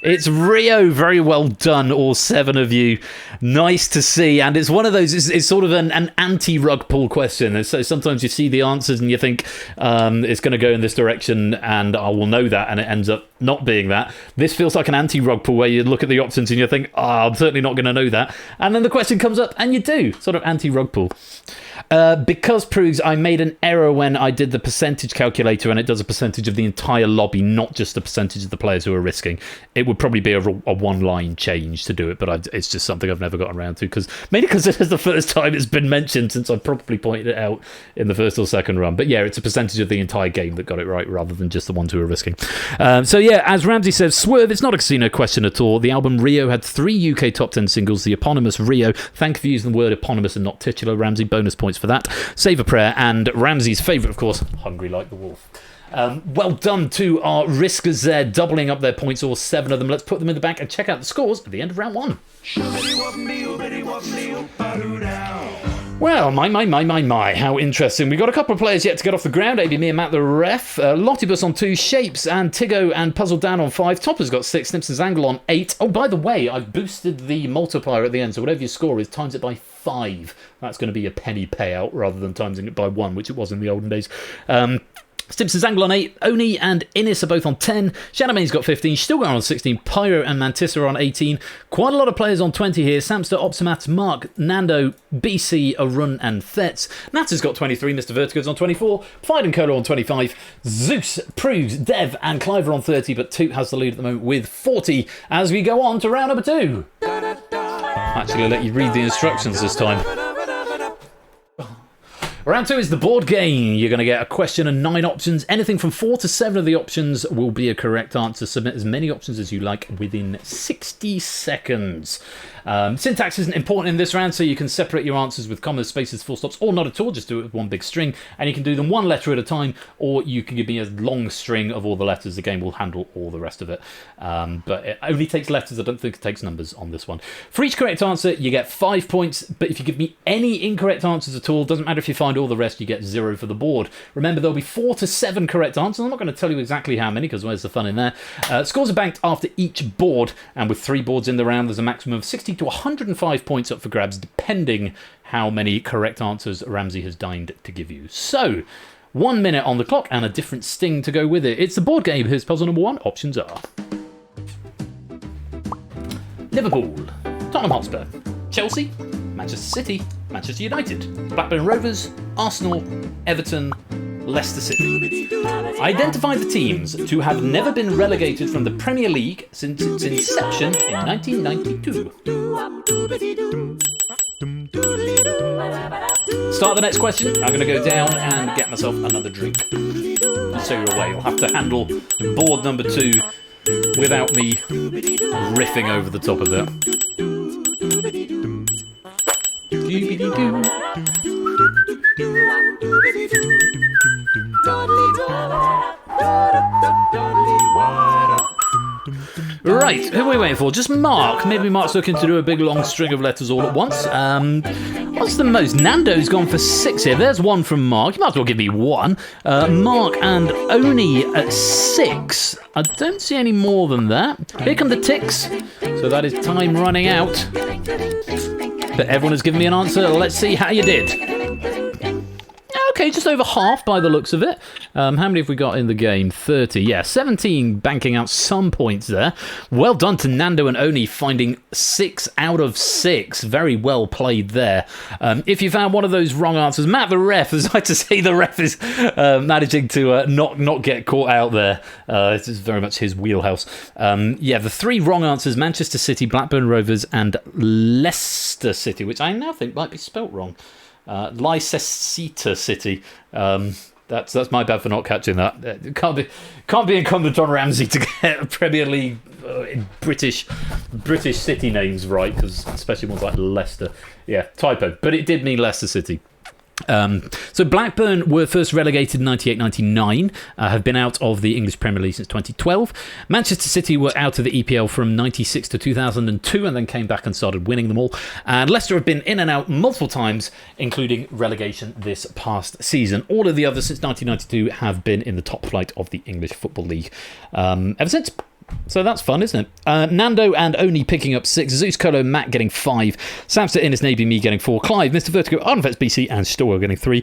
It's Rio. Very well done, all 7 of you. Nice to see. And it's one of those, it's sort of an anti-rug pull question. So sometimes you see the answers and you think it's going to go in this direction and I will know that, and it ends up not being that. This feels like an anti-rug pull where you look at the options and you think, I'm certainly not going to know that. And then the question comes up and you do. Sort of anti-rug pull. Because Prugs, I made an error when I did the percentage calculator, and it does a percentage of the entire lobby, not just a percentage of the players who are risking. It would probably be a one-line change to do it, but it's just something I've never gotten around to, mainly because it is the first time it's been mentioned since I probably pointed it out in the first or second run. But yeah, it's a percentage of the entire game that got it right, rather than just the ones who are risking. So yeah, as Ramsey says, Swerve, it's not a casino question at all. The album Rio had 3 UK top 10 singles, the eponymous Rio. Thank you for using the word eponymous and not titular, Ramsey. Bonus points for that. Save a prayer, and Ramsey's favourite, of course, Hungry Like the Wolf. Well done to our riskers there, doubling up their points, all 7 of them. Let's put them in the bank and check out the scores at the end of round 1. Well, my, how interesting. We've got a couple of players yet to get off the ground. AB, me and Matt the ref. Lottibus on 2, Shapes and Tigo and Puzzle Dan on 5. Topper's got 6, Snips and Zangle on 8. Oh, by the way, I've boosted the multiplier at the end, so whatever your score is, times it by 5. That's going to be a penny payout rather than timesing it by 1, which it was in the olden days. Stimson's Angle on 8, Oni and Innis are both on 10, Shadowmane's got 15, Stilgar on 16, Pyro and Mantis are on 18, quite a lot of players on 20 here, Samster, Optimat, Mark, Nando, BC, Arun and Thets, Nat has got 23, Mr. Vertigo's on 24, Fide and Cola on 25, Zeus, Proves, Dev and Clive are on 30, but Toot has the lead at the moment with 40 as we go on to round number 2. Actually, I'll let you read the instructions this time. Round 2 is the board game. You're going to get a question and 9 options. Anything from 4 to 7 of the options will be a correct answer. Submit as many options as you like within 60 seconds. Syntax isn't important in this round, so you can separate your answers with commas, spaces, full stops, or not at all. Just do it with one big string, and you can do them 1 letter at a time, or you can give me a long string of all the letters. The game will handle all the rest of it. But it only takes letters. I don't think it takes numbers on this one. For each correct answer, you get 5 points, but if you give me any incorrect answers at all, doesn't matter if you find all the rest, you get 0 for the board. Remember, there'll be 4 to 7 correct answers. I'm not going to tell you exactly how many, because where's the fun in there? Scores are banked after each board, and with 3 boards in the round, there's a maximum of 60 to 105 points up for grabs, depending how many correct answers Ramsey has deigned to give you. So, 1 minute on the clock and a different sting to go with it. It's the board game. Here's puzzle number 1. Options are Liverpool, Tottenham Hotspur, Chelsea, Manchester City, Manchester United, Blackburn Rovers, Arsenal, Everton, Leicester City. Identify the teams to have never been relegated from the Premier League since its inception in 1992. Start the next question. I'm going to go down and get myself another drink. So you're away. You'll have to handle board number 2 without me riffing over the top of it. Right, who are we waiting for? Just Mark. Maybe Mark's looking to do a big long string of letters all at once. I was What's the most? Nando's gone for 6 here. There's one from Mark. You might as well give me one. Mark and Oni at 6. I don't see any more than that. Here come the ticks. So that is time running out. But everyone has given me an answer. Let's see how you did. Okay, just over half by the looks of it. How many have we got in the game? 30. Yeah, 17 banking out some points there. Well done to Nando and Oni finding 6 out of 6. Very well played there. If you found one of those wrong answers, Matt the ref, as I like to say, the ref is managing to not get caught out there. This is very much his wheelhouse. Yeah, the 3 wrong answers, Manchester City, Blackburn Rovers and Leicester City, which I now think might be spelt wrong. Leicester City. That's my bad for not catching that. It can't be incumbent on Ramsey to get Premier League British city names right, because especially ones like Leicester. Yeah, typo. But it did mean Leicester City. So Blackburn were first relegated in 98-99, have been out of the English Premier League since 2012. Manchester City were out of the EPL from 96 to 2002 and then came back and started winning them all. And Leicester have been in and out multiple times, including relegation this past season. All of the others since 1992 have been in the top flight of the English Football League ever since. So that's fun, isn't it? Nando and Oni picking up 6. Zeus, Colo, Matt getting 5. Samster, Innes, Navy, me getting 4. Clive, Mr. Vertigo, Arnfetz, BC, and Stowell getting 3.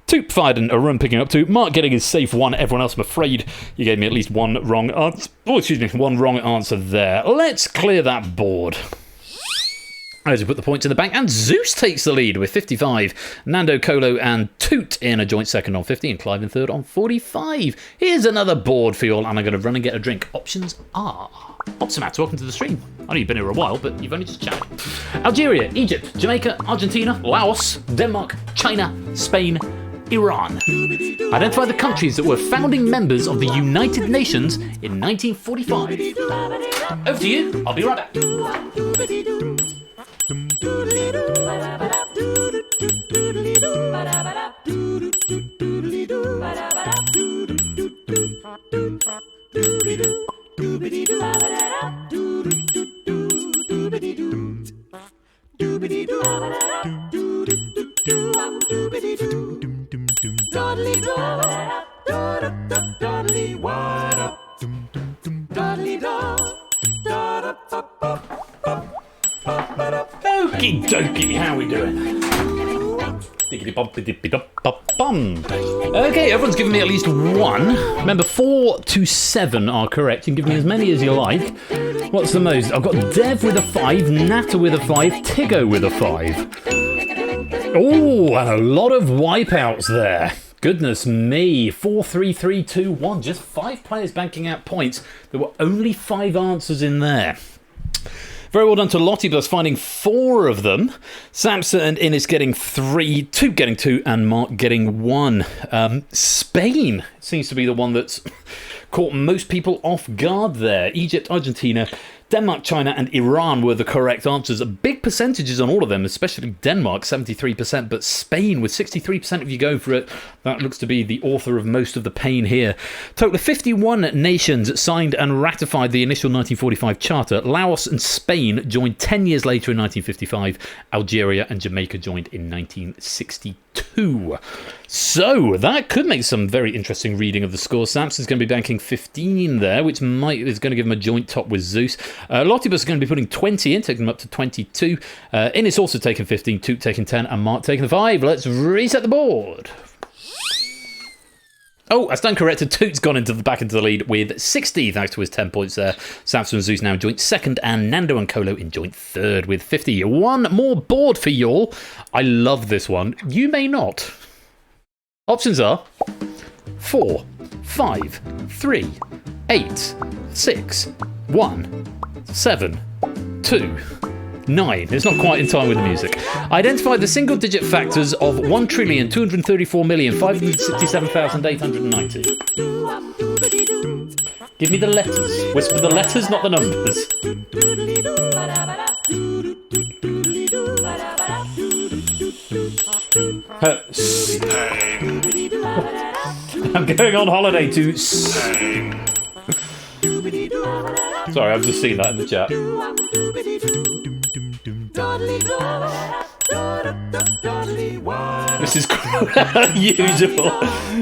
Toop, Fired, and Arun picking up 2. Mark getting his safe 1. Everyone else, I'm afraid, you gave me at least one wrong answer. Oh, excuse me, one wrong answer there. Let's clear that board. As we put the points in the bank, and Zeus takes the lead with 55. Nando, Colo, and Toot in a joint second on 50, and Clive in third on 45. Here's another board for you all, and I'm going to run and get a drink. Options are... Optimax, welcome to the stream. I know you've been here a while, but you've only just chatted. Algeria, Egypt, Jamaica, Argentina, Laos, Denmark, China, Spain, Iran. Identify the countries that were founding members of the United Nations in 1945. Over to you. I'll be right back. Okie dokie, how we doing? Okay, everyone's given me at least 1. Remember, 4 to 7 are correct. You can give me as many as you like. What's the most? I've got Dev with a 5, Nata with a 5, Tigo with a 5. Oh, and a lot of wipeouts there. Goodness me. 4, 3, 3, 2, 1. Just 5 players banking out points. There were only 5 answers in there. Very well done to Lottibus finding 4 of them. Samson and Innes getting 3, Toot getting 2, and Mark getting 1. Spain seems to be the one that's caught most people off guard there. Egypt, Argentina, Denmark, China, and Iran were the correct answers. Big percentages on all of them, especially Denmark, 73%, but Spain with 63% if you go for it. That looks to be the author of most of the pain here. Total of 51 nations signed and ratified the initial 1945 charter. Laos and Spain joined 10 years later in 1955. Algeria and Jamaica joined in 1962. So that could make some very interesting reading of the score. Samson's going to be banking 15 there, which is going to give him a joint top with Zeus. Lottibus is going to be putting 20 in, taking them up to 22. Innes also taking 15, Toot taking 10, and Mark taking the 5. Let's reset the board. Oh, that's done corrected. Toot's gone back into the lead with 60 thanks to his 10 points there. Samson and Zeus now joint second, and Nando and Colo in joint third with 50. One more board for y'all. I love this one. You may not. Options are 4, 5, 3, 8, 6, 1, 7, 2, 9. It's not quite in time with the music. Identify the single-digit factors of 1,234,567,890. Give me the letters. Whisper the letters, not the numbers. I'm going on holiday to Spain. Sorry, I've just seen that in the chat. This is unusual.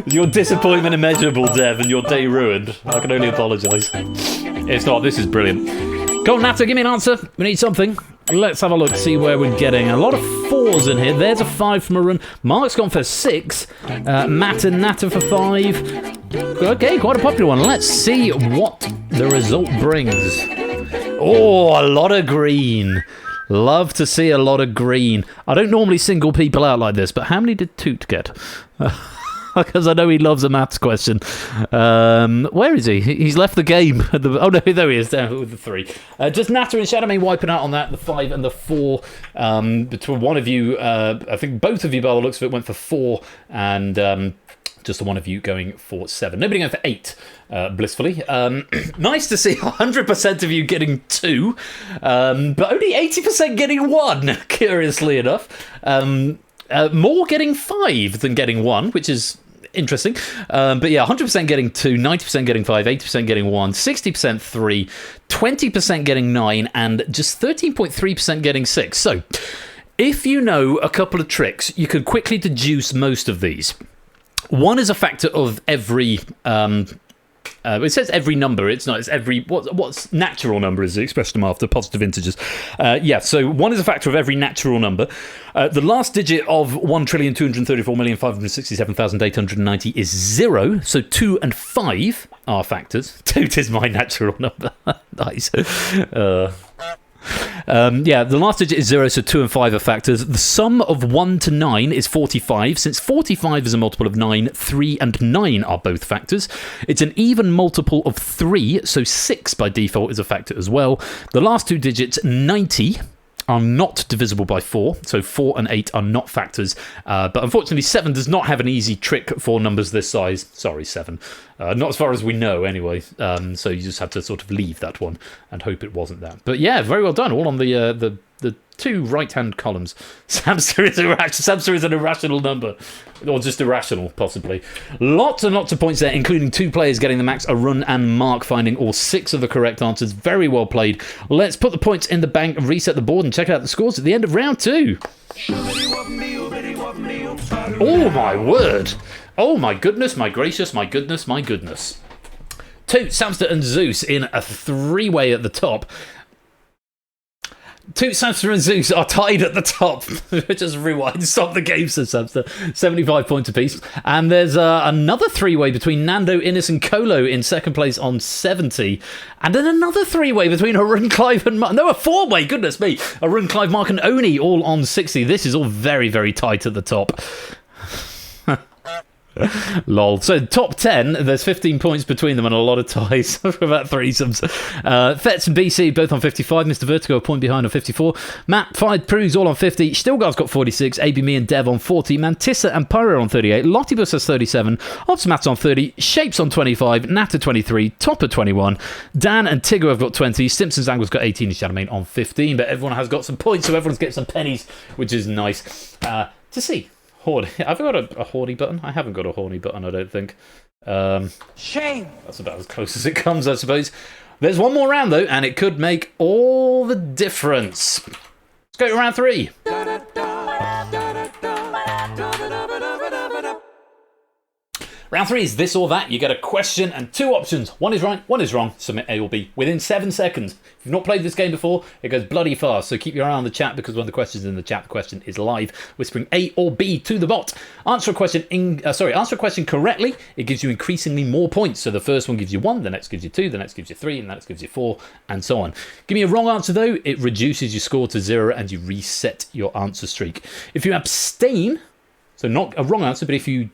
Your disappointment immeasurable, Dev, and your day ruined. I can only apologise. It's not. This is brilliant. Go on, Natter, give me an answer. We need something. Let's have a look, see where we're getting. A lot of 4s in here. There's a 5 from Arun. Mark's gone for 6. Matt and Natter for 5. Okay, quite a popular one. Let's see what the result brings. Oh, a lot of green. Love to see a lot of green. I don't normally single people out like this, but how many did Toot get? Because I know he loves a maths question. Where is he? He's left the game. Oh no, there he is, down with the 3. Just Natter and Shadowmane wiping out on that, the 5 and the 4. Between one of you, I think both of you by the looks of it went for 4, and just the one of you going for 7. Nobody going for 8, blissfully. Nice to see 100% of you getting 2, but only 80% getting 1, curiously enough. More getting 5 than getting 1, which is interesting. But yeah, 100% getting 2, 90% getting 5, 80% getting 1, 60% 3, 20% getting 9, and just 13.3% getting 6. So, if you know a couple of tricks, you can quickly deduce most of these. One is a factor of every... it says every number. It's not. It's every... What's natural number is the expression after positive integers. Yeah, so 1 is a factor of every natural number. The last digit of 1,234,567,890 is 0. So 2 and 5 are factors. 2 is my natural number. Nice. Yeah, the last digit is 0, so 2 and 5 are factors. The sum of 1 to 9 is 45. Since 45 is a multiple of 9, 3 and 9 are both factors. It's an even multiple of 3, so 6 by default is a factor as well. The last 2 digits, 90, are not divisible by 4, so 4 and 8 are not factors. But unfortunately, 7 does not have an easy trick for numbers this size. Sorry, 7. Not as far as we know, anyway. So you just have to sort of leave that one and hope it wasn't that. But yeah, very well done. All on the 2 right-hand columns. Samster is an irrational number. Or just irrational, possibly. Lots and lots of points there, including 2 players getting the max, Arun and Mark finding all 6 of the correct answers. Very well played. Let's put the points in the bank, reset the board, and check out the scores at the end of round 2. Oh, my word. Oh, my goodness, my gracious, my goodness, my goodness. Toot, Samster, and Zeus in a 3-way at the top. Toot, Samster and Zeus are tied at the top. Just rewind, stop the game, says Samster. 75 points apiece. And there's another 3-way between Nando, Innes and Colo in second place on 70. And then another 3-way between Arun, Clive and Mark. No, a 4-way, goodness me. Arun, Clive, Mark and Oni all on 60. This is all very, very tight at the top. Lol. So top 10, there's 15 points between them and a lot of ties for about threesomes. Fets and BC both on 55. Mr. Vertigo a point behind on 54. Matt, Fired, Proves all on 50. Stilgar's got 46. AB, me and Dev on 40. Mantissa and Pyro on 38. Lottibus has 37. Ops Matt's on 30. Shapes on 25. Natter 23. Topper 21. Dan and Tigger have got 20. Simpsons Angle's got 18. And Shadowmane on 15. But everyone has got some points, so everyone's getting some pennies, which is nice to see. Horny. I've got a horny button. I haven't got a horny button, I don't think. Shame. That's about as close as it comes, I suppose. There's one more round, though, and it could make all the difference. Let's go to round 3. Round 3 is this or that. You get a question and 2 options. One is right, one is wrong. Submit A or B within 7 seconds. If you've not played this game before, it goes bloody fast. So keep your eye on the chat, because when the question's in the chat, the question is live. Whispering A or B to the bot. Answer a question correctly. It gives you increasingly more points. So the first one gives you 1, the next gives you 2, the next gives you 3, and the next gives you 4, and so on. Give me a wrong answer though, it reduces your score to 0 and you reset your answer streak. If you abstain, so not a wrong answer, but if you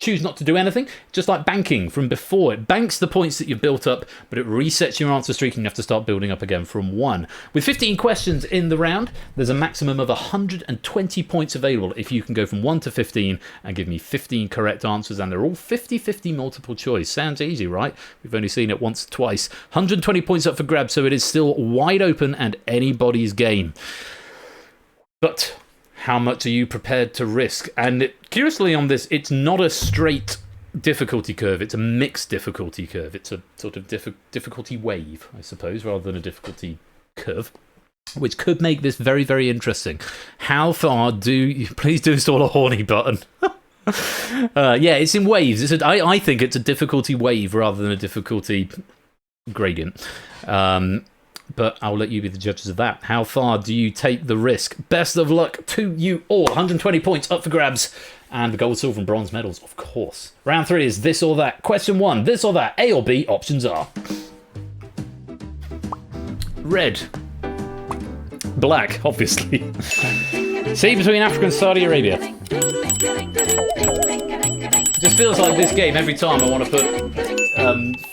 choose not to do anything, just like banking from before. It banks the points that you've built up, but it resets your answer streak and you have to start building up again from 1. With 15 questions in the round, there's a maximum of 120 points available if you can go from 1 to 15 and give me 15 correct answers, and they're all 50-50 multiple choice. Sounds easy, right? We've only seen it once, twice. 120 points up for grabs, so it is still wide open and anybody's game. But how much are you prepared to risk? And curiously on this, it's not a straight difficulty curve. It's a mixed difficulty curve. It's a sort of difficulty wave, I suppose, rather than a difficulty curve. which could make this very, very interesting. How far do you... Please do install a horny button. Yeah, it's in waves. I think it's a difficulty wave rather than a difficulty gradient. But I'll let you be the judges of that. How far do you take the risk? Best of luck to you all. 120 points up for grabs. And the gold, silver, and bronze medals, of course. Round 3 is this or that. Question 1, this or that. A or B, options are red. Black, obviously. C, between Africa and Saudi Arabia. It just feels like this game, every time I want to put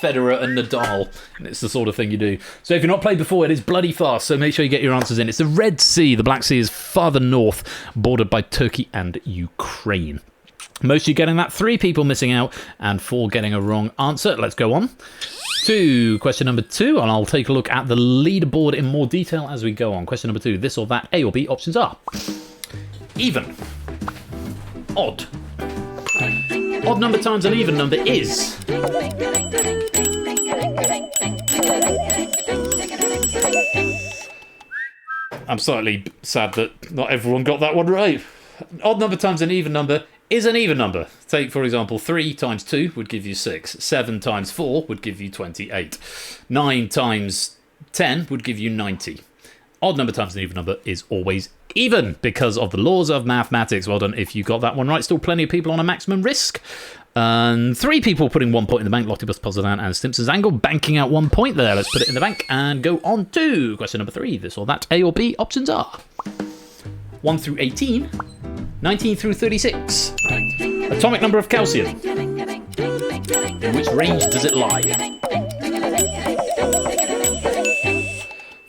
Federer and Nadal, and it's the sort of thing you do. So if you're not played before, it is bloody fast, so make sure you get your answers in. It's the Red Sea. The Black Sea is farther north, bordered by Turkey and Ukraine. Most of you getting that, 3 people missing out, and 4 getting a wrong answer. Let's go on to question number 2, and I'll take a look at the leaderboard in more detail as we go on. Question number 2, this or that, A or B, options are even, odd. Odd number times an even number is I'm slightly sad that not everyone got that one right. Odd number times an even number is an even number. Take, for example, 3 times 2 would give you 6. 7 times 4 would give you 28. 9 times 10 would give you 90. Odd number times an even number is always even because of the laws of mathematics. Well done if you got that one right. Still plenty of people on a maximum risk. 3 people putting 1 point in the bank. Lottie-Bus, Pozzovan and Stimpson's Angle banking out 1 point there. Let's put it in the bank and go on to question number 3. This or that, A or B, options are 1 through 18, 19 through 36. Atomic number of calcium. In which range does it lie?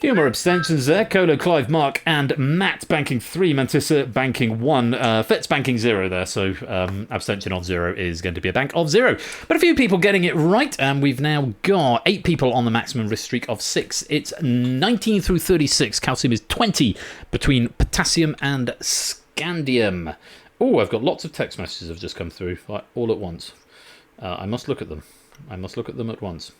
Few more abstentions there. Colo, Clive, Mark, and Matt banking 3. Mantissa banking 1. Fitz banking 0 there. So abstention of 0 is going to be a bank of 0. But a few people getting it right. And we've now got 8 people on the maximum risk streak of 6. It's 19 through 36. Calcium is 20 between potassium and scandium. Oh, I've got lots of text messages have just come through like, all at once. I must look at them. I must look at them at once.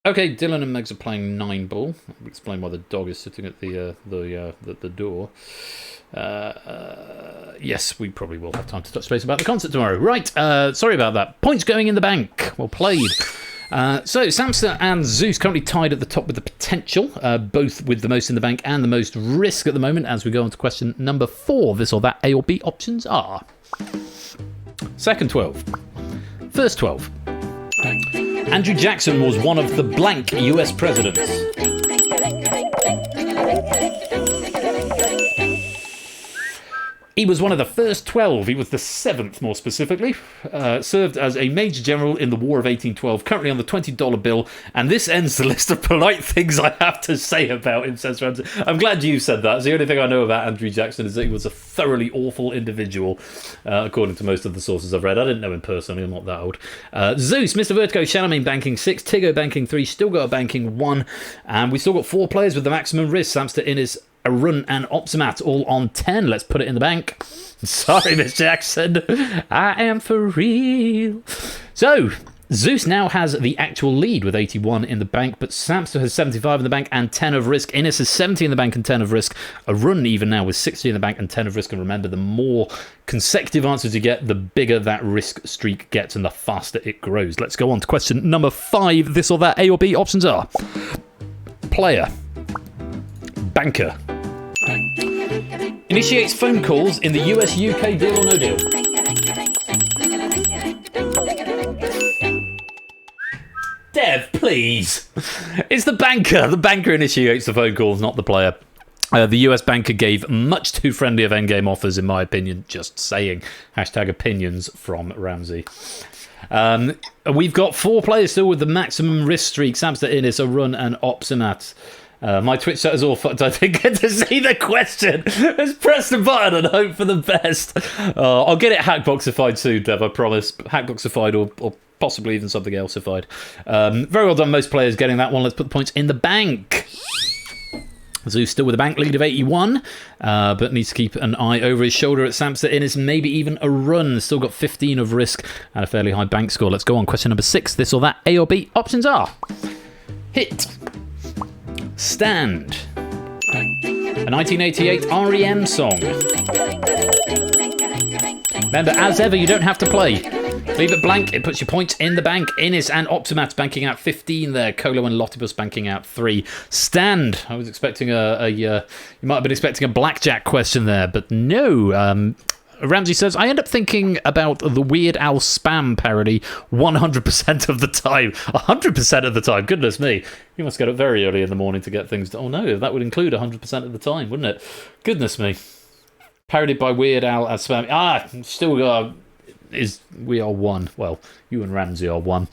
Okay, Dylan and Megs are playing 9-ball. I'll explain why the dog is sitting at the door. Yes, we probably will have time to touch base about the concert tomorrow. Right, sorry about that. Points going in the bank. Well played. So, Samster and Zeus currently tied at the top with the potential, both with the most in the bank and the most risk at the moment. As we go on to question number 4, this or that, A or B options are second 12, first 12. Andrew Jackson was one of the blank US presidents. He was one of the first 12. He was the 7th, more specifically. Served as a Major General in the War of 1812, currently on the $20 bill. And this ends the list of polite things I have to say about him, says Ramsey. I'm glad you said that. The only thing I know about Andrew Jackson is that he was a thoroughly awful individual, according to most of the sources I've read. I didn't know him personally. I'm not that old. Zeus, Mr. Vertigo, Charlemagne banking 6, Tiggo banking 3, still got a banking 1. And we still got 4 players with the maximum risk. Samster, Innes, Arun and Opsimat all on 10. Let's put it in the bank. Sorry, Miss Jackson. I am for real. So, Zeus now has the actual lead with 81 in the bank, but Samster has 75 in the bank and 10 of risk. Innes has 70 in the bank and 10 of risk. Arun even now with 60 in the bank and 10 of risk. And remember, the more consecutive answers you get, the bigger that risk streak gets and the faster it grows. Let's go on to question number 5. This or that, A or B options are player, banker, initiates phone calls in the US-UK deal or no deal. Dev, please. It's the banker. The banker initiates the phone calls, not the player. The US banker gave much too friendly of endgame offers, in my opinion. Just saying. Hashtag opinions from Ramsey. We've got 4 players still with the maximum risk streak. Samster, Innes, Arun and Opsimat. My Twitch chat is all fucked. I didn't get to see the question. Let's press the button and hope for the best. I'll get it hackboxified soon, Dev, I promise. Hackboxified or possibly even something else-ified. Very well done, most players getting that one. Let's put the points in the bank. Zeus still with a bank lead of 81, but needs to keep an eye over his shoulder at Samster, Innes, maybe even a run. Still got 15 of risk and a fairly high bank score. Let's go on. Question number 6. This or that, A or B. Options are hit, Stand. A 1988 REM song. Remember, as ever, you don't have to play. Leave it blank, it puts your points in the bank. Innis and Optimat banking out 15 there. Colo and Lotibus banking out 3. Stand. I was expecting you might have been expecting a blackjack question there, but no. Ramsey says, I end up thinking about the Weird Al spam parody 100% of the time. 100% of the time? Goodness me. You must get up very early in the morning to get things done. Oh no, that would include 100% of the time, wouldn't it? Goodness me. Parodied by Weird Al as spam. Still got... we are one. Well, you and Ramsey are one.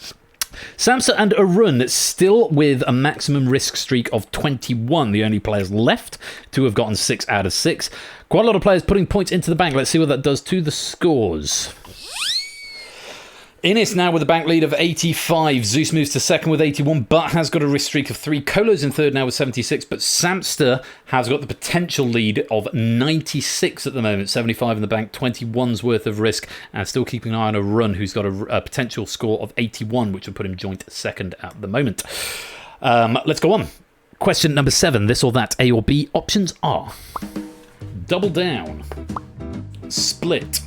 Samsa and Arun still with a maximum risk streak of 21. The only players left to have gotten 6 out of 6. Quite a lot of players putting points into the bank. Let's see what that does to the scores. Innis now with a bank lead of 85. Zeus moves to second with 81, but has got a risk streak of 3. Colo's in third now with 76, but Samster has got the potential lead of 96 at the moment. 75 in the bank, 21's worth of risk, and still keeping an eye on a run who's got a potential score of 81, which will put him joint second at the moment. Let's go on. Question number 7, this or that, A or B. Options are double down, split,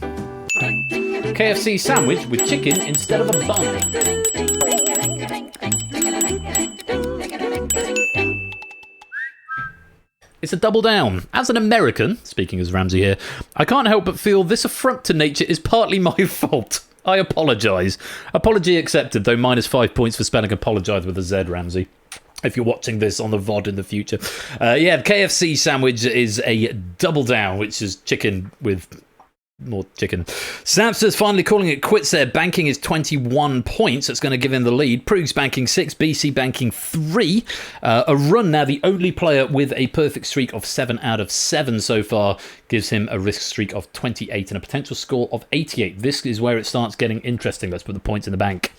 KFC sandwich with chicken instead of a bun. It's a double down. As an American, speaking as Ramsey here, I can't help but feel this affront to nature is partly my fault. I apologise. Apology accepted, though minus 5 points for spelling apologise with a Z, Ramsey. If you're watching this on the VOD in the future. The KFC sandwich is a double down, which is chicken with... more chicken. Samster's finally calling it quits there. Banking is 21 points. That's going to give him the lead. Prug's banking 6. BC banking 3. A run now, the only player with a perfect streak of 7 out of 7 so far, gives him a risk streak of 28 and a potential score of 88. This is where it starts getting interesting. Let's put the points in the bank.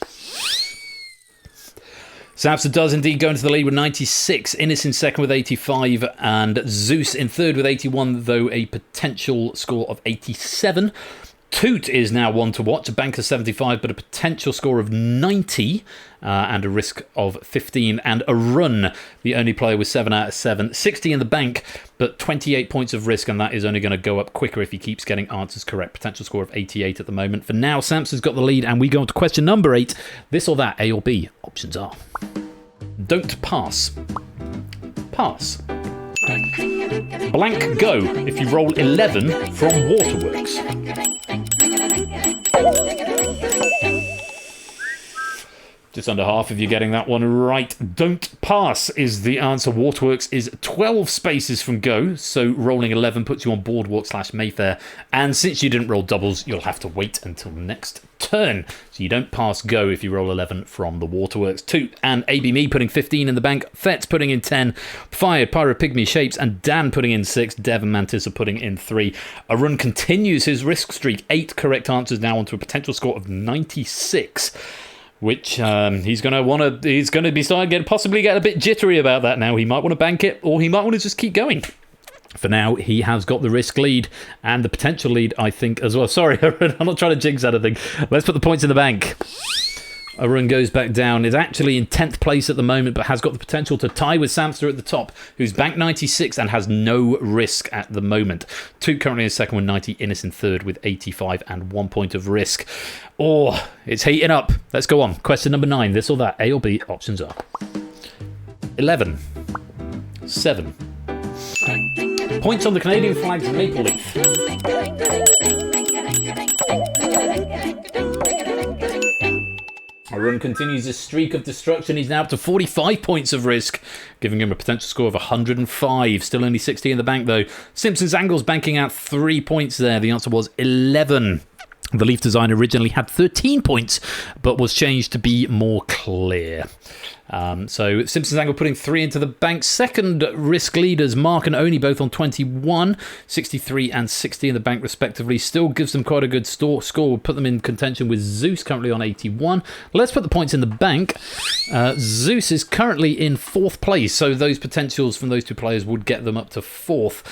Samster does indeed go into the lead with 96. Innis in second with 85. And Zeus in third with 81, though a potential score of 87. Toot is now one to watch. A bank of 75, but a potential score of 90. And a risk of 15. And a run, the only player with 7 out of 7. 60 in the bank, but 28 points of risk. And that is only going to go up quicker if he keeps getting answers correct. Potential score of 88 at the moment. For now, Samster's got the lead. And we go on to question number 8. This or that, A or B. Options are... don't pass. Pass. Blank go if you roll 11 from Waterworks. Just under half if you're getting that one right. Don't pass is the answer. Waterworks is 12 spaces from go, so rolling 11 puts you on Boardwalk/Mayfair. And since you didn't roll doubles, you'll have to wait until next turn. So you don't pass go if you roll 11 from the Waterworks. 2 and AB Me putting 15 in the bank. Fetz putting in 10. Fire, Pyro, Pygmy, Shapes, and Dan putting in 6. Dev and Mantis are putting in 3. Arun continues his risk streak. 8 correct answers now onto a potential score of 96. Which he's going to be starting to possibly get a bit jittery about that now. He might want to bank it, or he might want to just keep going. For now, he has got the risk lead and the potential lead, I think, as well. Sorry, Arun, I'm not trying to jinx anything. Let's put the points in the bank. Arun goes back down, is actually in 10th place at the moment, but has got the potential to tie with Samster at the top, who's banked 96 and has no risk at the moment. Toot currently in second with 90, Innis in third with 85 and 1 point of risk. Oh, it's heating up. Let's go on. Question number 9, this or that, A or B. Options are 11, 7. Points on the Canadian flag's maple leaf. Arun continues his streak of destruction. He's now up to 45 points of risk, giving him a potential score of 105. Still only 60 in the bank, though. Simpsons Angles banking out 3 points there. The answer was 11. The Leaf design originally had 13 points, but was changed to be more clear. So Simpsons Angle putting 3 into the bank. Second risk leaders, Mark and Oni, both on 21, 63 and 60 in the bank respectively. Still gives them quite a good score. Would put them in contention with Zeus currently on 81. Let's put the points in the bank. Zeus is currently in 4th place, so those potentials from those two players would get them up to 4th.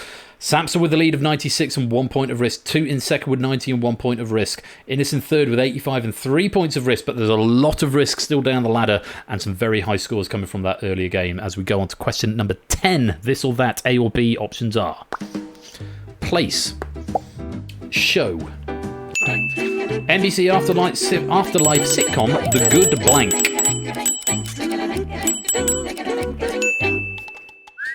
Samster with the lead of 96 and 1 point of risk. Toot in second with 90 and 1 point of risk. Innes in third with 85 and 3 points of risk, but there's a lot of risk still down the ladder and some very high scores coming from that earlier game as we go on to question number 10. This or that, A or B, options are place, show, NBC Afterlife sitcom The Good Blank.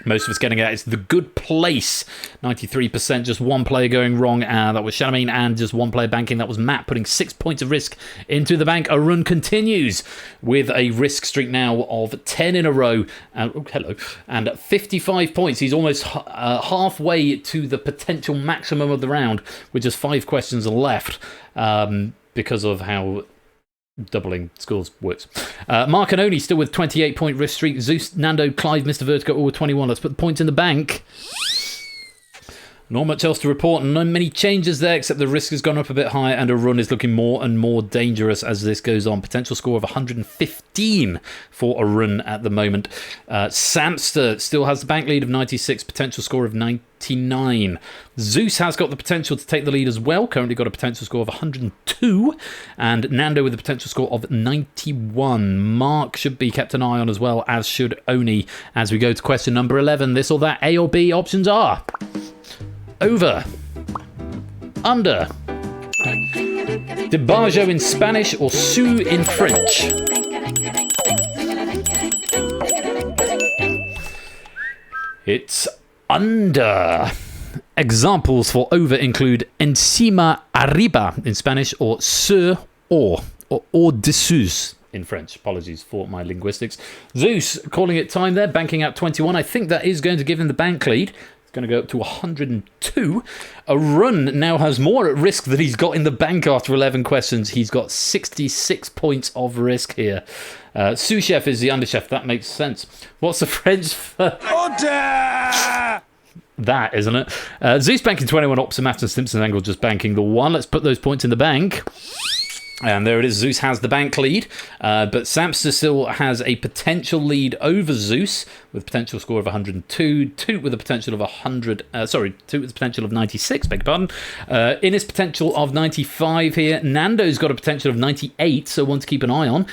Most of us getting at it's The Good Place. 93%, just one player going wrong. That was Charlemagne, and just one player banking. That was Matt, putting 6 points of risk into the bank. A run continues with a risk streak now of 10 in a row. And 55 points. He's almost halfway to the potential maximum of the round with just 5 questions left because of how doubling scores works. Mark and Oni still with 28-point risk streak. Zeus, Nando, Clive, Mr. Vertigo all with 21. Let's put the points in the bank. Not much else to report. Not many changes there, except the risk has gone up a bit higher and a run is looking more and more dangerous as this goes on. Potential score of 115 for a run at the moment. Samster still has the bank lead of 96, potential score of 99. Zeus has got the potential to take the lead as well. Currently got a potential score of 102. And Nando with a potential score of 91. Mark should be kept an eye on as well, as should Oni. As we go to question number 11, this or that, A or B, options are over, under, DeBarjo in Spanish or Sue in French. It's under. Examples for over include encima, arriba in Spanish, or sur, or au-dessus in French. Apologies for my linguistics. Zeus calling it time there, banking out 21. I think that is going to give him the bank lead. It's going to go up to 102. A run now has more at risk than he's got in the bank after 11 questions. He's got 66 points of risk here. Sous chef is the underchef. That makes sense. What's the French for that, isn't it? Zeus banking 21, Ops and Matt and Simpson Angle just banking the 1. Let's put those points in the bank. And there it is. Zeus has the bank lead, but Samster still has a potential lead over Zeus with a potential score of 102. Toot with a potential of 100. Toot with a potential of 96. Beg your pardon. Innes potential of 95 here. Nando's got a potential of 98, so one to keep an eye on.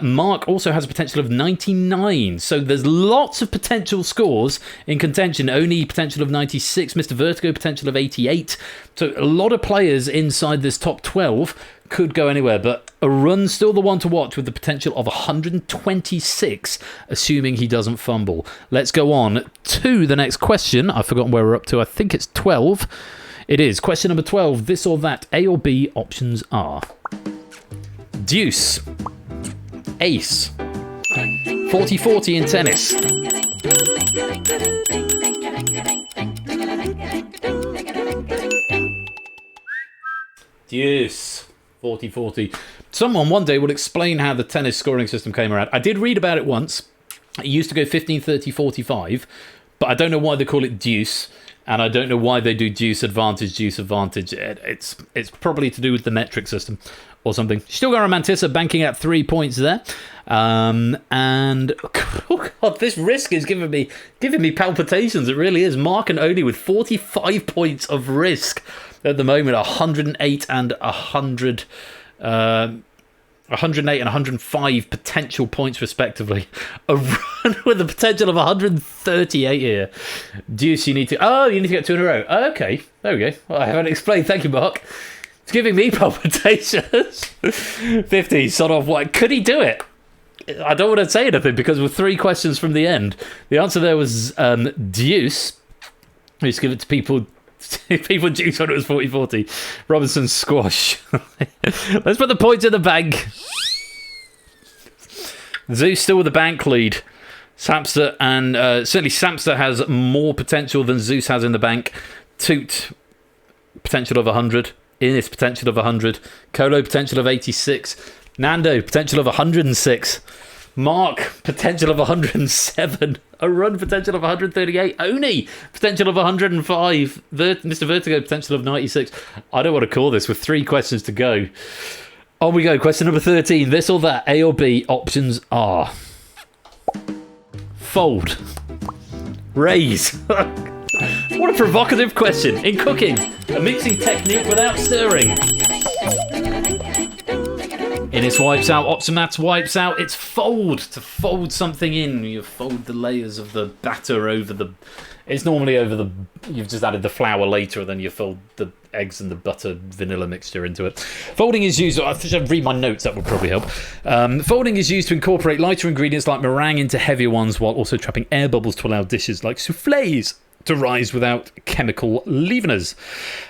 Mark also has a potential of 99. So there's lots of potential scores in contention. Oni potential of 96. Mr. Vertigo potential of 88. So a lot of players inside this top 12. Could go anywhere, but a run still the one to watch with the potential of 126, assuming he doesn't fumble. Let's go on to the next question. I've forgotten where we're up to. I think it's 12. It is. Question number 12. This or that, A or B, options are deuce, ace, 40-40 in tennis, deuce, 40-40. Someone one day will explain how the tennis scoring system came around. I did read about it once. It used to go 15-30-45, but I don't know why they call it deuce, and I don't know why they do deuce advantage. It's probably to do with the metric system or something. Still got Romantissa banking at 3 points there. And oh god, this risk is giving me palpitations. It really is. Mark and Oni with 45 points of risk at the moment, 108 and 100, 108 and 105 potential points respectively. A run with a potential of 138 here. Deuce, you need to get 2 in a row. Okay, there we go. Well, I haven't explained. Thank you, Mark. It's giving me palpitations. 50, sort of like, could he do it? I don't want to say anything because with 3 questions from the end, the answer there was deuce. Let's give it to people deuce when it was 40-40. Robinson squash. Let's put the points in the bank. Zeus still with the bank lead. Samster, and certainly Samster has more potential than Zeus has in the bank. Toot, potential of 100. Innes, potential of 100. Colo, potential of 86. Nando, potential of 106. Mark, potential of 107. A run, potential of 138. Oni, potential of 105. Mr. Vertigo, potential of 96. I don't want to call this with 3 questions to go. On we go. Question number 13. This or that, A or B, options are fold, raise, What a provocative question. In cooking, a mixing technique without stirring. Innis wipes out, Optimats wipes out. It's fold. To fold something in, you fold the layers of the batter over the... It's normally over the... You've just added the flour later, and then you fold the eggs and the butter vanilla mixture into it. Folding is used... I should read my notes, that would probably help. Folding is used to incorporate lighter ingredients like meringue into heavier ones, while also trapping air bubbles to allow dishes like soufflés to rise without chemical leaveners.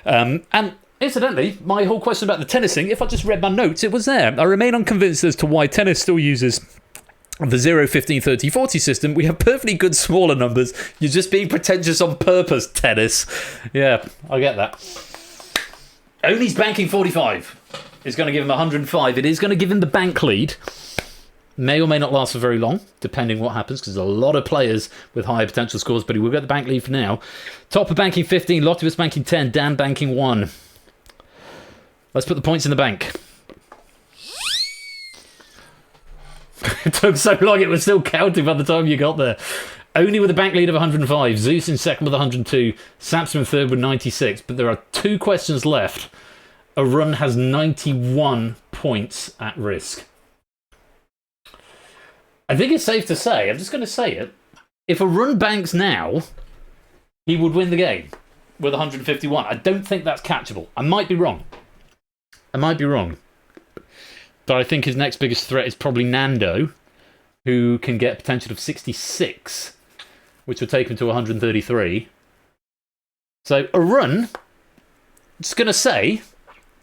And incidentally, my whole question about the tennising, if I just read my notes, it was there. I remain unconvinced as to why tennis still uses the 0, 15, 30, 40 system. We have perfectly good smaller numbers. You're just being pretentious on purpose, tennis. Yeah, I get that. Only's banking 45. It's going to give him 105. It is going to give him the bank lead. May or may not last for very long, depending what happens, because there's a lot of players with higher potential scores, but he will get the bank lead for now. Topper banking 15, Lottivus banking 10, Dan banking 1. Let's put the points in the bank. It took so long, it was still counting by the time you got there. Only with a bank lead of 105, Zeus in second with 102, Samson in third with 96, but there are 2 questions left. A run has 91 points at risk. I think it's safe to say, I'm just going to say it, if a run banks now, he would win the game with 151. I don't think that's catchable. I might be wrong. But I think his next biggest threat is probably Nando, who can get a potential of 66, which would take him to 133. So a run, just going to say,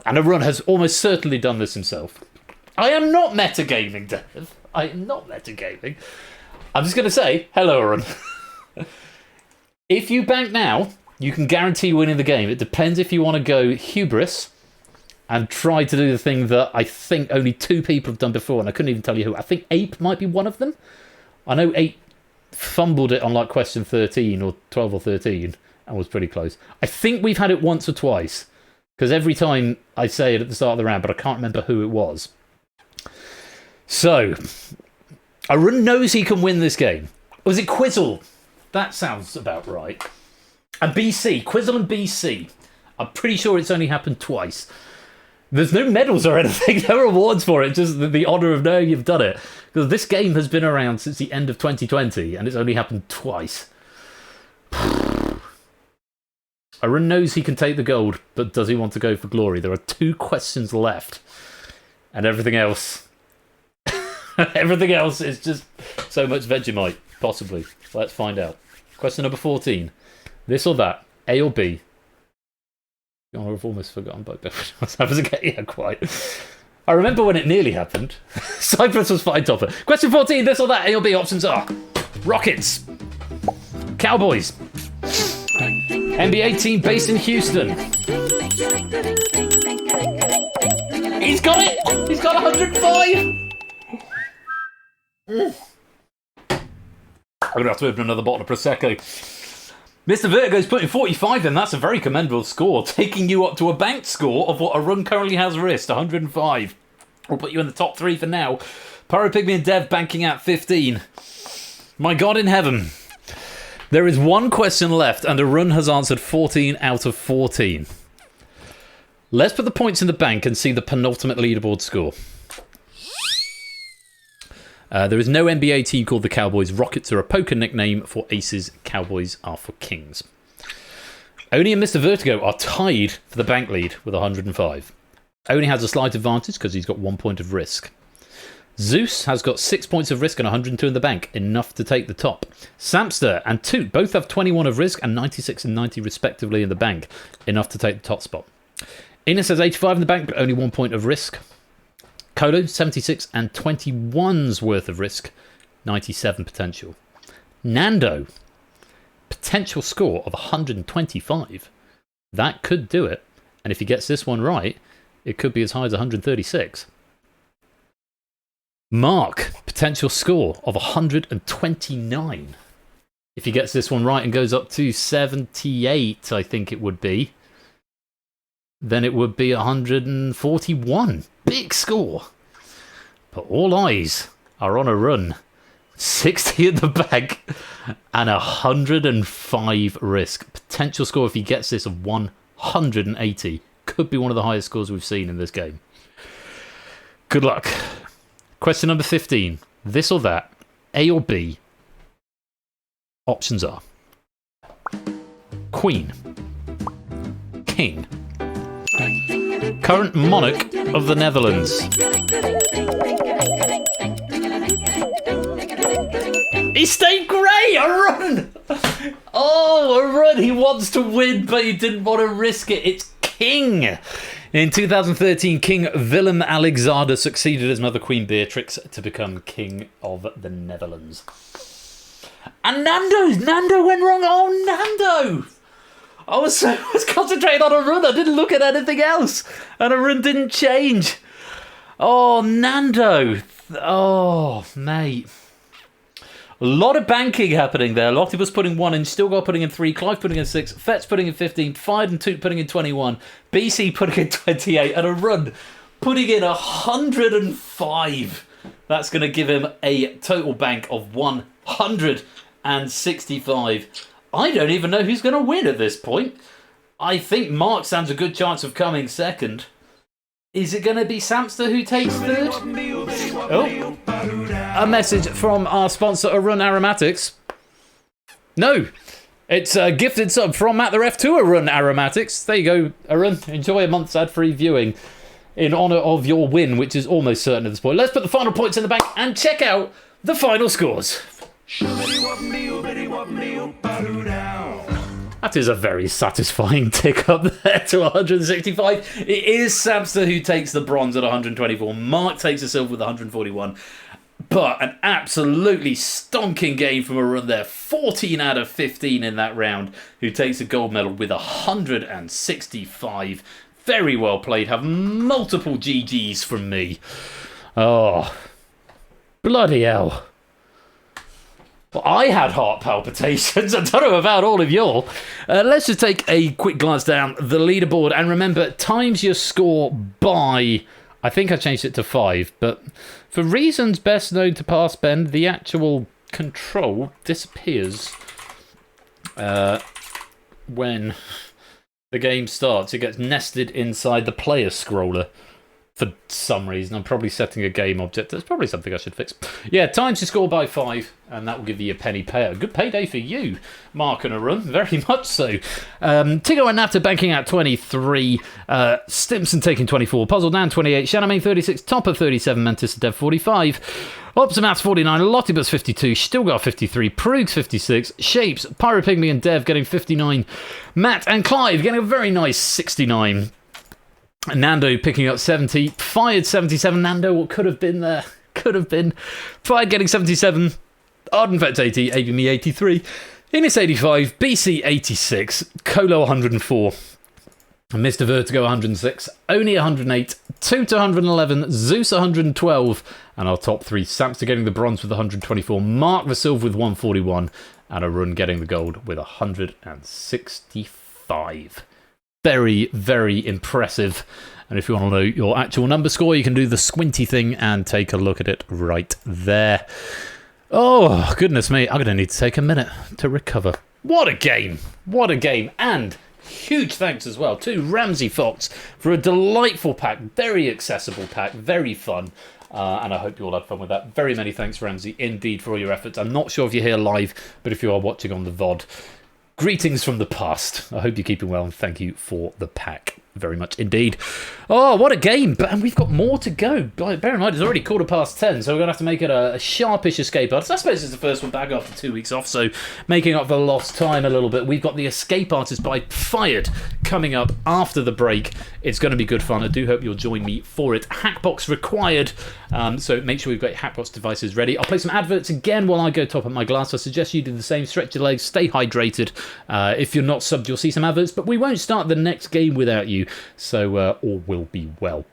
and a run has almost certainly done this himself. I am not metagaming, Dave. I am not metagaming. I'm just going to say, hello, Arun. If you bank now, you can guarantee winning the game. It depends if you want to go hubris and try to do the thing that I think only 2 people have done before, and I couldn't even tell you who. I think Ape might be one of them. I know Ape fumbled it on like question 13 or 12 or 13 and was pretty close. I think we've had it once or twice, because every time I say it at the start of the round, but I can't remember who it was. So, Arun knows he can win this game. Was it Quizzle? That sounds about right. And BC. Quizzle and BC. I'm pretty sure it's only happened twice. There's no medals or anything, no rewards for it, just the honour of knowing you've done it. Because this game has been around since the end of 2020, and it's only happened twice. Arun knows he can take the gold, but does he want to go for glory? There are 2 questions left. And everything else... everything else is just so much Vegemite, possibly. Let's find out. Question number 14. This or that, A or B? Oh, I've almost forgotten about that. Yeah, quite. I remember when it nearly happened. Cyprus was fine topper. Question 14, this or that, A or B? Options are Rockets, Cowboys, NBA team based in Houston. He's got it! He's got 105! I'm going to have to open another bottle of Prosecco. Mr. Vertigo's putting 45 in. That's a very commendable score, taking you up to a banked score of what a run currently has wrist, 105. We'll put you in the top 3 for now. Pyro Pygmy and Dev banking at 15. My God in heaven. There is 1 question left, and a run has answered 14 out of 14. Let's put the points in the bank and see the penultimate leaderboard score. There is no NBA team called the Cowboys. Rockets are a poker nickname for aces. Cowboys are for kings. Oni and Mr. Vertigo are tied for the bank lead with 105. Oni has a slight advantage because he's got 1 point of risk. Zeus has got 6 points of risk and 102 in the bank, enough to take the top. Samster and Toot both have 21 of risk and 96 and 90 respectively in the bank, enough to take the top spot. Innes has 85 in the bank, but only 1 point of risk. Colo, 76 and 21's worth of risk, 97 potential. Nando, potential score of 125. That could do it. And if he gets this one right, it could be as high as 136. Mark, potential score of 129. If he gets this one right and goes up to 78, I think it would be, then it would be 141. Big score. But all eyes are on a run. 60 in the bank, and 105 risk. Potential score if he gets this of 180. Could be one of the highest scores we've seen in this game. Good luck. Question number 15. This or that, A or B. Options are Queen, King, current monarch of the Netherlands. He stayed grey! A run! Oh, a run! He wants to win, but he didn't want to risk it. It's King! In 2013, King Willem-Alexander succeeded his mother, Queen Beatrix, to become King of the Netherlands. And Nando went wrong. Oh, Nando! I was concentrating on a run. I didn't look at anything else. And a run didn't change. Oh, Nando. Oh, mate. A lot of banking happening there. Lottie putting 1 in, Stilgar putting in 3, Clive putting in 6, Fetch putting in 15, Fired and Toot putting in 21, BC putting in 28, and a run putting in 105. That's going to give him a total bank of 165. I don't even know who's going to win at this point. I think Mark stands a good chance of coming second. Is it going to be Samster who takes third? Oh, a message from our sponsor, Arun Aromatics. No, it's a gifted sub from Matt the Ref to Arun Aromatics. There you go, Arun. Enjoy a month's ad-free viewing in honour of your win, which is almost certain at this point. Let's put the final points in the bank and check out the final scores. That is a very satisfying tick up there to 165. It is Samster who takes the bronze at 124. Mark takes the silver with 141. But an absolutely stonking game from a run there. 14 out of 15 in that round. Who takes a gold medal with 165. Very well played. Have multiple GGs from me. Oh, bloody hell. Well, I had heart palpitations. I don't know about all of y'all. Let's just take a quick glance down the leaderboard. And remember, times your score by... I think I changed it to 5. But for reasons best known to past Ben, the actual control disappears when the game starts. It gets nested inside the player scroller. For some reason, I'm probably setting a game object. That's probably something I should fix. Yeah, times your score by 5, and that will give you a penny payout. Good payday for you, Mark and Arun, very much so. Tigo and Napta banking out 23, Stimson taking 24, Puzzle Dan 28, Shanamain 36, Topper 37, Mantis Dev 45, Optimax 49, Lottibus 52, Stilgar 53, Prugs 56, Shapes, Pyropygmy and Dev getting 59, Matt and Clive getting a very nice 69. Nando picking up 70, Fired 77. Nando, what could have been there? Could have been. Fired getting 77, Ardenvet 80, ABME 83, Innis 85, BC 86, Colo 104, Mr. Vertigo 106, Oni 108, Toot 111, Zeus 112, and our top 3, Samster getting the bronze with 124, Mark the silver with 141, and Arun getting the gold with 165. Very, very impressive. And if you want to know your actual number score, you can do the squinty thing and take a look at it right there. Oh, goodness me. I'm going to need to take a minute to recover. What a game. What a game. And huge thanks as well to Ramsey Fox for a delightful pack. Very accessible pack. Very fun. And I hope you all had fun with that. Very many thanks, Ramsey, indeed, for all your efforts. I'm not sure if you're here live, but if you are watching on the VOD, greetings from the past. I hope you're keeping well, and thank you for the pack. Very much indeed. Oh, what a game. And we've got more to go. Bear in mind, it's already 10:15, so we're going to have to make it a sharpish escape artist. I suppose it's the first one back after 2 weeks off, so making up for lost time a little bit. We've got the Escape Artist by Fired coming up after the break. It's going to be good fun. I do hope you'll join me for it. Hackbox required, so make sure we've got Hackbox devices ready. I'll play some adverts again while I go top up my glass. I suggest you do the same. Stretch your legs, stay hydrated. If you're not subbed, you'll see some adverts, but we won't start the next game without you. So all will be well.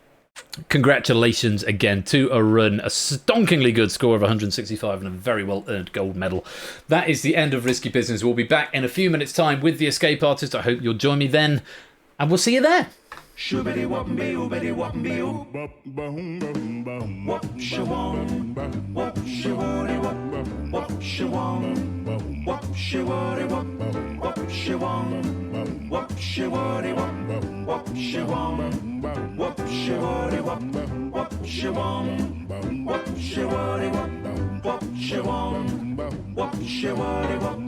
Congratulations again to Arun. A stonkingly good score of 165 and a very well-earned gold medal. That is the end of Risky Business. We'll be back in a few minutes' time with the Escape Artist. I hope you'll join me then, and we'll see you there. Shoobity wop me oobity wop me oo. Wop shawong. Wop shawody wop. Wop shawong. Wop shawody wop. Wop shawong. Wop shawody wop. Wop shawong. Wop shawody wop. Wop shawong. Wop shawody wop. Wop shawong. Wop shawody wop.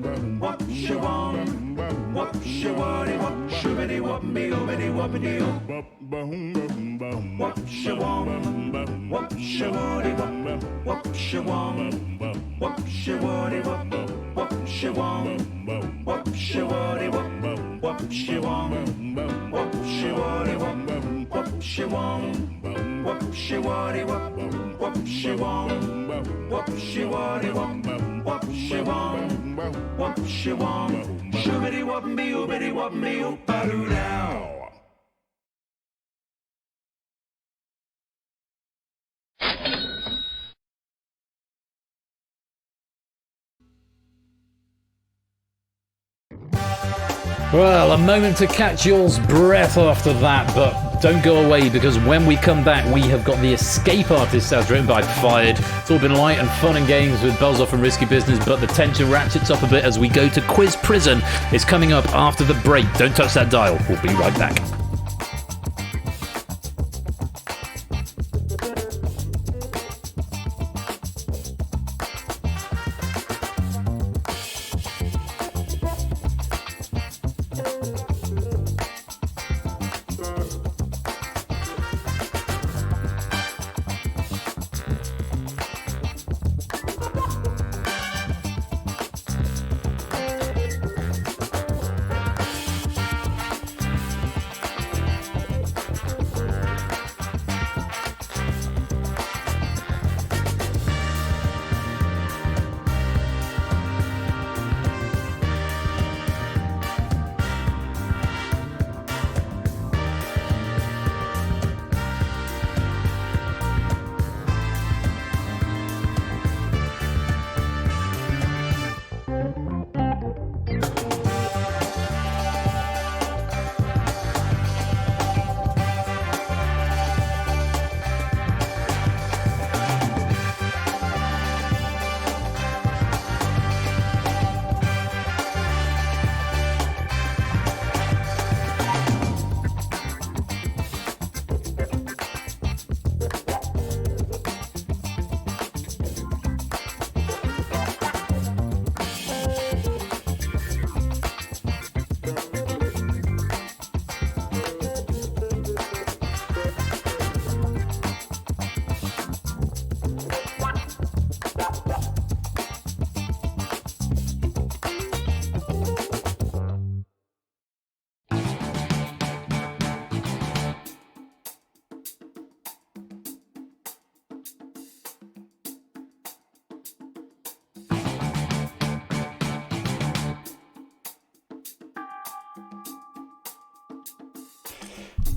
Wop shawong. Wop shawody wop. Shoobity wop me oobity wopity oo. Wop shawong. Wop shawody wop. Wop shawong. Wop shawody wop. Wop shawong. Wop shawody wop. Wop shawong. Wop shawody wop. Wop shawong. Wop shawody wop. Wop shawong. Wop shawody wop. Wop shawong. Wop shawong. Shoobity wop me oobity wop me oo. Ba-doo now. Well, a moment to catch y'all's breath after that, but don't go away, because when we come back, we have got The Escape Artist as written by Fired. It's all been light and fun and games with Buzz Off and Risky Business, but the tension ratchets up a bit as we go to Quiz Prison. It's coming up after the break. Don't touch that dial. We'll be right back.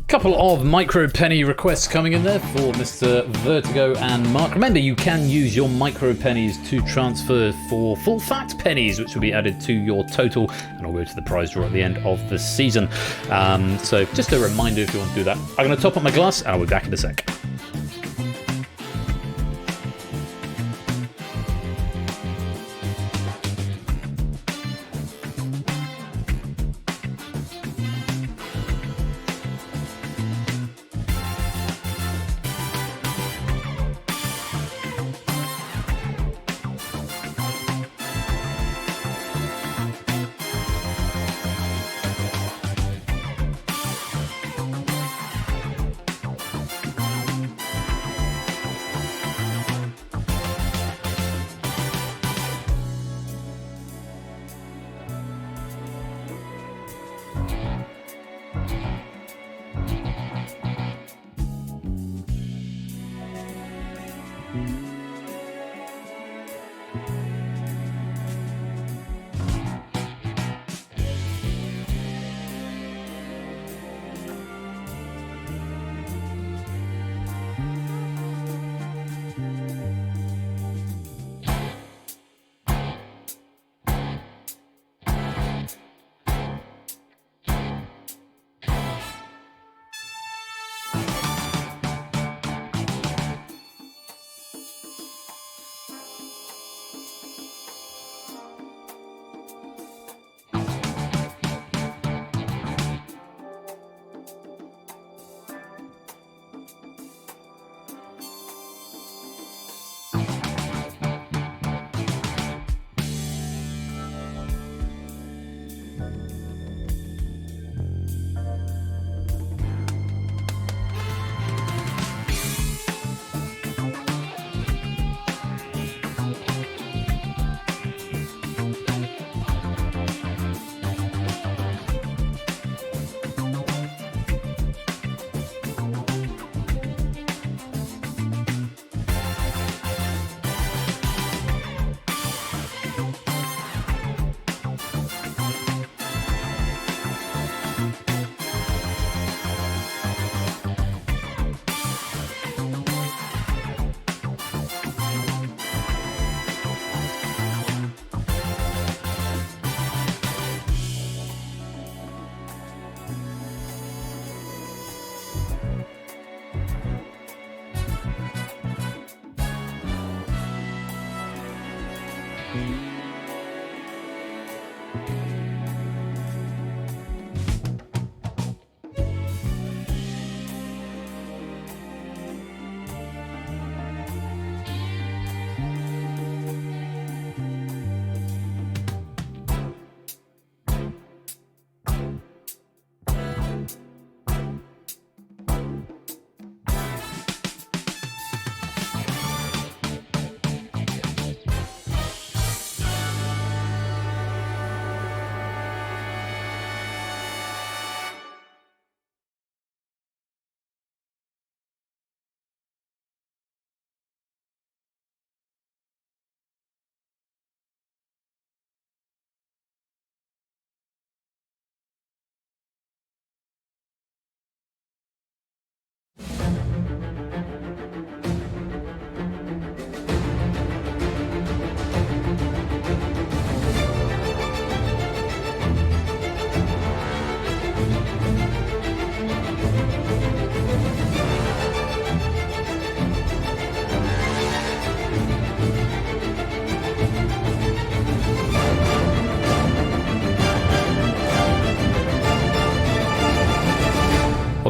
Couple of micro penny requests coming in there for Mr. Vertigo and Mark. Remember, you can use your micro pennies to transfer for full fat pennies, which will be added to your total, and I'll go to the prize draw at the end of the season. So just a reminder if you want to do that. I'm going to top up my glass and I'll be back in a sec.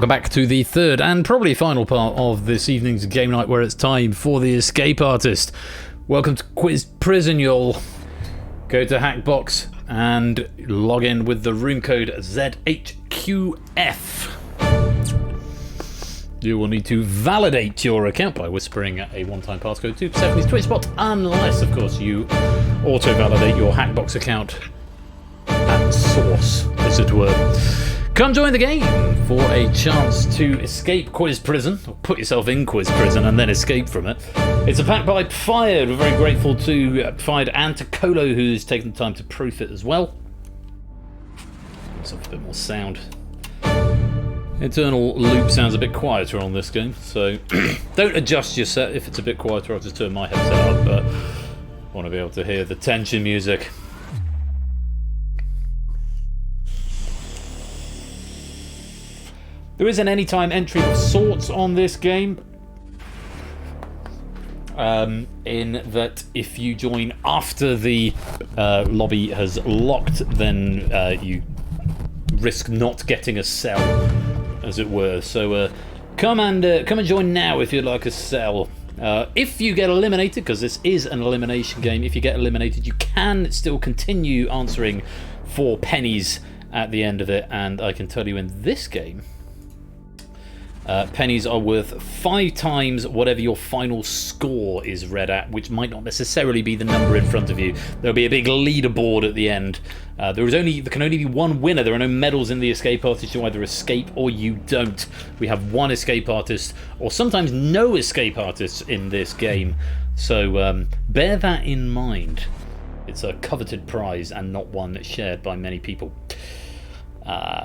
Welcome back to the third and probably final part of this evening's game night, where it's time for the escape artist. Welcome to Quiz Prison, y'all. Go to Hackbox and log in with the room code ZHQF. You will need to validate your account by whispering a one-time passcode to Persephone's Twitch bot, unless, of course, you auto-validate your Hackbox account at source, as it were. Come join the game for a chance to escape Quiz Prison, or put yourself in Quiz Prison and then escape from it. It's a pack by Fired. We're very grateful to Fired and to Colo, who's taken the time to proof it as well. Let's have a bit more sound. Internal loop sounds a bit quieter on this game, so don't adjust your set if it's a bit quieter. I'll just turn my headset up, but I want to be able to hear the tension music. There is an anytime entry of sorts on this game, in that if you join after the lobby has locked, then you risk not getting a cell, as it were. So come and join now if you'd like a cell. If you get eliminated, because this is an elimination game, if you get eliminated, you can still continue answering for pennies at the end of it. And I can tell you, in this game, pennies are worth 5 times whatever your final score is read at, which might not necessarily be the number in front of you. There'll be a big leaderboard at the end. There can only be one winner. There are no medals in the escape artist. You either escape or you don't. We have one escape artist, or sometimes no escape artists in this game. So bear that in mind. It's a coveted prize and not one that's shared by many people.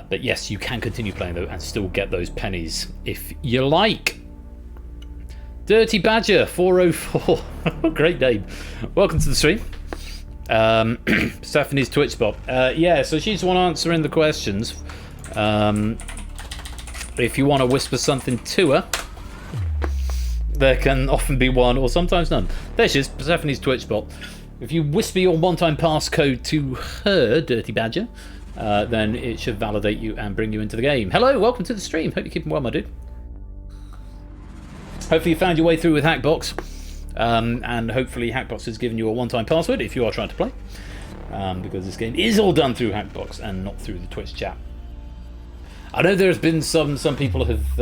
But yes, you can continue playing though and still get those pennies if you like. Dirty Badger 404. Great name. Welcome to the stream. Stephanie's Twitch bot. Yeah, so she's the one answering the questions. If you want to whisper something to her, there can often be one or sometimes none. There she is, Stephanie's Twitch bot. If you whisper your one-time passcode to her, Dirty Badger, then it should validate you and bring you into the game. Hello, welcome to the stream. Hope you're keeping well, my dude. Hopefully you found your way through with Hackbox, and hopefully Hackbox has given you a one-time password if you are trying to play, because this game is all done through Hackbox and not through the Twitch chat. I know there's been some people have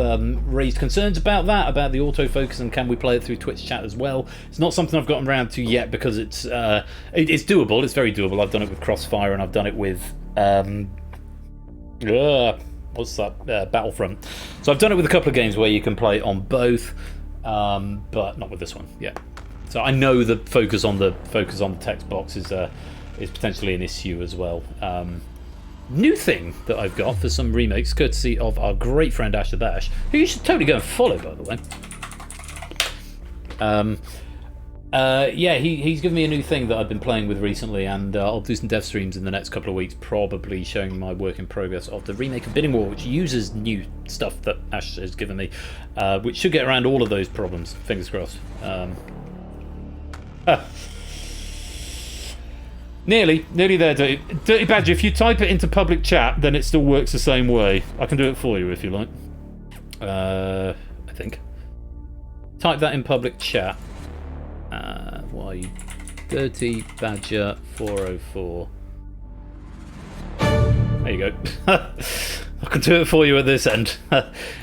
raised concerns about that, about the autofocus, and can we play it through Twitch chat as well. It's not something I've gotten around to yet, because it's doable. It's very doable. I've done it with Crossfire, and I've done it with what's that? Battlefront. So I've done it with a couple of games where you can play on both, but not with this one yet. So I know the focus on the text box is potentially an issue as well. New thing that I've got for some remakes, courtesy of our great friend Ash the Bash, who you should totally go and follow, by the way. Yeah, he's given me a new thing that I've been playing with recently, and I'll do some dev streams in the next couple of weeks, probably showing my work in progress of the remake of Bidding War, which uses new stuff that Ash has given me, which should get around all of those problems. Fingers crossed. Nearly there, Dirty Badger. If you type it into public chat, then it still works the same way. I can do it for you if you like. I think. Type that in public chat. Why? Dirty Badger 404. There you go. I can do it for you at this end.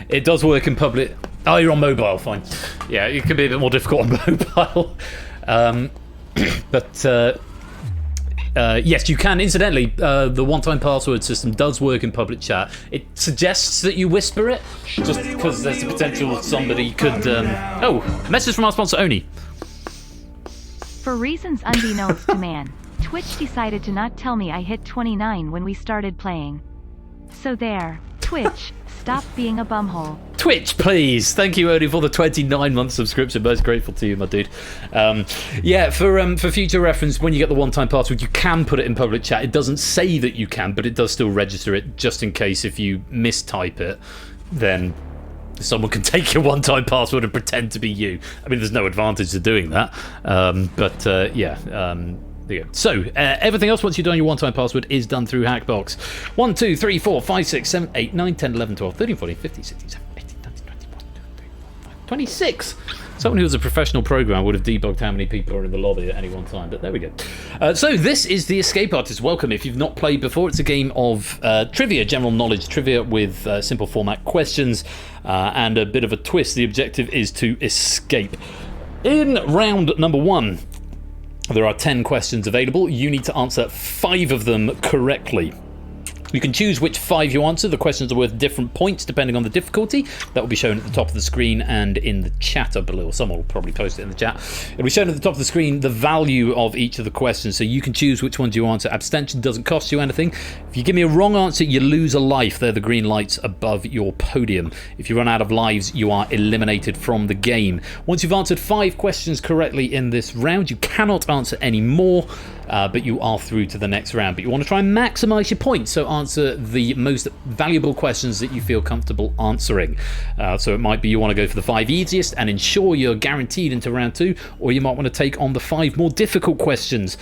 It does work in public. Oh, you're on mobile, fine. Yeah, it can be a bit more difficult on mobile. Yes, you can. Incidentally, the one-time password system does work in public chat. It suggests that you whisper it, just because there's the potential somebody could... Oh, a message from our sponsor, Oni. For reasons unbeknownst to man, Twitch decided to not tell me I hit 29 when we started playing. So there, Twitch, stop being a bumhole. Twitch, please. Thank you, Odie, for the 29-month subscription. Most grateful to you, my dude. Yeah, for future reference, when you get the one-time password, you can put it in public chat. It doesn't say that you can, but it does still register it, just in case if you mistype it, then someone can take your one-time password and pretend to be you. I mean, there's no advantage to doing that, but yeah, There you go. So, everything else, once you've done your one-time password, is done through Hackbox. 1, 2, 3, 4, 5, 6, 7, 8, 9, 10, 11, 12, 13, 14, 15, 16, 17, 18, 19, 20, 21, 22, 23, 24, 26. Someone who was a professional programmer would have debugged how many people are in the lobby at any one time, but there we go. So this is the Escape Artist. Welcome. If you've not played before, it's a game of trivia, general knowledge trivia with simple format questions and a bit of a twist. The objective is to escape. In round number 1, there are 10 questions available. You need to answer 5 of them correctly. You can choose which 5 you answer. The questions are worth different points depending on the difficulty. That will be shown at the top of the screen and in the chat up below. Someone will probably post it in the chat. It'll be shown at the top of the screen the value of each of the questions, so you can choose which ones you answer. Abstention doesn't cost you anything. If you give me a wrong answer, you lose a life. They're the green lights above your podium. If you run out of lives, you are eliminated from the game. Once you've answered 5 questions correctly in this round, you cannot answer any more. But you are through to the next round. But you want to try and maximise your points, so answer the most valuable questions that you feel comfortable answering. So it might be you want to go for the 5 easiest and ensure you're guaranteed into round 2, or you might want to take on the 5 more difficult questions,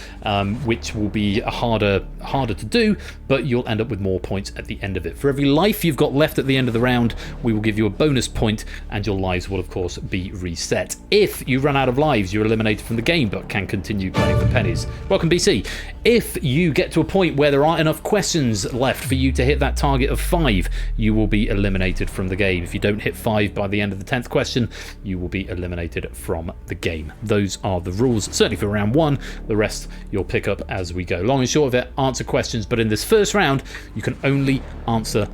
which will be harder to do, but you'll end up with more points at the end of it. For every life you've got left at the end of the round, we will give you a bonus point, and your lives will of course be reset. If you run out of lives, you're eliminated from the game, but can continue playing for pennies. Welcome, BC. If you get to a point where there aren't enough questions left for you to hit that target of 5, you will be eliminated from the game. If you don't hit 5 by the end of the 10th question, you will be eliminated from the game. Those are the rules, certainly for round 1. The rest you'll pick up as we go. Long and short of it, answer questions, but in this first round, you can only answer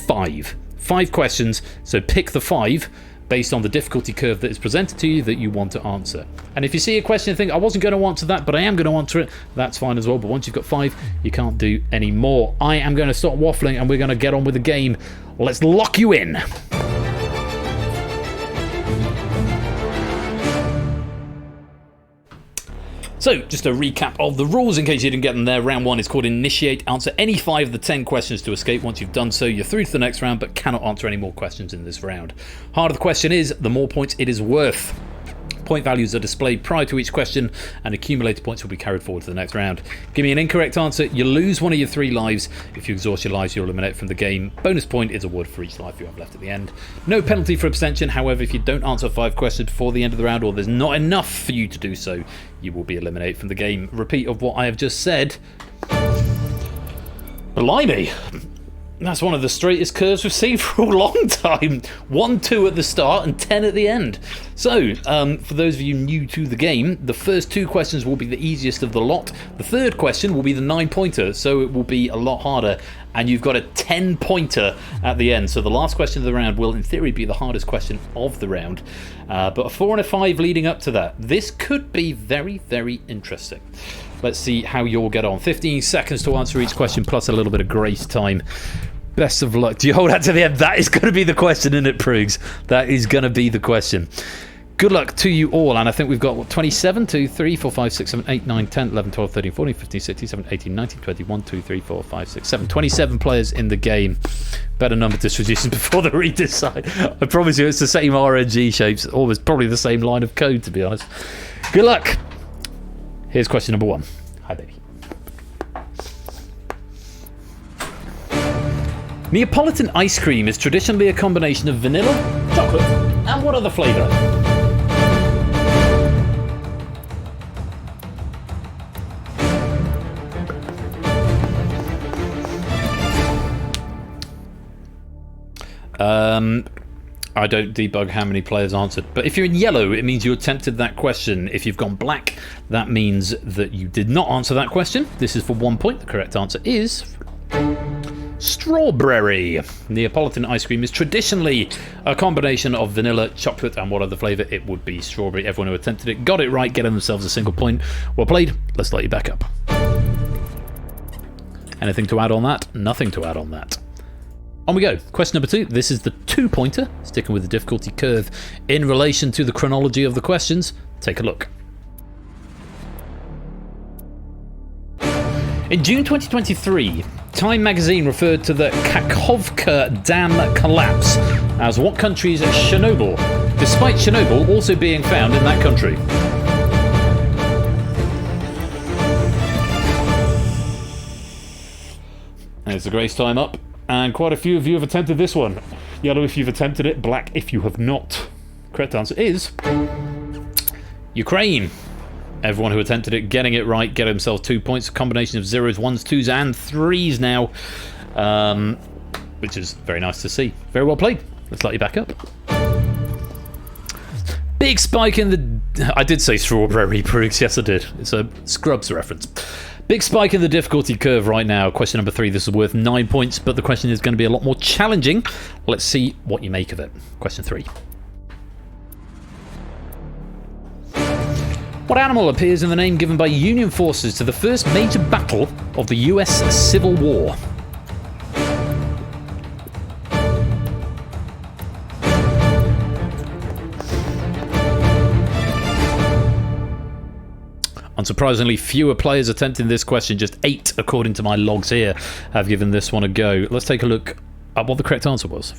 5. 5 questions, so pick the 5 based on the difficulty curve that is presented to you that you want to answer. And if you see a question and think, I wasn't going to answer that, but I am going to answer it, that's fine as well. But once you've got 5, you can't do any more. I am going to stop waffling and we're going to get on with the game. Let's lock you in. So, just a recap of the rules in case you didn't get them there. Round 1 is called Initiate. Answer any 5 of the 10 questions to escape. Once you've done so, you're through to the next round, but cannot answer any more questions in this round. Harder the question is, the more points it is worth. Point values are displayed prior to each question, and accumulated points will be carried forward to the next round. Give me an incorrect answer, you lose one of your 3 lives. If you exhaust your lives, you're eliminated from the game. Bonus point is awarded for each life you have left at the end. No penalty for abstention. However, if you don't answer 5 questions before the end of the round, or there's not enough for you to do so, you will be eliminated from the game. Repeat of what I have just said. Blimey. That's one of the straightest curves we've seen for a long time. 1, 2 at the start and 10 at the end. So, for those of you new to the game, the first 2 questions will be the easiest of the lot. The third question will be the 9-pointer, so it will be a lot harder. And you've got a 10-pointer at the end. So the last question of the round will, in theory, be the hardest question of the round. But a 4 and a 5 leading up to that. This could be very, very interesting. Let's see how you'll get on. 15 seconds to answer each question, plus a little bit of grace time. Best of luck. Do you hold out to the end? That is going to be the question, isn't it, Prugs? That is going to be the question. Good luck to you all. And I think we've got, what, 27, 2, 3, 4, 5, 6, 7, 8, 9, 10, 11, 12, 13, 14, 15, 16, 17, 18, 19, 20, 1, 2, 3, 4, 5, 6, 7. 27 players in the game. Better number distribution before the redecide. I promise you it's the same RNG shapes. Almost probably the same line of code, to be honest. Good luck. Here's question number 1. Hi, baby. Neapolitan ice cream is traditionally a combination of vanilla, chocolate, and what other flavour? I don't debug how many players answered. But if you're in yellow, it means you attempted that question. If you've gone black, that means that you did not answer that question. This is for 1 point. The correct answer is strawberry. Neapolitan ice cream is traditionally a combination of vanilla, chocolate, and what other flavour? It would be strawberry. Everyone who attempted it got it right, getting themselves a single point. Well played. Let's let you back up. Anything to add on that? Nothing to add on that. On we go. Question number 2. This is the 2-pointer, sticking with the difficulty curve in relation to the chronology of the questions. Take a look. In June 2023, Time magazine referred to the Kakhovka Dam collapse as what country's Chernobyl, despite Chernobyl also being found in that country? There's the grace time up, and quite a few of you have attempted this one. Yellow if you've attempted it, black if you have not. Correct answer is Ukraine. Everyone who attempted it getting it right, get themselves 2 points. A combination of 0s, 1s, 2s, and 3s now, which is very nice to see. Very well played. Let's let you back up. Big spike in the... I did say strawberry, Brooks. Yes, I did. It's a Scrubs reference. Big spike in the difficulty curve right now. Question number 3. This is worth 9 points, but the question is going to be a lot more challenging. Let's see what you make of it. Question 3. What animal appears in the name given by Union forces to the first major battle of the US Civil War? Unsurprisingly, fewer players attempting this question. Just 8, according to my logs here, have given this one a go. Let's take a look at what the correct answer was.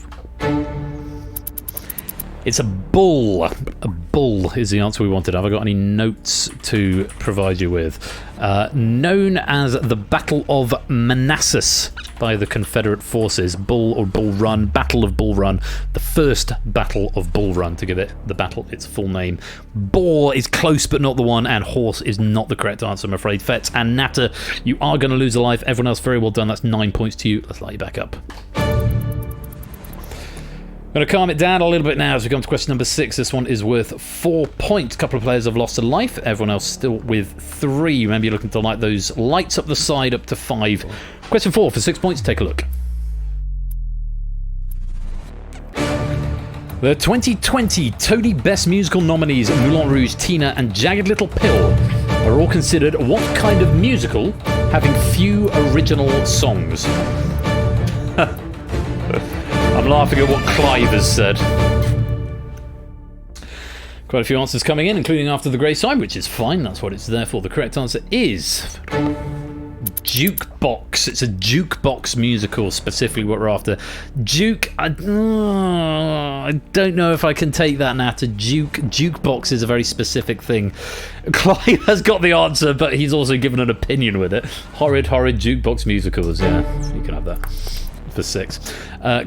It's a bull. A bull is the answer we wanted. Have I got any notes to provide you with? Known as the Battle of Manassas by the Confederate forces. Bull or Bull Run. Battle of Bull Run. The first Battle of Bull Run, to give it the battle its full name. Boar is close but not the one, and horse is not the correct answer, I'm afraid. Fetz and Natter, you are going to lose a life. Everyone else, very well done. That's 9 points to you. Let's light you back up. I'm going to calm it down a little bit now as we come to question number 6. This one is worth 4 points. A couple of players have lost a life. Everyone else still with 3. Remember, you're looking to light those lights up the side up to 5. Question 4 for 6 points. Take a look. The 2020 Tony Best Musical nominees Moulin Rouge, Tina and Jagged Little Pill are all considered what kind of musical having few original songs? I'm laughing at what Clive has said. Quite a few answers coming in, including after the grey sign, which is fine. That's what it's there for. The correct answer is Jukebox. It's a jukebox musical, specifically what we're after. Juke. I don't know if I can take that now. To jukebox is a very specific thing. Clive has got the answer, but he's also given an opinion with it. Horrid jukebox musicals. Yeah, you can have that. For 6.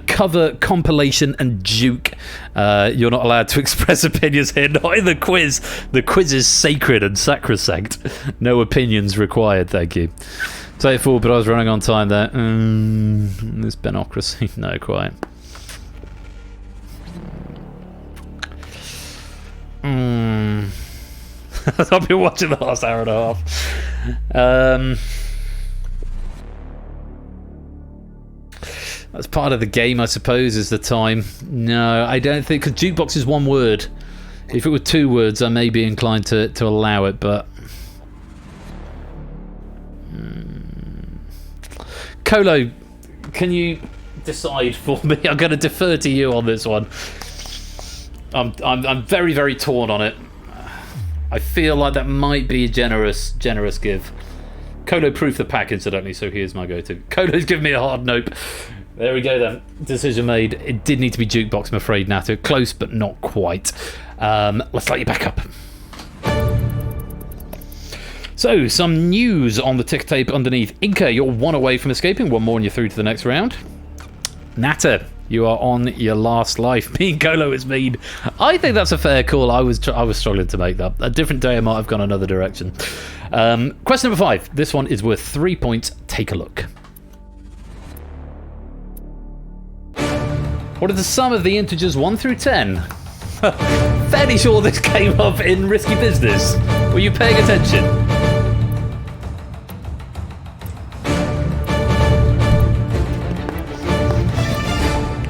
Cover, compilation, and juke. You're not allowed to express opinions here, not in the quiz. The quiz is sacred and sacrosanct. No opinions required, thank you. Take 4, but I was running on time there. This benocracy. No, quite. I've been watching the last hour and a half. That's part of the game, I suppose, is the time. No, I don't think, because jukebox is 1 word. If it were 2 words, I may be inclined to allow it, but... Colo, can you decide for me? I'm going to defer to you on this one. I'm very, very torn on it. I feel like that might be a generous give. Colo proofed the pack, incidentally, so here's my go-to. Colo's giving me a hard nope. There we go then. Decision made. It did need to be jukebox, I'm afraid, Nato. Close, but not quite. Let's light you back up. So, some news on the tick tape underneath. Inca, you're 1 away from escaping. 1 more and you're through to the next round. Natter, you are on your last life. Me and Colo is mean. I think that's a fair call. I was struggling to make that. A different day I might have gone another direction. Question number 5. This one is worth 3 points. Take a look. What is the sum of the integers 1 through 10? Fairly sure this came up in Risky Business. Were you paying attention?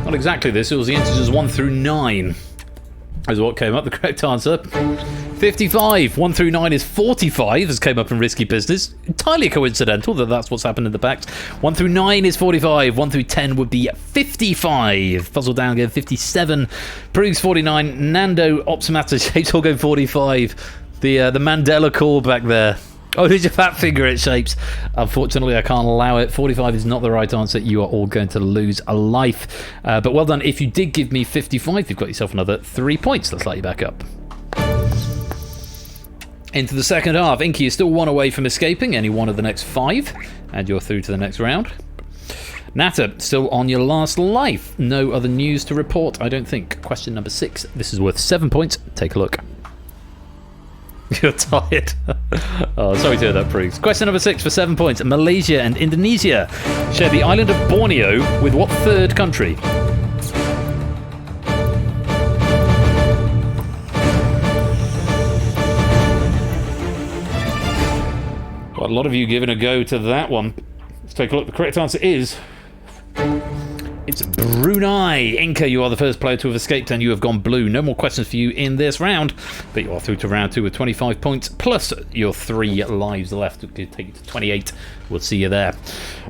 Not exactly this. It was the integers 1 through 9. Is what came up. The correct answer. 55. 1 through 9 is 45, as came up in Risky Business. Entirely coincidental that that's what's happened in the packs. 1 through 9 is 45. 1 through 10 would be 55. Puzzle down again. 57. Proves 49. Nando, Optimata, Shapes all go 45. The Mandela call back there. Oh, there's your fat finger at Shapes. Unfortunately, I can't allow it. 45 is not the right answer. You are all going to lose a life. But well done. If you did give me 55, you've got yourself another 3 points. Let's light you back up. Into the second half. Inky is still 1 away from escaping. Any one of the next 5. And you're through to the next round. Natter, still on your last life. No other news to report, I don't think. Question number 6. This is worth 7 points. Take a look. You're tired. Oh, sorry to hear that, Priggs. Question number 6 for 7 points. Malaysia and Indonesia share the island of Borneo with what third country? Well, a lot of you giving a go to that one. Let's take a look. The correct answer is... it's Brunei. Inca, you are the first player to have escaped and you have gone blue. No more questions for you in this round, but you are through to round 2 with 25 points, plus your 3 lives left. It could take you to 28. We'll see you there.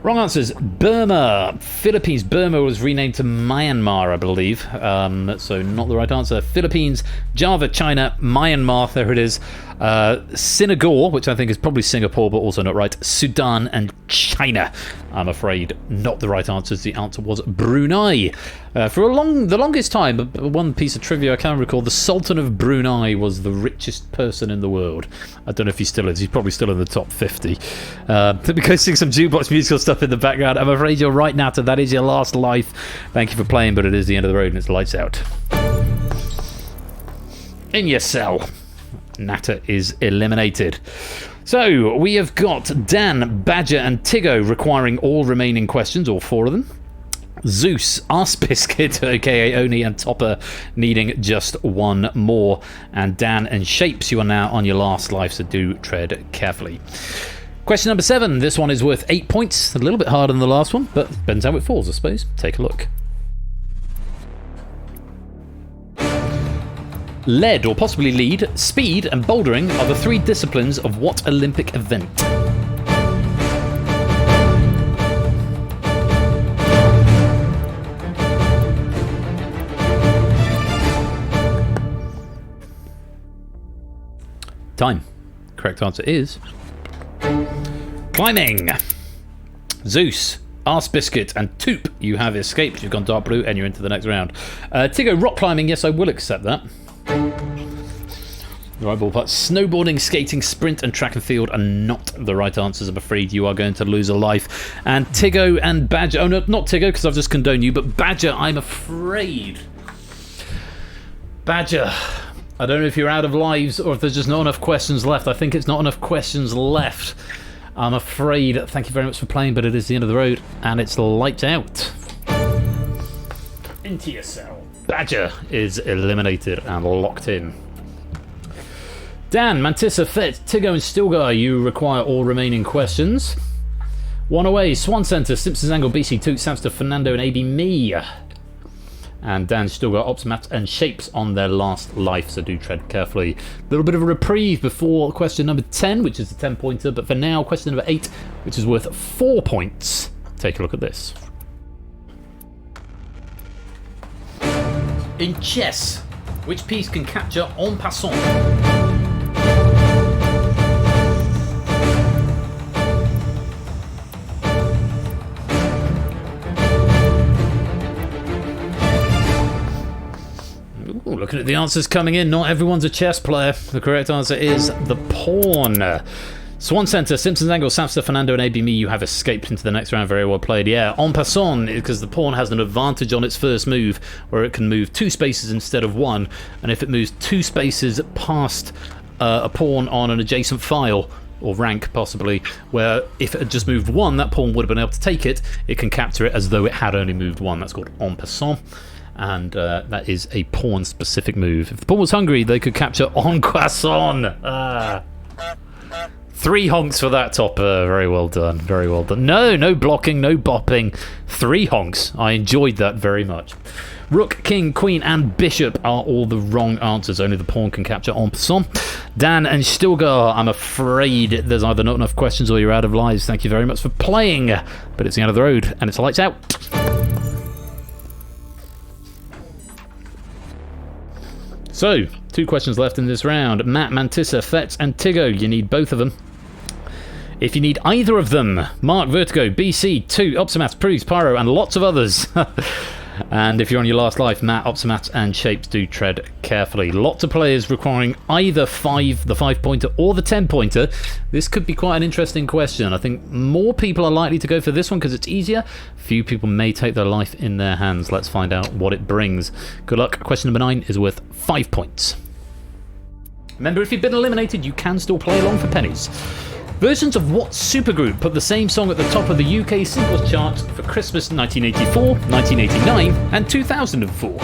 Wrong answers. Burma. Philippines. Burma was renamed to Myanmar, I believe. So not the right answer. Philippines, Java, China, Myanmar. There it is. Singapore, which I think is probably Singapore, but also not right. Sudan and China. I'm afraid not the right answers. The answer was Brunei. For the longest time, one piece of trivia I can recall, the Sultan of Brunei was the richest person in the world. I don't know if he still is. He's probably still in the top 50. Because seeing some jukebox musical stuff in the background, I'm afraid you're right, Natter. That is your last life. Thank you for playing, but it is the end of the road and it's lights out. In your cell. Natter is eliminated. So we have got Dan, Badger and Tiggo requiring all remaining questions, all 4 of them. Zeus, Arse-Biscuit, aka Oni, and Topper needing just 1 more. And Dan and Shapes, you are now on your last life, so do tread carefully. Question number 7. This one is worth 8 points. A little bit harder than the last one, but depends how it falls, I suppose. Take a look. Lead, or possibly lead, speed, and bouldering are the 3 disciplines of what Olympic event? Time. Correct answer is... climbing. Zeus, Arse-Biscuit and Toop, you have escaped. You've gone dark blue and you're into the next round. Tiggo, rock climbing, yes, I will accept that. The right ballpark. Snowboarding, skating, sprint and track and field are not the right answers. I'm afraid you are going to lose a life. And Tiggo and Badger... oh, no, not Tiggo, because I've just condoned you, but Badger, I'm afraid. Badger, I don't know if you're out of lives or if there's just not enough questions left. I think it's not enough questions left. I'm afraid. Thank you very much for playing, but it is the end of the road, and it's lights out. Into your cell. Badger is eliminated and locked in. Dan, Mantissa, Fett, Tiggo and Stilgar, you require all remaining questions. 1 away, Swan Centre, Simpsons Angle, BC Toot, Samster, Fernando and AB Me. And Dan, Stilgar, Optimat and Shapes on their last life, so do tread carefully. A little bit of a reprieve before question number 10, which is the 10-pointer, but for now, question number 8, which is worth 4 points. Take a look at this. In chess, which piece can capture en passant? Ooh, looking at the answers coming in, not everyone's a chess player. The correct answer is the pawn. Swan Centre, Simpsons Angle, Samster, Fernando and AB Me, you have escaped into the next round. Very well played. Yeah, en passant, because the pawn has an advantage on its first move, where it can move 2 spaces instead of 1, and if it moves 2 spaces past a pawn on an adjacent file, or rank possibly, where if it had just moved 1, that pawn would have been able to take it, it can capture it as though it had only moved 1. That's called en passant. And that is a pawn-specific move. If the pawn was hungry, they could capture en croissant. 3 honks for that, Topper. Very well done. Very well done. No blocking, no bopping. 3 honks. I enjoyed that very much. Rook, King, Queen, and Bishop are all the wrong answers. Only the pawn can capture en passant. Dan and Stilgar, I'm afraid there's either not enough questions or you're out of lives. Thank you very much for playing. But it's the end of the road, and it's lights out. So, 2 questions left in this round. Matt, Mantissa, Fetz, and Tiggo. You need both of them. If you need either of them, Mark, Vertigo, BC, 2, Optimat, Proust, Pyro, and lots of others. And if you're on your last life, Matt, Optimat, and Shapes, do tread carefully. Lots of players requiring either the 5-pointer or the 10-pointer. This could be quite an interesting question. I think more people are likely to go for this one because it's easier. Few people may take their life in their hands. Let's find out what it brings. Good luck. Question number 9 is worth 5 points. Remember, if you've been eliminated, you can still play along for pennies. Versions of what supergroup put the same song at the top of the UK singles chart for Christmas 1984, 1989, and 2004?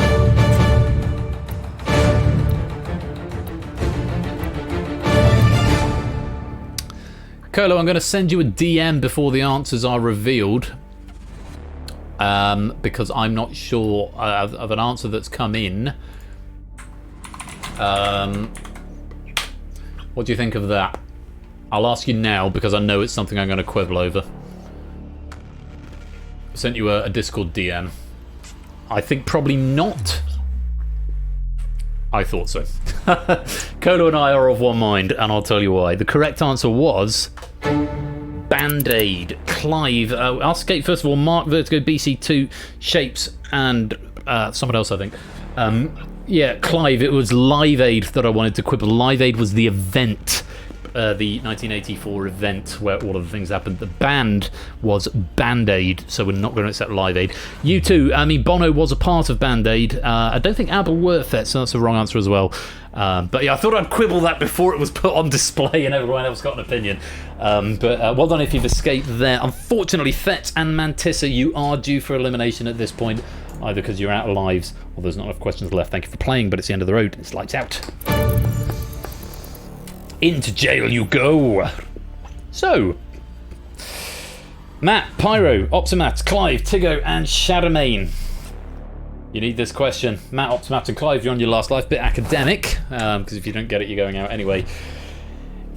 Colo, I'm going to send you a DM before the answers are revealed, because I'm not sure of an answer that's come in. What do you think of that? I'll ask you now because I know it's something I'm going to quibble over. Sent you a Discord DM. I think probably not. I thought so. Colo and I are of one mind, and I'll tell you why. The correct answer was Band-Aid. Clive. I'll skate first of all. Mark, Vertigo, BC2, Shapes, and someone else, I think. Yeah, Clive. It was Live Aid that I wanted to quibble. Live Aid was the event. The 1984 event where all of the things happened. The band was Band-Aid, so we're not going to accept Live Aid. U2, I mean, Bono was a part of Band-Aid. I don't think ABBA were fit, so that's the wrong answer as well. But yeah, I thought I'd quibble that before it was put on display and everyone else got an opinion. But well done if you've escaped there. Unfortunately, Fett and Mantissa, you are due for elimination at this point, either because you're out of lives or there's not enough questions left. Thank you for playing, but it's the end of the road. It's lights out. Into jail you go. So, Matt, Pyro, Optimat, Clive, Tiggo, and Shadowmane. You need this question. Matt, Optimat, and Clive, you're on your last life. Bit academic, because if you don't get it, you're going out anyway.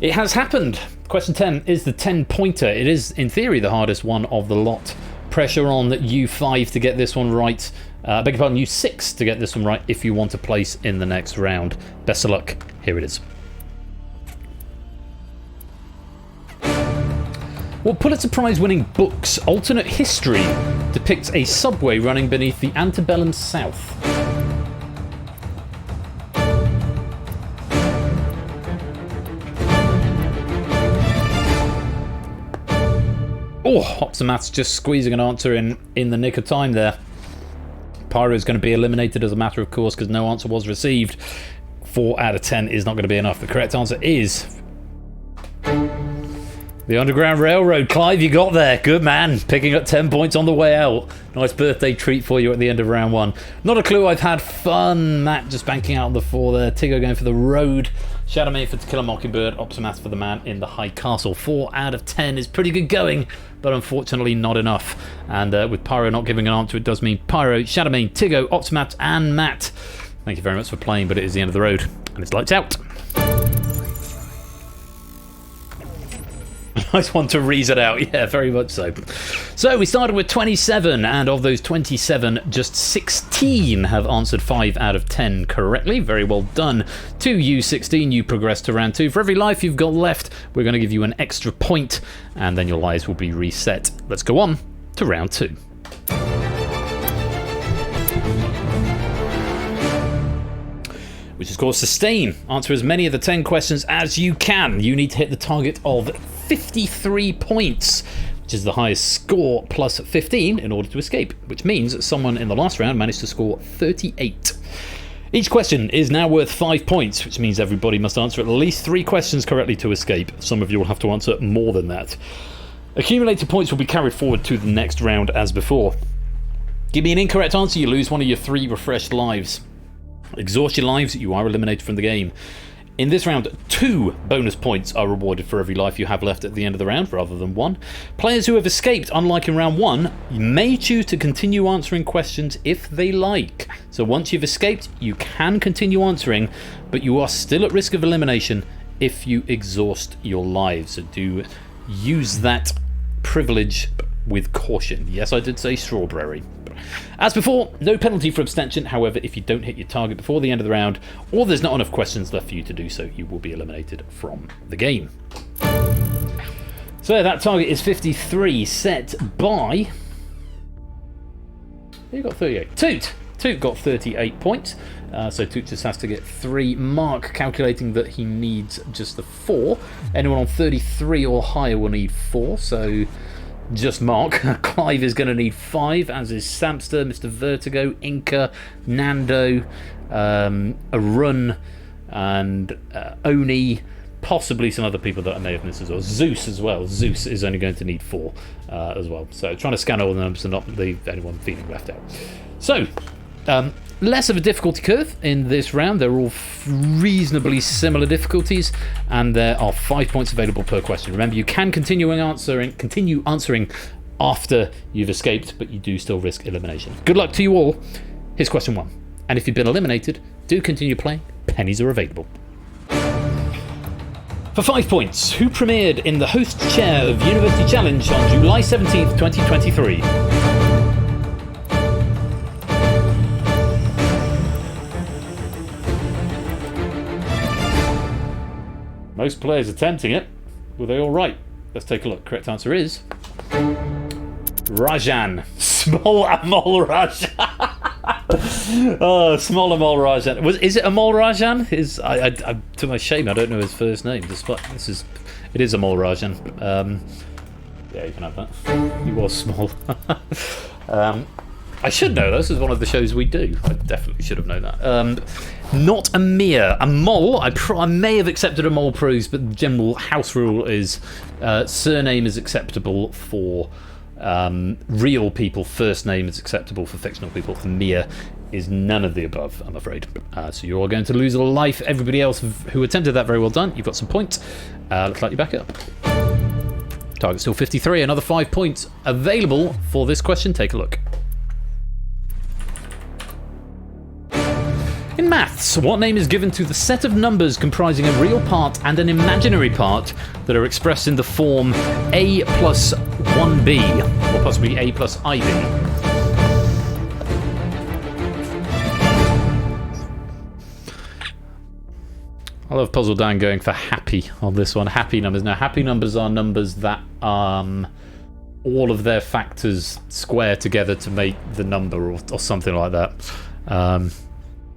It has happened. Question 10 is the 10-pointer. It is, in theory, the hardest one of the lot. Pressure on U5 to get this one right. Beg your pardon, U6 to get this one right if you want to place in the next round. Best of luck. Here it is. What Pulitzer Prize-winning book's alternate history depicts a subway running beneath the antebellum South? Oh, Optimat's just squeezing an answer in the nick of time there. Pyro's going to be eliminated as a matter of course because no answer was received. 4 out of 10 is not going to be enough. The correct answer is the Underground Railroad. Clive, you got there. Good man. Picking up 10 points on the way out. Nice birthday treat for you at the end of round 1. Not a clue. I've had fun. Matt just banking out on the 4 there. Tiggo going for the road. Shadowmane for To Kill a Mockingbird. Optimat for the Man in the High Castle. 4 out of 10 is pretty good going, but unfortunately not enough. And with Pyro not giving an answer, it does mean Pyro, Shadowmane, Tiggo, Optimat, and Matt. Thank you very much for playing, but it is the end of the road. And it's lights out. Nice one to rease it out. Yeah, very much so. So we started with 27, and of those 27, just 16 have answered 5 out of 10 correctly. Very well done. To you, 16, you progress to round 2. For every life you've got left, we're going to give you an extra point, and then your lives will be reset. Let's go on to round 2. Which is called Sustain. Answer as many of the 10 questions as you can. You need to hit the target of 53 points, which is the highest score, plus 15 in order to escape, which means that someone in the last round managed to score 38. Each question is now worth 5 points, which means everybody must answer at least 3 questions correctly to escape. Some of you will have to answer more than that. Accumulated points will be carried forward to the next round as before. Give me an incorrect answer, you lose one of your 3 refreshed lives. Exhaust your lives, you are eliminated from the game. In this round, 2 bonus points are rewarded for every life you have left at the end of the round, rather than 1. Players who have escaped, unlike in round 1, may choose to continue answering questions if they like. So once you've escaped, you can continue answering, but you are still at risk of elimination if you exhaust your lives. So do use that privilege with caution. Yes, I did say strawberry. As before, no penalty for abstention. However, if you don't hit your target before the end of the round, or there's not enough questions left for you to do so, you will be eliminated from the game. So that target is 53, set by You got 38. Toot got 38 points. So Toot just has to get 3. Mark calculating that he needs just the 4. Anyone on 33 or higher will need 4. So just Mark. Clive is going to need 5, as is Samster, Mr. Vertigo, Inca, Nando, Arun, and Oni. Possibly some other people that I may have missed as well. Zeus as well. Zeus is only going to need 4 as well. So trying to scan all the numbers and not leave anyone feeling left out. So, less of a difficulty curve in this round. They're all reasonably similar difficulties, and there are 5 points available per question. Remember, you can continue answering after you've escaped, but you do still risk elimination. Good luck to you all. Here's question 1. And if you've been eliminated, do continue playing. Pennies are available. For 5 points, who premiered in the host chair of University Challenge on July 17th, 2023? Most players attempting it. Were they all right? Let's take a look. Correct answer is Rajan. Small Amol Rajan. Oh, small Amol Rajan. Is it Amol Rajan? To my shame, I don't know his first name. Despite it is Amol Rajan. Yeah, you can have that. He was small. I should know. This is one of the shows we do. I definitely should have known that. Not Amir. Amol. I may have accepted Amol Pros, but the general house rule is surname is acceptable for real people. First name is acceptable for fictional people. Amir is none of the above, I'm afraid. So you're all going to lose a life. Everybody else who attempted that, very well done. You've got some points. Looks like you're back up. Target still 53. Another 5 points available for this question. Take a look. In maths, what name is given to the set of numbers comprising a real part and an imaginary part that are expressed in the form a plus 1b, or possibly a plus ib? I love Puzzle Dan going for happy on this one. Happy numbers. Now, happy numbers are numbers that all of their factors square together to make the number, or something like that.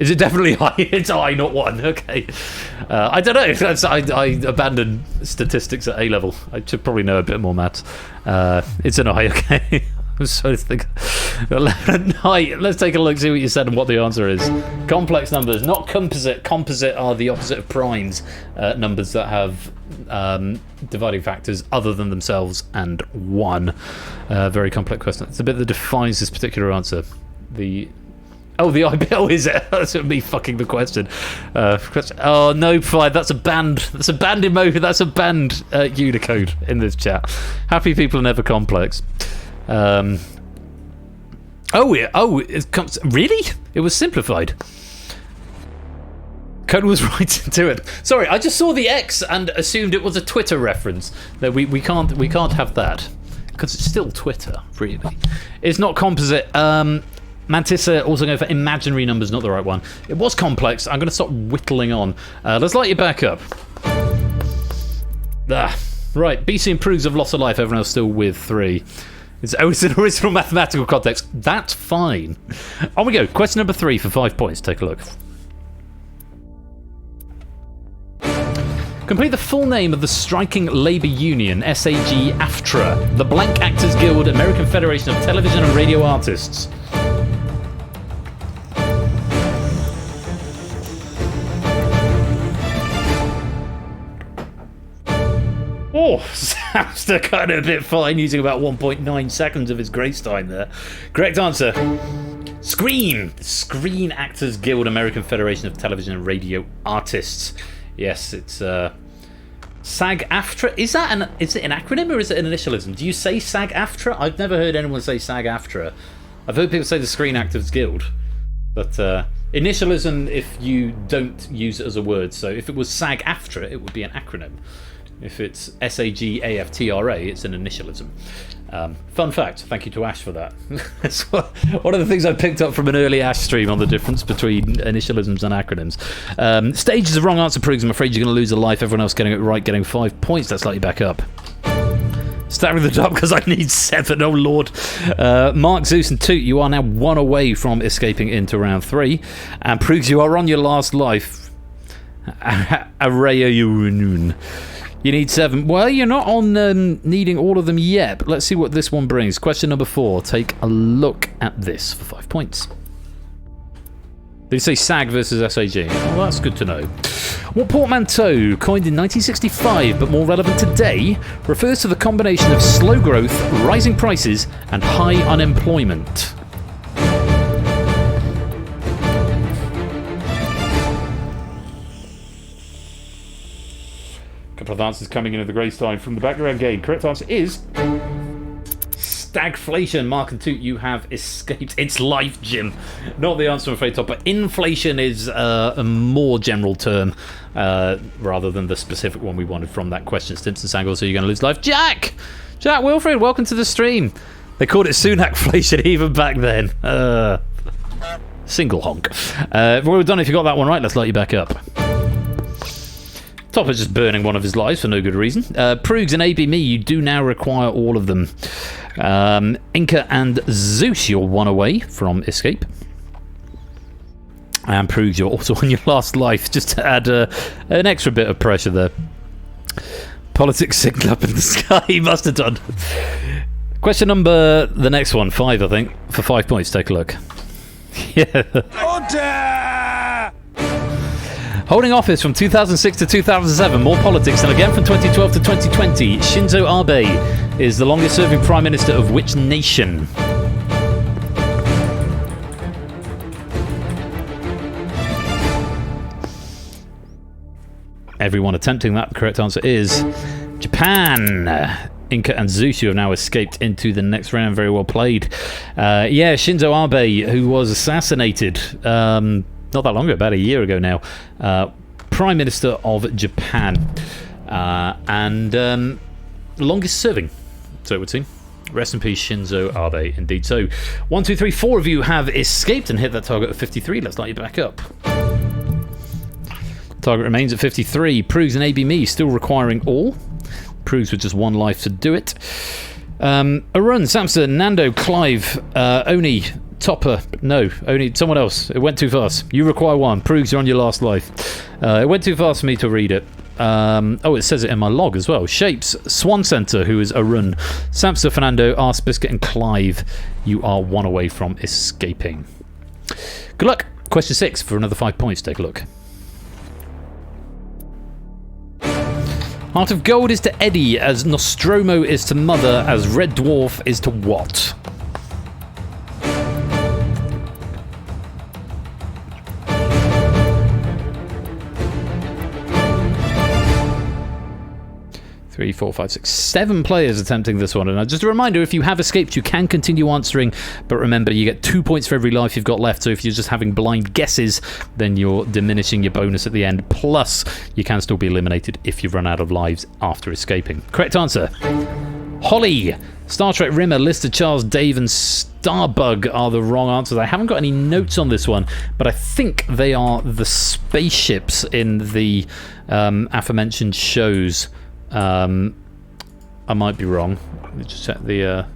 Is it definitely I? It's I, not 1. Okay. I don't know. I abandoned statistics at A level. I should probably know a bit more maths. It's an I, okay. I'm sorry to think. Let's take a look, see what you said and what the answer is. Complex numbers, not composite. Composite are the opposite of primes. Numbers that have dividing factors other than themselves and 1. Very complex question. It's a bit that defines this particular answer. The IBL, is it? That's me fucking the question. Oh no, fine. That's a banned emoji. That's a banned Unicode in this chat. Happy people are never complex. It comes. Really? It was simplified. Code was right to it. Sorry, I just saw the X and assumed it was a Twitter reference. No, we can't have that because it's still Twitter. Really, it's not composite. Mantissa also going for imaginary numbers, not the right one. It was complex. I'm going to stop whittling on. Let's light you back up. Right, BC improves of loss of life. Everyone else still with 3. It's an original mathematical context. That's fine. On we go. Question number 3 for 5 points. Take a look. Complete the full name of the striking labour union, SAG-AFTRA, the Blank Actors Guild, American Federation of Television and Radio Artists. Oh, Samster kind of a bit fine, using about 1.9 seconds of his grace time there. Correct answer. Screen Actors Guild, American Federation of Television and Radio Artists. Yes, it's SAG-AFTRA. Is it an acronym or is it an initialism? Do you say SAG-AFTRA? I've never heard anyone say SAG-AFTRA. I've heard people say the Screen Actors Guild, but initialism if you don't use it as a word. So if it was SAG-AFTRA, it would be an acronym. If it's SAG-AFTRA, it's an initialism. Fun fact, thank you to Ash for that. That's one of the things I picked up from an early Ash stream on the difference between initialisms and acronyms. Stage is the wrong answer, Priggs. I'm afraid you're going to lose a life. Everyone else getting it right, getting 5 points. Let's light you back up. Staring the top because I need 7. Oh, Lord. Mark, Zeus, and Toot, you are now 1 away from escaping into round 3. And Proogs, you are on your last life. Araya Yurunun. You need 7. Well, you're not on needing all of them yet, but let's see what this one brings. Question number 4. Take a look at this for 5 points. They say SAG versus SAG. Well, that's good to know. What portmanteau, coined in 1965 but more relevant today, refers to the combination of slow growth, rising prices, and high unemployment? Couple of answers coming in at the Greystone from the background game. Correct answer is stagflation. Mark and Toot, you have escaped. It's life, Jim. Not the answer, I'm afraid, Top, but inflation is a more general term rather than the specific one we wanted from that question. Stimson Sangle, so you're going to lose life. Jack Wilfred, welcome to the stream. They called it Sunakflation even back then. Single honk. Well done if you got that one right. Let's light you back up. Topper's just burning one of his lives for no good reason. Proogs and ABME, you do now require all of them. Inca and Zeus, you're 1 away from escape. And Proogs, you're also on your last life, just to add an extra bit of pressure there. Politics signal up in the sky, he must have done. Question number, the next one, 5, I think, for 5 points. Take a look. Yeah. Holding office from 2006 to 2007, more politics, and again from 2012 to 2020, Shinzo Abe is the longest-serving Prime Minister of which nation? Everyone attempting that. The correct answer is Japan. Inca and Zeus, you have now escaped into the next round. Very well played. Yeah, Shinzo Abe, who was assassinated not that long ago, about a year ago now, Prime Minister of Japan, and longest serving, so it would seem. Rest in peace, Shinzo Abe, indeed. So 1, 2, 3, 4 of you have escaped and hit that target of 53. Let's light you back up. Target remains at 53. Proogs and ABME still requiring all. Proogs with just 1 life to do it. Arun, Samson, Nando, Clive, Oni, Topper, no, only someone else. It went too fast. You require 1. Proogs, you're on your last life. It went too fast for me to read it. Oh, it says it in my log as well. Shapes, Swan Center, who is Arun, Samson, Fernando, Arse Biscuit, and Clive. You are 1 away from escaping. Good luck. Question 6 for another 5 points. Take a look. Heart of Gold is to Eddie, as Nostromo is to Mother, as Red Dwarf is to what? Three, 4, 5, 6, 7 players attempting this one. And just a reminder, if you have escaped, you can continue answering. But remember, you get 2 points for every life you've got left. So if you're just having blind guesses, then you're diminishing your bonus at the end. Plus, you can still be eliminated if you've run out of lives after escaping. Correct answer. Holly, Star Trek Rimmer, Lister, Charles, Dave, and Starbug are the wrong answers. I haven't got any notes on this one, but I think they are the spaceships in the aforementioned shows. I might be wrong. Let me just check the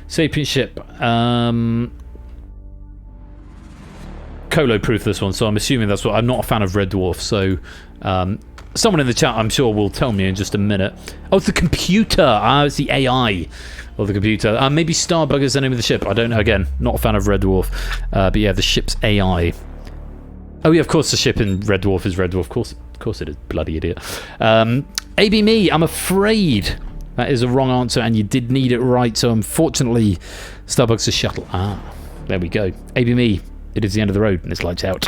Sapient ship. Colo proof this one, so I'm assuming that's what. I'm not a fan of Red Dwarf, so someone in the chat I'm sure will tell me in just a minute. Oh, it's the computer. It's the AI of the computer. Maybe Starbug is the name of the ship. I don't know. Again, not a fan of Red Dwarf, but yeah, the ship's AI. Oh yeah, of course the ship in Red Dwarf is Red Dwarf. Of course it is. Bloody idiot. ABME, I'm afraid that is a wrong answer, and you did need it right. So unfortunately, Starbug's a shuttle. There we go. ABME, it is the end of the road, and it's lights out.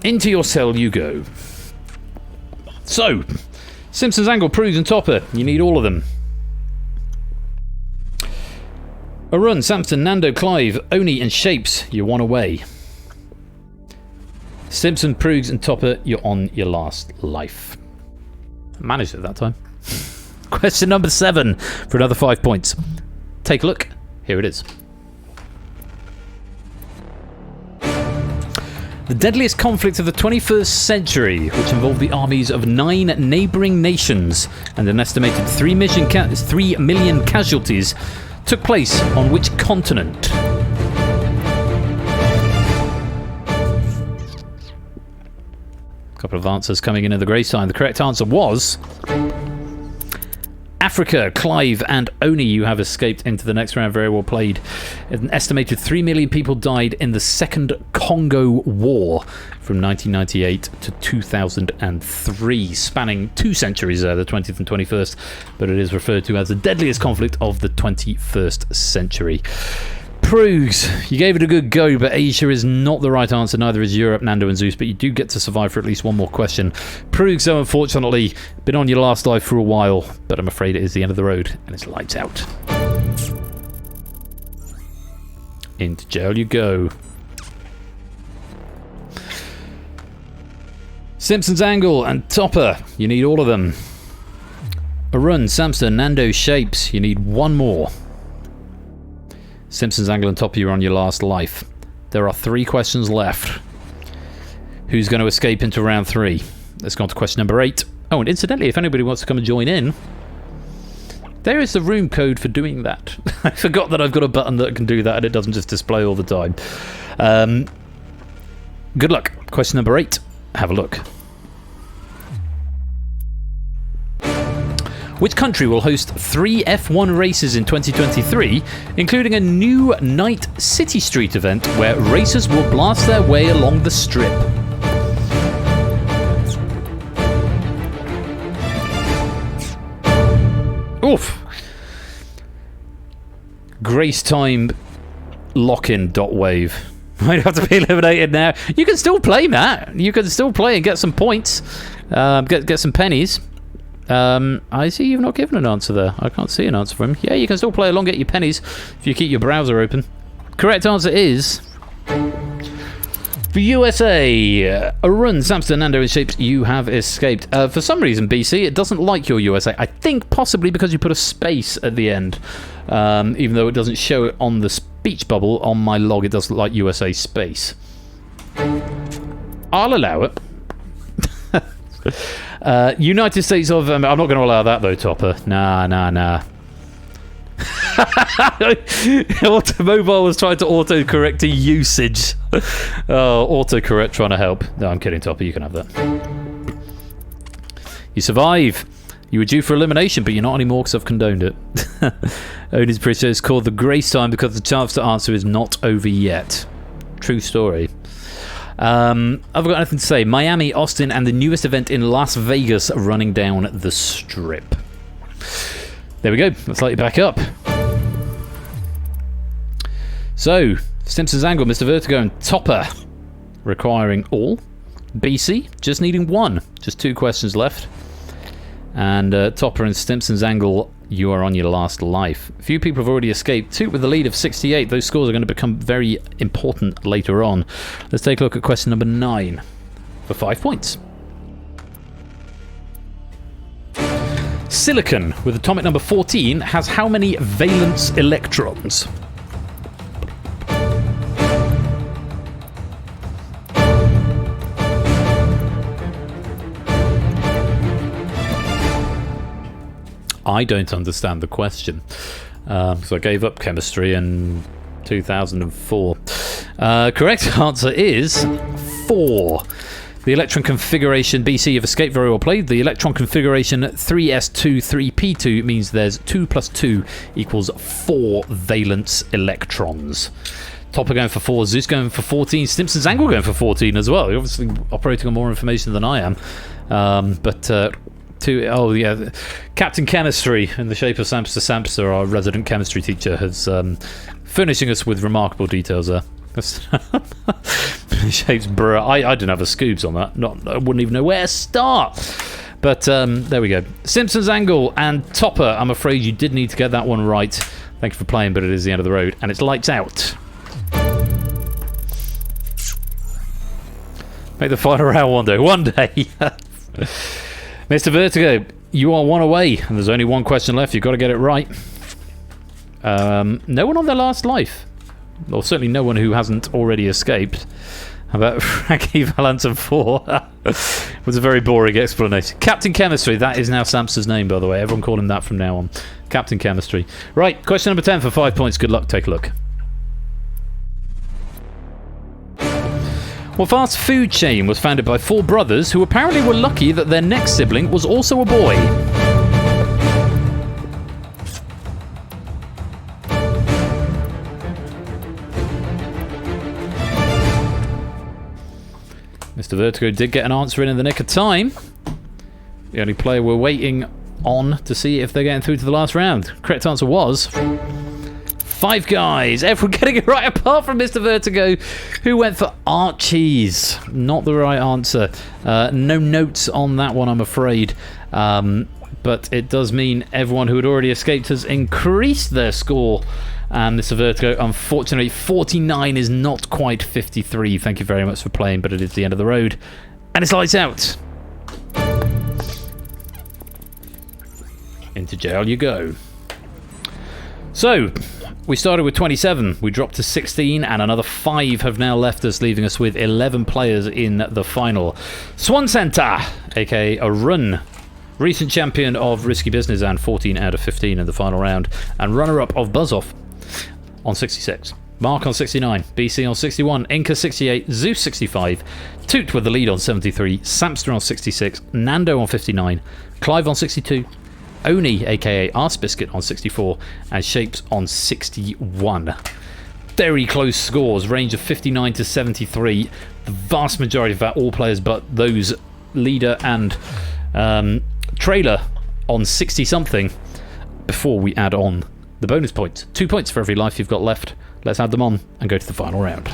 Into your cell you go. So, Simpsons, Angle, Proogs, and Topper. You need all of them. Arun, Samson, Nando, Clive, Oni, and Shapes. You're 1 away. Simpson, Proogs, and Topper, you're on your last life. Managed it that time. Question number 7 for another 5 points. Take a look. Here it is. The deadliest conflict of the 21st century, which involved the armies of 9 neighbouring nations and an estimated 3 million casualties, took place on which continent? A couple of answers coming in at the grey sign. The correct answer was Africa. Clive and Oni, you have escaped into the next round. Very well played. An estimated 3 million people died in the Second Congo War from 1998 to 2003, spanning 2 centuries there, the 20th and 21st, but it is referred to as the deadliest conflict of the 21st century. Proogs, you gave it a good go, but Asia is not the right answer. Neither is Europe, Nando and Zeus, but you do get to survive for at least one more question. Proogs, though, unfortunately, been on your last life for a while, but I'm afraid it is the end of the road, and it's lights out. Into jail you go. Simpsons Angle and Topper, you need all of them. Arun, Samson, Nando, Shapes, you need one more. Simpsons Angle and Topper, you're on your last life. There are 3 questions left. Who's going to escape into round 3? Let's go on to question number 8. Oh, and incidentally, if anybody wants to come and join in, there is the room code for doing that. I forgot that I've got a button that can do that and it doesn't just display all the time. Good luck. Question number 8. Have a look. Which country will host 3 F1 races in 2023, including a new Night City Street event where racers will blast their way along the strip? Oof. Grace time lock-in .wave. Might have to be eliminated now. You can still play, Matt. You can still play and get some points. Get some pennies. I see you've not given an answer there. I can't see an answer from him. Yeah, you can still play along, get your pennies if you keep your browser open. Correct answer is for USA. Arun, Samson, Nando, and Shapes, you have escaped. For some reason, BC, it doesn't like your USA. I think possibly because you put a space at the end. Even though it doesn't show it on the speech bubble, on my log it does look like USA space. I'll allow it. United States of... I'm not going to allow that though, Topper. Nah. Automobile was trying to auto-correct a usage. Oh, autocorrect trying to help. No, I'm kidding, Topper. You can have that. You survive. You were due for elimination, but you're not anymore because I've condoned it. Odin's Bridge is called the Grace Time because the chance to answer is not over yet. True story. I've got nothing to say. Miami, Austin, and the newest event in Las Vegas running down the strip. There we go. Let's light it back up. So, Simpsons Angle, Mr. Vertigo, and Topper requiring all. BC just needing 1. Just 2 questions left. And Topper and Simpsons Angle, you are on your last life. A few people have already escaped. 2 with the lead of 68. Those scores are going to become very important later on. Let's take a look at question number 9 for 5 points. Silicon, with atomic number 14, has how many valence electrons? I don't understand the question. So I gave up chemistry in 2004. Correct answer is 4. The electron configuration, BC, you've escaped, very well played. The electron configuration 3s2, 3p2 means there's 2 plus 2 equals 4 valence electrons. Topper going for 4, Zeus going for 14, Simpsons Angle going for 14 as well. You're obviously operating on more information than I am. Captain Chemistry in the shape of Samster, our resident chemistry teacher, has furnishing us with remarkable details there. Shapes, bruh. I didn't have a scoops on that. I wouldn't even know where to start. But there we go. Simpsons Angle and Topper, I'm afraid you did need to get that one right. Thank you for playing, but it is the end of the road, and it's lights out. Make the final round one day. One day. Mr. Vertigo, you are 1 away, and there's only 1 question left. You've got to get it right. No one on their last life. Or certainly no one who hasn't already escaped How about Frankie Valentin 4? Was a very boring explanation. Captain Chemistry, that is now Samster's name, by the way. Everyone call him that from now on. Captain Chemistry. Right, question number 10 for 5 points. Good luck, take a look. What fast food chain was founded by 4 brothers who apparently were lucky that their next sibling was also a boy? Mr. Vertigo did get an answer in the nick of time. The only player we're waiting on to see if they're getting through to the last round. Correct answer was... Five Guys. Everyone getting it right apart from Mr. Vertigo, who went for Archie's. Not the right answer. No notes on that one, I'm afraid. But it does mean everyone who had already escaped has increased their score. And Mr. Vertigo, unfortunately, 49 is not quite 53. Thank you very much for playing, but it is the end of the road. And it's lights out. Into jail you go. So, we started with 27, we dropped to 16, and another 5 have now left us, leaving us with 11 players in the final. Swan Center, aka a run. Recent champion of Risky Business and 14 out of 15 in the final round, and runner-up of Buzz Off on 66. Mark on 69, BC on 61, Inca 68, Zeus 65, Toot with the lead on 73, Samster on 66, Nando on 59, Clive on 62, Oni, aka Arse Biscuit, on 64, and Shapes on 61. Very close scores, range of 59 to 73. The vast majority of that, all players but those leader and trailer on 60-something before we add on the bonus points. 2 points for every life you've got left. Let's add them on and go to the final round.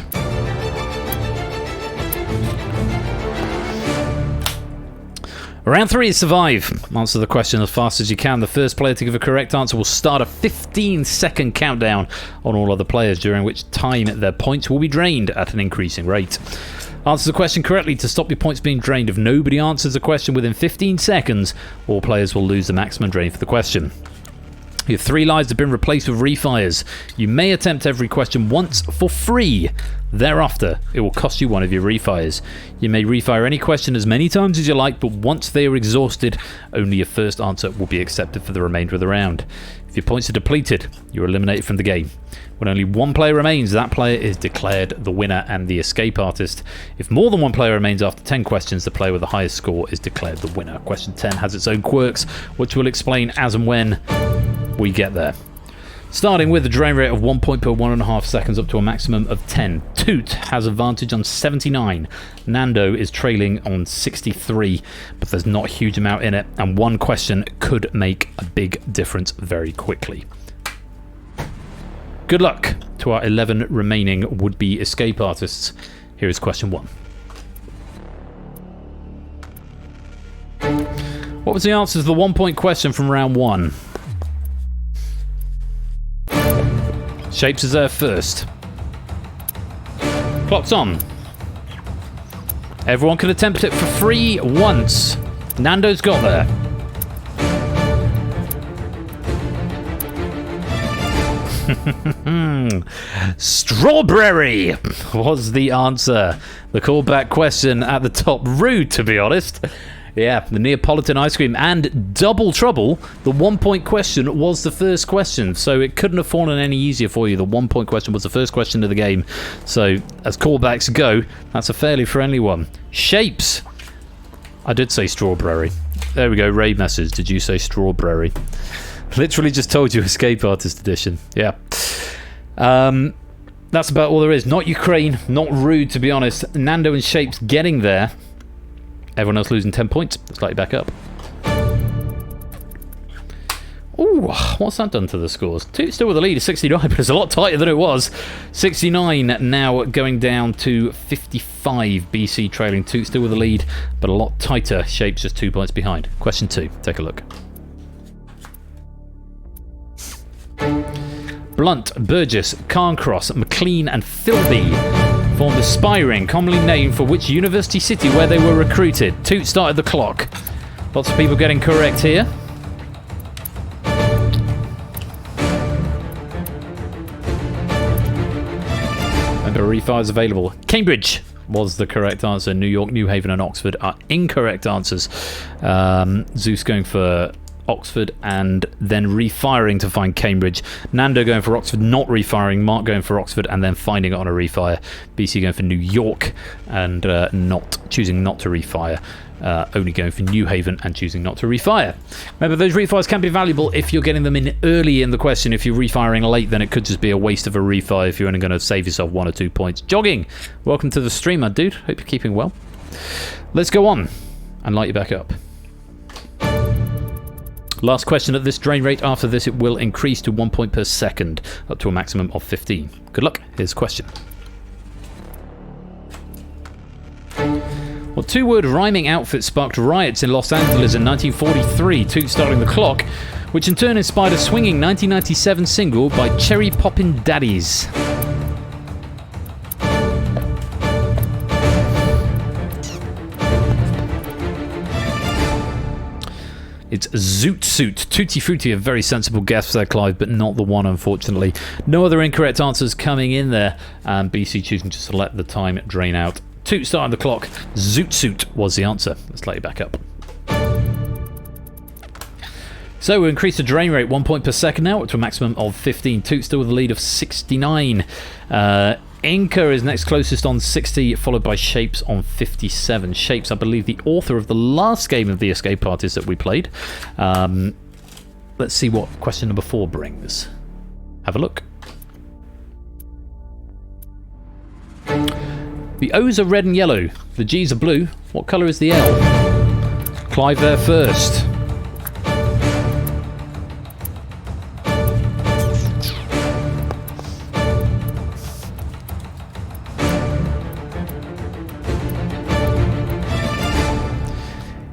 Round 3 is survive. Answer the question as fast as you can. The first player to give a correct answer will start a 15-second countdown on all other players, during which time their points will be drained at an increasing rate. Answer the question correctly to stop your points being drained. If nobody answers the question within 15 seconds, all players will lose the maximum drain for the question. Your 3 lives have been replaced with refires. You may attempt every question once for free. Thereafter, it will cost you one of your refires. You may refire any question as many times as you like, but once they are exhausted, only your first answer will be accepted for the remainder of the round. If your points are depleted, you're eliminated from the game. When only one player remains, that player is declared the winner and the escape artist. If more than one player remains after 10 questions, the player with the highest score is declared the winner. Question 10 has its own quirks, which we'll explain as and when we get there. Starting with a drain rate of 1 point per 1.5 seconds up to a maximum of 10. Toot has advantage on 79. Nando is trailing on 63, but there's not a huge amount in it, and one question could make a big difference very quickly. Good luck to our 11 remaining would-be escape artists. Here is question 1. What was the answer to the 1 point question from round 1? Shapes is there first. Clock's on. Everyone can attempt it for free once. Nando's got there. Strawberry was the answer. The callback question at the top. Rude, to be honest. Yeah, the Neapolitan ice cream and Double Trouble. The 1 point question was the first question, so it couldn't have fallen any easier for you. The 1 point question was the first question of the game. So, as callbacks go, that's a fairly friendly one. Shapes. I did say strawberry. There we go, raid message. Did you say strawberry? Literally just told you Escape Artist Edition. Yeah. That's about all there is. Not Ukraine, not Rude, to be honest. Nando and Shapes getting there. Everyone else losing 10 points. Slightly back up. Ooh, what's that done to the scores? Toot still with the lead is 69, but it's a lot tighter than it was. 69 now going down to 55. BC trailing. Toot still with the lead, but a lot tighter. Shapes just 2 points behind. Question 2. Take a look. Blunt, Burgess, Carncross, McLean and Philby formed a spy ring, commonly named for which university city where they were recruited. Toot started the clock. Lots of people getting correct here. And a refire is available. Cambridge was the correct answer. New York, New Haven, and Oxford are incorrect answers. Zeus going for Oxford and then refiring to find Cambridge. Nando going for Oxford, not refiring. Mark going for Oxford and then finding it on a refire. BC going for New York and choosing not to refire. Only going for New Haven and choosing not to refire. Remember, those refires can be valuable if you're getting them in early in the question. If you're refiring late, then it could just be a waste of a refire if you're only going to save yourself 1 or 2 points. Jogging, welcome to the stream, my dude. Hope you're keeping well. Let's go on and light you back up. Last question at this drain rate. After this, it will increase to 1 point per second, up to a maximum of 15. Good luck. Here's the question. What two-word rhyming outfit sparked riots in Los Angeles in 1943, Toot Starting the Clock, which in turn inspired a swinging 1997 single by Cherry Poppin' Daddies? It's Zoot Suit. Tutti Frutti, a very sensible guess there, Clive, but not the one, unfortunately. No other incorrect answers coming in there, and BC choosing just to let the time drain out. Toot Starting the Clock. Zoot Suit was the answer. Let's let you back up. So we increased the drain rate 1 point per second now, up to a maximum of 15. Toot still with a lead of 69. Inca is next closest on 60, followed by Shapes on 57. Shapes, I believe, the author of the last game of the Escape Artists that we played. Let's see what question number 4 brings. Have a look. The O's are red and yellow. The G's are blue. What colour is the L? Clive there first.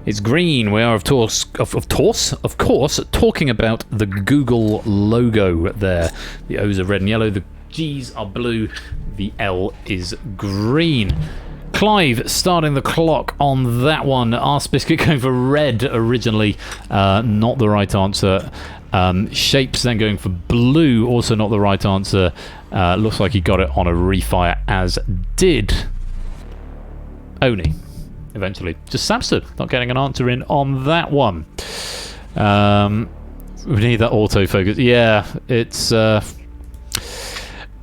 It's green. We are, of course, talking about the Google logo there. The O's are red and yellow. The G's are blue. The L is green. Clive starting the clock on that one. Arse Biscuit going for red originally. Not the right answer. Shapes then going for blue. Also not the right answer. Looks like he got it on a refire, as did Oni. Eventually. Just Samson not getting an answer in on that one. We need that autofocus. Yeah, it's...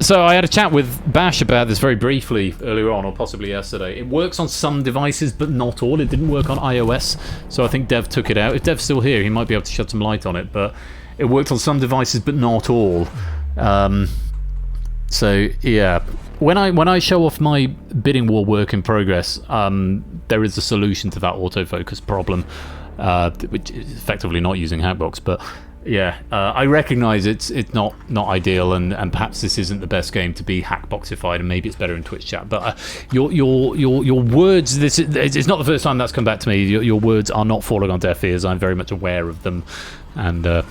So I had a chat with Bash about this very briefly earlier on, or possibly yesterday. It works on some devices, but not all. It didn't work on iOS, so I think Dev took it out. If Dev's still here, he might be able to shed some light on it, but it worked on some devices, but not all. So, yeah. When I show off my bidding war work in progress, there is a solution to that autofocus problem, which is effectively not using Hackbox, but yeah, I recognise it's not ideal, and perhaps this isn't the best game to be Hackboxified, and maybe it's better in Twitch chat. But your words, it's not the first time that's come back to me. Your words are not falling on deaf ears. I'm very much aware of them, and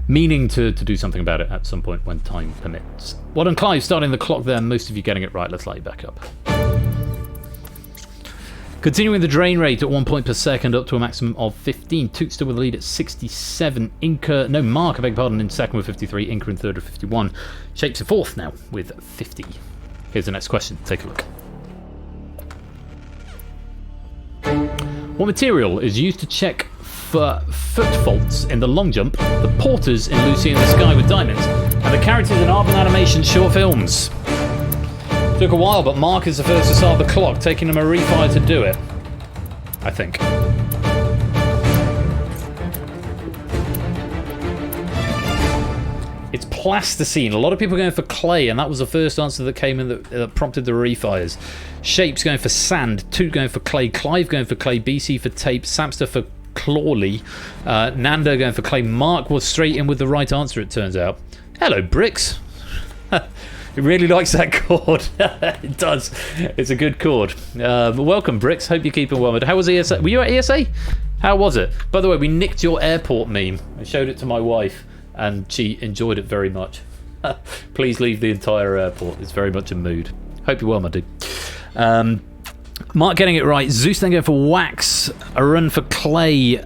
meaning to do something about it at some point when time permits. Well done, Clive, starting the clock there. Most of you getting it right. Let's light you back up. Continuing the drain rate at 1 point per second, up to a maximum of 15. Toot still with the lead at 67. Mark, I beg your pardon, in second with 53. Inca in third with 51. Shapes in fourth now with 50. Here's the next question. Take a look. What material is used to check for foot faults in the long jump, the porters in Lucy in the Sky with Diamonds, and the characters in Urban Animation short films? Took a while, but Mark is the first to start the clock, taking him a refire to do it, I think. It's plasticine. A lot of people are going for clay, and that was the first answer that came in that prompted the refires. Shapes going for sand, Toot going for clay, Clive going for clay, BC for tape, Samster for Clawley, Nando going for clay. Mark was straight in with the right answer, it turns out. Hello, Bricks. It really likes that chord. It does. It's a good chord. But welcome, Bricks. Hope you're keeping well. How was ESA? Were you at ESA? How was it? By the way, we nicked your airport meme. I showed it to my wife, and she enjoyed it very much. Please leave the entire airport. It's very much a mood. Hope you're well, my dude. Mark getting it right. Zeus then going for wax. Arun for clay.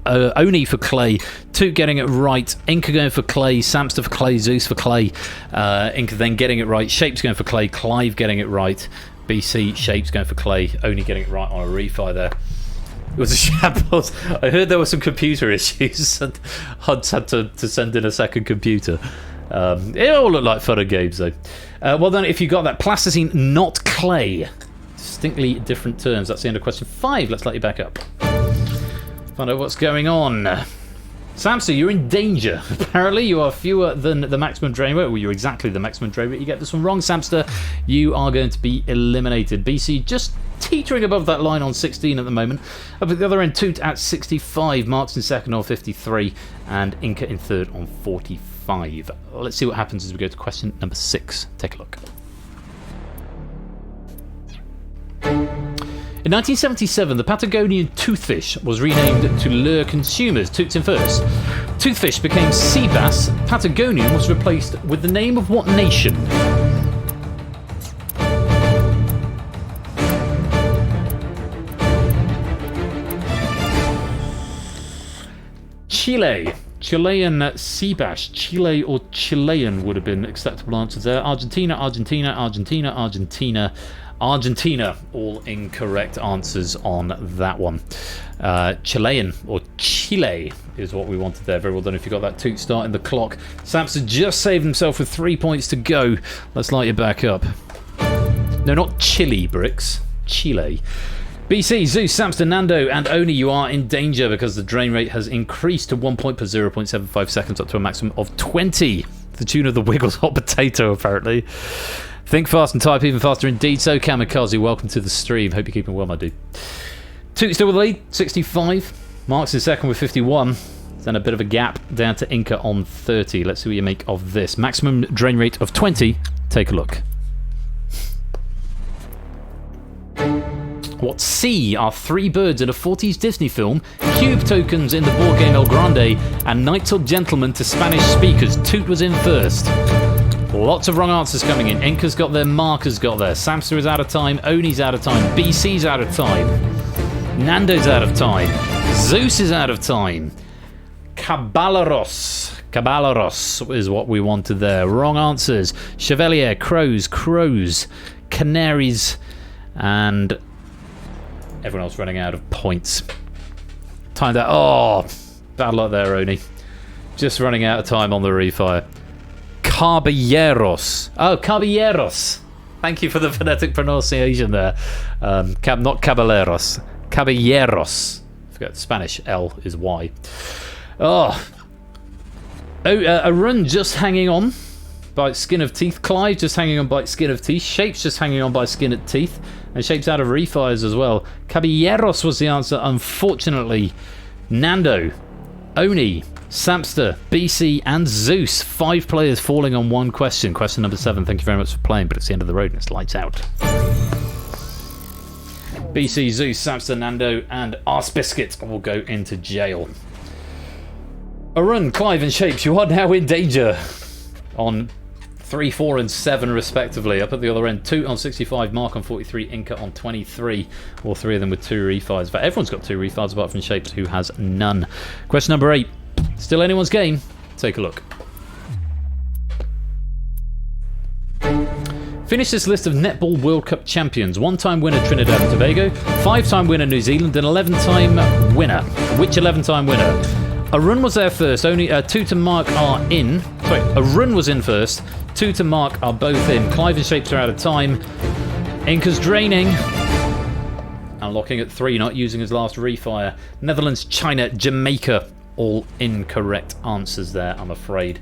Oni for clay. Toot getting it right. Inca going for clay. Samster for clay. Zeus for clay. Inca then getting it right. Shapes going for clay. Clive getting it right. BC, Shapes going for Clay, only getting it right on a refi there. It was a shambles. I heard there were some computer issues and Huds had to send in a second computer. It all looked like fun and games though. Well done if you got that. Plasticine, not clay. Distinctly different terms. That's the end of question 5. Let's let you back up. Find out what's going on. Samster, you're in danger. Apparently, you are fewer than the maximum drain rate. Well, you're exactly the maximum drain rate. You get this one wrong, Samster, you are going to be eliminated. BC just teetering above that line on 16 at the moment. Up at the other end, Toot at 65. Marks in second on 53. And Inca in third on 45. Let's see what happens as we go to question number 6. Take a look. In 1977, the Patagonian toothfish was renamed to lure consumers. Toots in first. Toothfish became sea bass. Patagonian was replaced with the name of what nation? Chile. Chilean sea bass. Chile or Chilean would have been acceptable answers there. Argentina, Argentina, Argentina, Argentina. Argentina, all incorrect answers on that one. Chilean, or Chile, is what we wanted there. Very well done if you got that Toot starting the clock. Samson just saved himself with 3 points to go. Let's light you back up. No, not Chile, Bricks. Chile. BC, Zeus, Samster, Nando, and Oni, you are in danger because the drain rate has increased to 1 point per 0.75 seconds up to a maximum of 20. The tune of the Wiggles hot potato, apparently. Think fast and type even faster indeed. So, Kamikaze, welcome to the stream. Hope you're keeping well, my dude. Toot still with the lead, 65. Marks in second with 51. Then a bit of a gap down to Inca on 30. Let's see what you make of this. Maximum drain rate of 20. Take a look. What C are 3 birds in a 40s Disney film, cube tokens in the board game El Grande, and Knights or Gentlemen to Spanish speakers? Toot was in first. Lots of wrong answers coming in. Inca's got there, Marker's got there. Samster is out of time, Oni's out of time, BC's out of time. Nando's out of time. Zeus is out of time. Caballeros is what we wanted there. Wrong answers. Chevalier, crows, canaries, and everyone else running out of points. Timed out. Oh, bad luck there, Oni. Just running out of time on the refire. Caballeros. Oh, caballeros. Thank you for the phonetic pronunciation there. Not caballeros. Caballeros. I forget, Spanish L is Y. Oh, a run just hanging on by skin of teeth. Clive just hanging on by skin of teeth. Shapes just hanging on by skin of teeth. And Shapes out of refires as well. Caballeros was the answer, unfortunately. Nando, Oni, Samster, BC, and Zeus. 5 players falling on 1 question. Question number 7. Thank you very much for playing, but it's the end of the road and it's lights out. BC, Zeus, Samster, Nando, and Arse Biscuit will go into jail. Arun, Clive, and Shapes, you are now in danger. On 3, 4, and 7 respectively. Up at the other end, Toot on 65, Mark on 43, Inca on 23. All 3 of them with 2 refires. In fact, everyone's got 2 refires apart from Shapes, who has none. Question number 8. Still anyone's game. Take a look. Finish this list of Netball World Cup champions. 1-time winner Trinidad and Tobago, 5-time winner New Zealand, and 11-time winner. Which 11-time winner? Arun was there first. Only Toot and Mark are in. Sorry, Arun was in first. Toot and Mark are both in. Clive and Shapes are out of time. Inca's draining. And locking at 3, not using his last refire. Netherlands, China, Jamaica. All incorrect answers there, I'm afraid.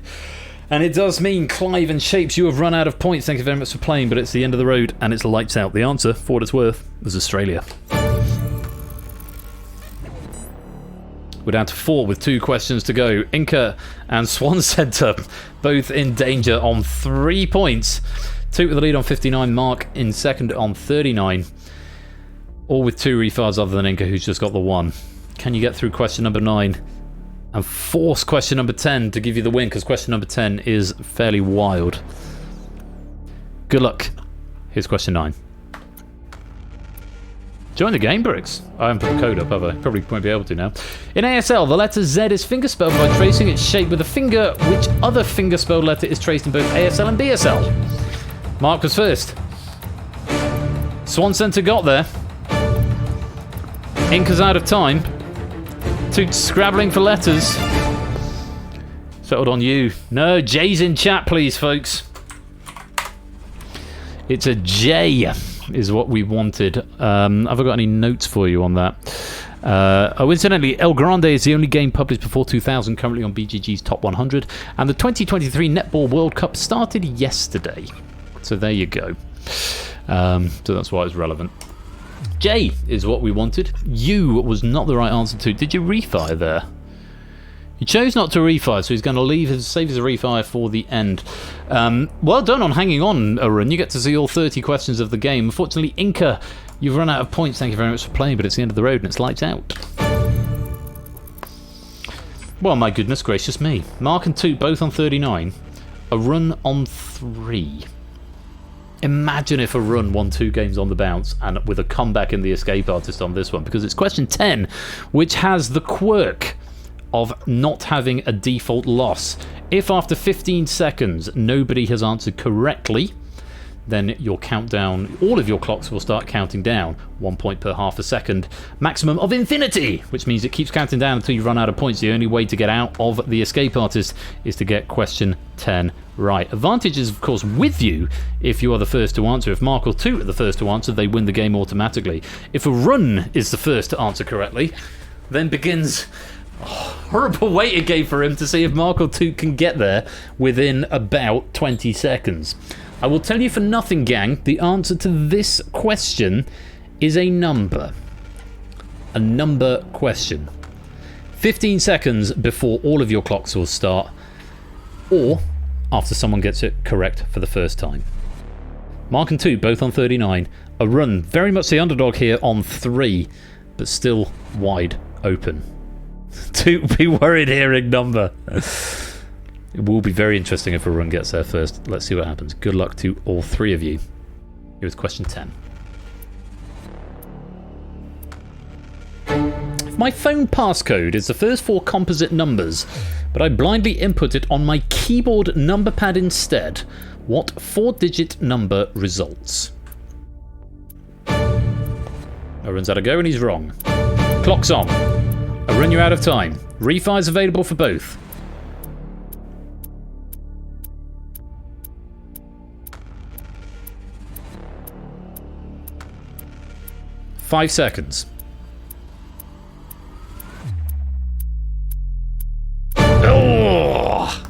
And it does mean, Clive and Shapes, you have run out of points. Thank you very much for playing, but it's the end of the road and it's lights out. The answer, for what it's worth, was Australia. We're down to 4 with 2 questions to go. Inca and Swan Centre both in danger on 3 points. Toot with the lead on 59, Mark in second on 39. All with 2 refires other than Inca, who's just got the 1. Can you get through question number 9? And force question number 10 to give you the win, because question number 10 is fairly wild. Good luck. Here's question 9. Join the game, Bricks. I haven't put the code up, have I? Probably won't be able to now. In ASL, the letter Z is fingerspelled by tracing its shape with a finger. Which other fingerspelled letter is traced in both ASL and BSL? Mark was first. Swan Centre got there. Inca's out of time. Toot scrabbling for letters. Settled on you. No, J's in chat, please, folks. It's a J, is what we wanted. Have I got any notes for you on that? Incidentally, El Grande is the only game published before 2000, currently on BGG's Top 100. And the 2023 Netball World Cup started yesterday. So there you go. So that's why it's relevant. J is what we wanted. U was not the right answer to. Did you refire there? He chose not to refire, so he's going to save his refire for the end. Well done on hanging on, Arun. You get to see all 30 questions of the game. Unfortunately, Inca, you've run out of points. Thank you very much for playing, but it's the end of the road and it's lights out. Well, my goodness gracious me. Mark and Toot both on 39. Arun on 3. Imagine if Arun won 2 games on the bounce and with a comeback in the escape artist on this one, because it's question 10, which has the quirk of not having a default loss. If after 15 seconds nobody has answered correctly, then your countdown, all of your clocks will start counting down 1 point per half a second, maximum of infinity, which means it keeps counting down until you run out of points. The only way to get out of the escape artist is to get question 10 right. Advantage is, of course, with you if you are the first to answer. If Mark or Toot are the first to answer, they win the game automatically. If Arun is the first to answer correctly, then begins a horrible waiting game for him to see if Mark or Toot can get there within about 20 seconds. I will tell you for nothing, gang, the answer to this question is a number. A number question. 15 seconds before all of your clocks will start, or after someone gets it correct for the first time. Mark and Toot both on 39. Arun, very much the underdog here on 3, but still wide open. Toot, be worried hearing number. It will be very interesting if Arun gets there first. Let's see what happens. Good luck to all 3 of you. Here's question 10. If my phone passcode is the first 4 composite numbers, but I blindly input it on my keyboard number pad instead, what 4-digit number results? Arun's had a go and he's wrong. Clock's on. Arun, you're out of time. Refi's available for both. Five seconds. Oh!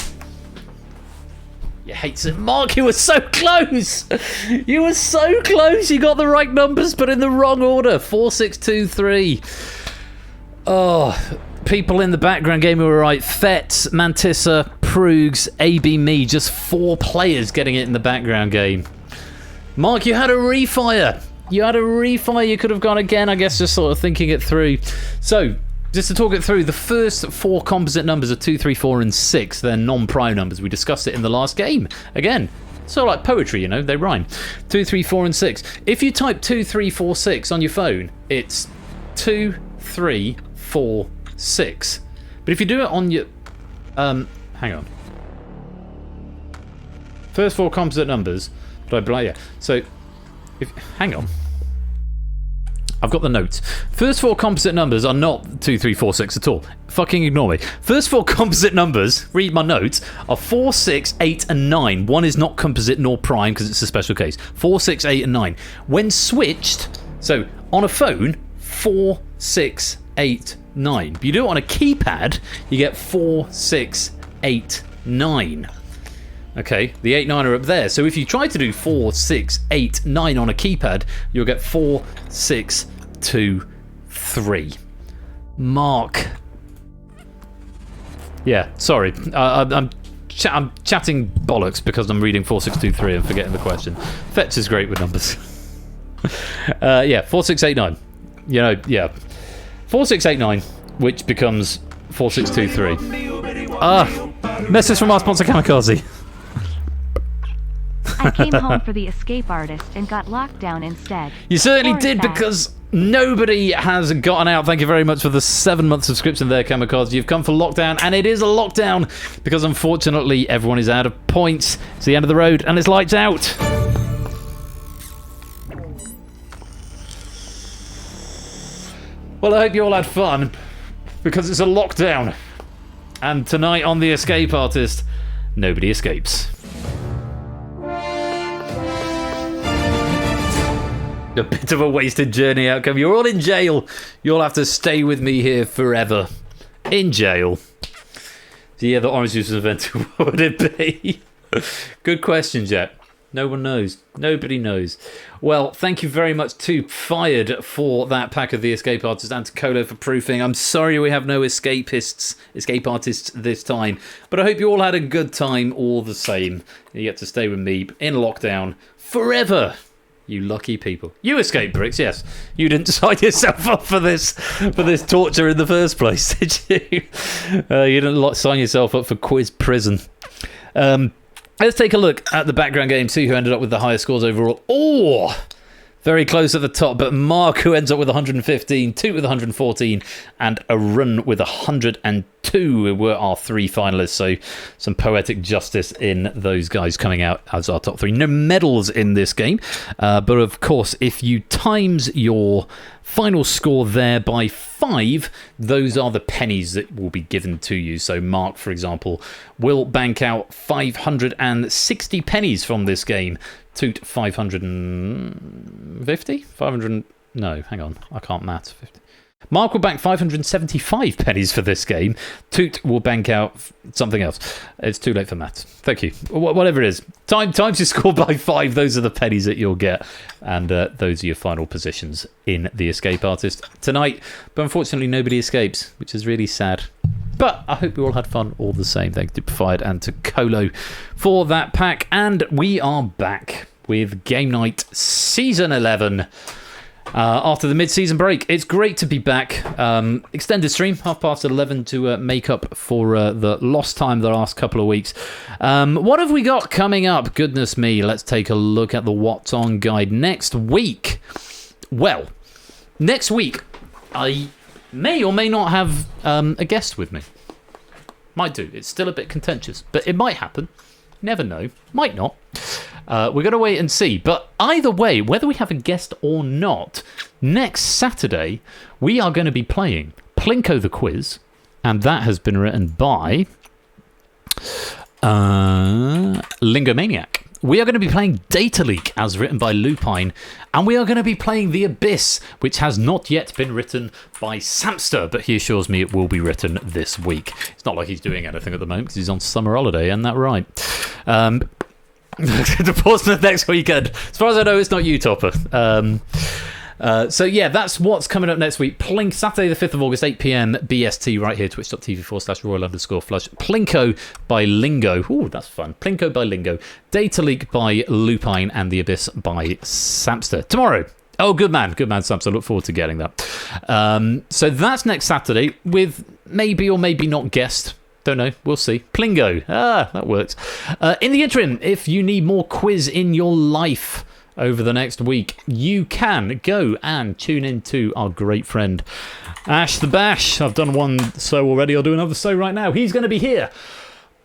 You hate it. Mark, you were so close! You were so close! You got the right numbers, but in the wrong order. 4, 6, 2, 3. Oh, people in the background game who were right. Fetz, Mantissa, Proogs, AB Me. Just 4 players getting it in the background game. Mark, you had a refire. You had a refire, you could have gone again, I guess, just sort of thinking it through. So, just to talk it through, the first 4 composite numbers are 2, 3, 4, and 6. They're non-prime numbers. We discussed it in the last game. Again, sort of like poetry, you know, they rhyme. 2, 3, 4, and 6. If you type 2, 3, 4, 6 on your phone, it's 2, 3, 4, 6. But if you do it on your... hang on. First 4 composite numbers, blah, blah, yeah. So... hang on. I've got the notes. First 4 composite numbers are not 2, 3, 4, 6 at all. Fucking ignore me. First 4 composite numbers, read my notes, are 4, 6, 8, and 9. One is not composite nor prime because it's a special case. 4, 6, 8, and 9. When switched, so on a phone, 4, 6, 8, 9. But you do it on a keypad, you get 4, 6, 8, 9. Okay, the 8, 9 are up there. So if you try to do 4, 6, 8, 9 on a keypad, you'll get 4, 6, 2, 3. Mark. Yeah, sorry. I'm chatting bollocks because I'm reading 4, 6, 2, 3 and forgetting the question. Fetch is great with numbers. Yeah, 4, 6, 8, 9. You know, yeah. 4, 6, 8, 9, which becomes 4, 6, 2, 3. Message from our sponsor, Kamikaze. I came home for the escape artist and got locked down instead. You certainly did, because nobody has gotten out. Thank you very much for the 7-month subscription there, Kamikaze. You've come for lockdown, and it is a lockdown because unfortunately everyone is out of points. It's the end of the road, and it's lights out. Well, I hope you all had fun, because it's a lockdown. And tonight on The Escape Artist, nobody escapes. A bit of a wasted journey outcome. You're all in jail. You'll have to stay with me here forever. In jail. So yeah, the orange juice event, what would it be? Good question, Jet. No one knows. Nobody knows. Well, thank you very much to Fired for that pack of The Escape Artist and to Colo for proofing. I'm sorry we have no escape artists this time, but I hope you all had a good time all the same. You get to stay with me in lockdown forever. You lucky people. You escaped, Bricks, yes. You didn't sign yourself up for this torture in the first place, did you? You didn't sign yourself up for quiz prison. Let's take a look at the background game, see who ended up with the highest scores overall. Oh, very close at the top, but Mark, who ends up with 115, Toot with 114, and a run with 102 were our three finalists. So some poetic justice in those guys coming out as our top three. No medals in this game, but of course, if you times your final score there by 5, those are the pennies that will be given to you. So Mark, for example, will bank out 560 pennies from this game. Toot 550? 500? No, hang on. I can't maths. 50. Mark will bank 575 pennies for this game. Toot will bank out something else. It's too late for maths. Thank you. Whatever it is. Times your score by 5. Those are the pennies that you'll get. And those are your final positions in The Escape Artist tonight. But unfortunately, nobody escapes, which is really sad. But I hope you all had fun all the same. Thank you to Fired and to Colo for that pack. And we are back with Game Night Season 11. After the mid-season break. It's great to be back. Extended stream, 11:30 to make up for the lost time the last couple of weeks. What have we got coming up? Goodness me, let's take a look at the What's On guide next week. Well, next week, I may or may not have a guest with me. Might do. It's still a bit contentious, but it might happen. Never know. Might not. We're going to wait and see. But either way, whether we have a guest or not, next Saturday, we are going to be playing Plinko the Quiz. And that has been written by Lingomaniac. We are going to be playing Data Leak, as written by Lupine. And we are going to be playing The Abyss, which has not yet been written by Samster, but he assures me it will be written this week. It's not like he's doing anything at the moment, because he's on summer holiday, isn't that right? To pause the next weekend. As far as I know, it's not you, Topper. So yeah, that's what's coming up next week. Plink, Saturday the 5th of August, 8 PM BST, right here, twitch.tv/royal_flush. Plinko by Lingo. Ooh, that's fun. Plinko by Lingo. Data Leak by Lupine, and The Abyss by Samster. Tomorrow. Oh, good man, Samster. Look forward to getting that. So that's next Saturday with maybe or maybe not guest. Don't know. We'll see. Plingo. That works. In the interim, if you need more quiz in your life over the next week, you can go and tune into our great friend Ash the Bash. I've done one so already. I'll do another so right now. He's going to be here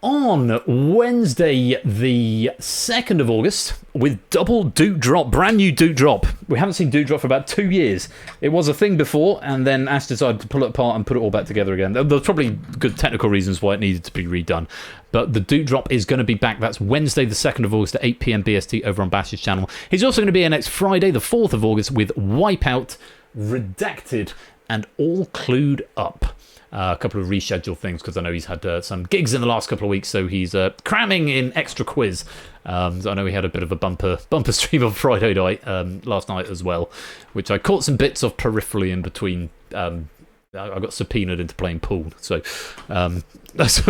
on Wednesday the 2nd of August with double Doot Drop, brand new Doot Drop. We haven't seen Doot Drop for about 2 years. It was a thing before, and then Ash decided to pull it apart and put it all back together again. There's probably good technical reasons why it needed to be redone, but the Doot Drop is going to be back. That's Wednesday the 2nd of August at 8 PM BST over on Bash's channel. He's also going to be here next Friday the 4th of August with Wipeout, Redacted, and All Clued Up. A couple of rescheduled things because I know he's had some gigs in the last couple of weeks, so he's cramming in extra quiz. So I know he had a bit of a bumper stream on Friday night, last night as well, which I caught some bits of peripherally in between. I got subpoenaed into playing pool, so I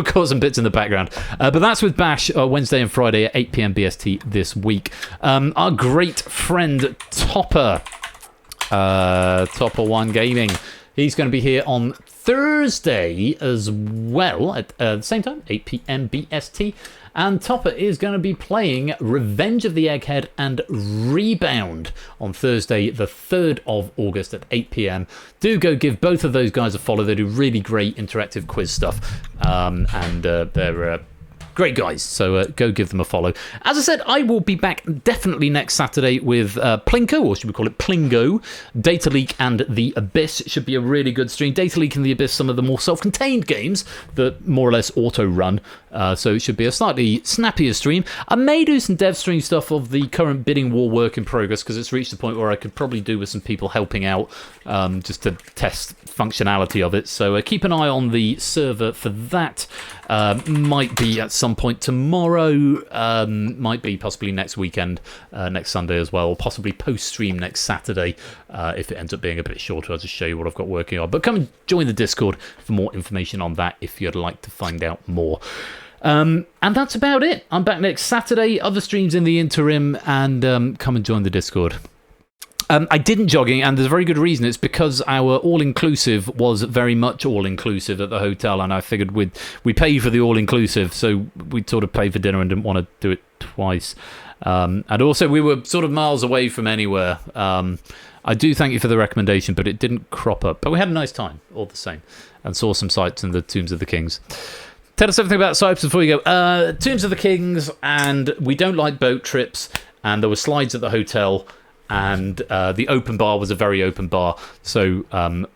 caught some bits in the background. But that's with Bash Wednesday and Friday at 8 PM BST this week. Our great friend Topper, Topper One Gaming, he's going to be here on Thursday as well at the same time, 8 PM BST. And Topper is going to be playing Revenge of the Egghead and Rebound on Thursday, the 3rd of August at 8 PM. Do go give both of those guys a follow. They do really great interactive quiz stuff. And they're Great guys, so go give them a follow. As I said, I will be back definitely next Saturday with Plinko, or should we call it Plingo, Data Leak and The Abyss. It should be a really good stream. Data Leak and The Abyss, some of the more self-contained games that more or less auto-run, so it should be a slightly snappier stream. I may do some dev stream stuff of the current bidding war work in progress, because it's reached a point where I could probably do with some people helping out, just to test functionality of it. So keep an eye on the server for that. Might be at some point tomorrow, might be possibly next weekend, next Sunday as well, or possibly post-stream next Saturday, if it ends up being a bit shorter. I'll just show you what I've got working on. But come and join the Discord for more information on that if you'd like to find out more. And that's about it. I'm back next Saturday, other streams in the interim, and come and join the Discord. I didn't jogging, and there's a very good reason. It's because our all-inclusive was very much all-inclusive at the hotel, and I figured we pay for the all-inclusive, so we'd sort of pay for dinner and didn't want to do it twice. And also, we were sort of miles away from anywhere. I do thank you for the recommendation, but it didn't crop up. But we had a nice time, all the same, and saw some sights in the Tombs of the Kings. Tell us everything about Cyprus before you go. Tombs of the Kings, and we don't like boat trips, and there were slides at the hotel, and the open bar was a very open bar, so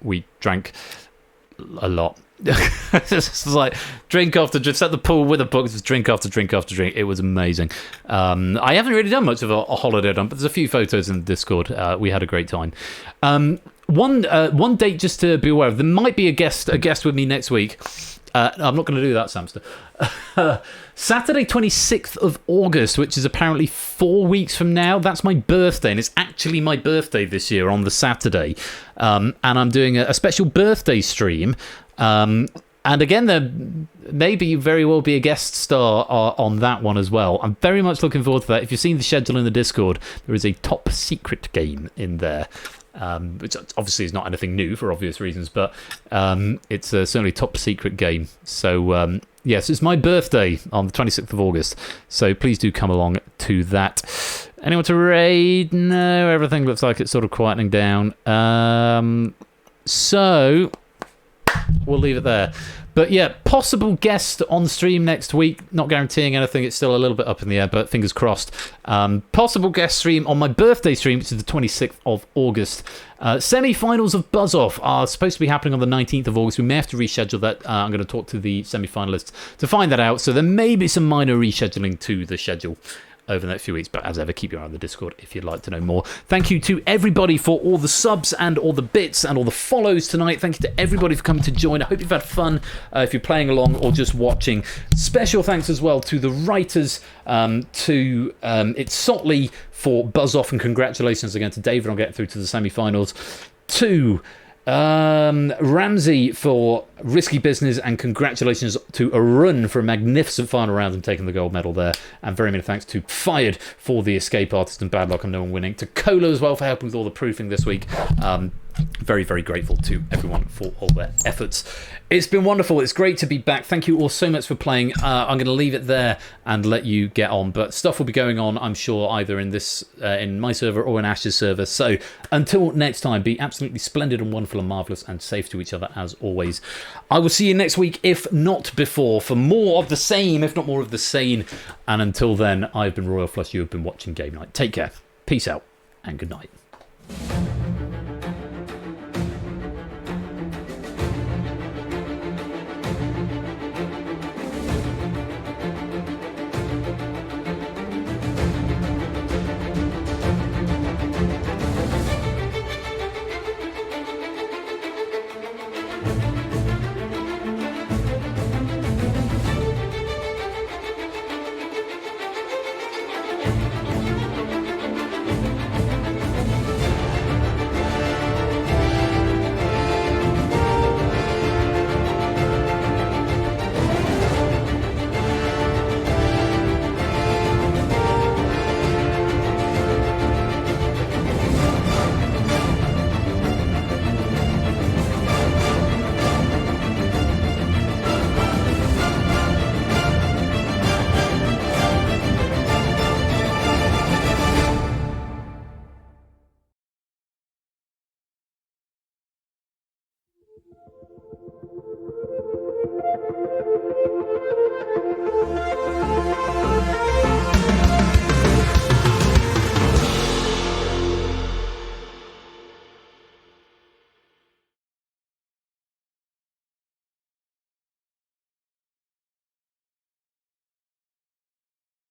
we drank a lot. It's like drink after drink, at the pool with a book, just drink after drink after drink. It was amazing. I haven't really done much of a holiday dump, but there's a few photos in the Discord. We had a great time. One date just to be aware of. There might be a guest with me next week. I'm not going to do that, Samster. Saturday 26th of August, which is apparently 4 weeks from now. That's my birthday, and it's actually my birthday this year on the Saturday. And I'm doing a special birthday stream. And again, there maybe very well be a guest star on that one as well. I'm very much looking forward to that. If you've seen the schedule in the Discord, there is a top secret game in there. Which obviously is not anything new for obvious reasons, but it's certainly a top secret game. So, yes, it's my birthday on the 26th of August, so please do come along to that. Anyone to raid? No, everything looks like it's sort of quietening down. So, we'll leave it there. But yeah, possible guest on stream next week. Not guaranteeing anything. It's still a little bit up in the air, but fingers crossed. Possible guest stream on my birthday stream, which is the 26th of August. Semi-finals of Buzz Off are supposed to be happening on the 19th of August. We may have to reschedule that. I'm going to talk to the semi-finalists to find that out. So there may be some minor rescheduling to the schedule over the next few weeks, but as ever, keep your eye on the Discord if you'd like to know more. Thank you to everybody for all the subs and all the bits and all the follows tonight. Thank you to everybody for coming to join. I hope you've had fun if you're playing along or just watching. Special thanks as well to the writers, to It's Sotley for Buzz Off, and congratulations again to David on getting through to the semi-finals. To Ramsey for Risky Business, and congratulations to Arun for a magnificent final round and taking the gold medal there. And very many thanks to Fired for the Escape Artist and Bad Luck on No One Winning. To Cola as well for helping with all the proofing this week. Very, very grateful to everyone for all their efforts. It's been wonderful. It's great to be back. Thank you all so much for playing. I'm going to leave it there and let you get on. But stuff will be going on, I'm sure, either in this in my server or in Ash's server. So until next time, be absolutely splendid and wonderful and marvellous and safe to each other as always. I will see you next week, if not before, for more of the same, if not more of the same. And until then, I've been Royal Flush. You have been watching Game Night. Take care. Peace out and good night.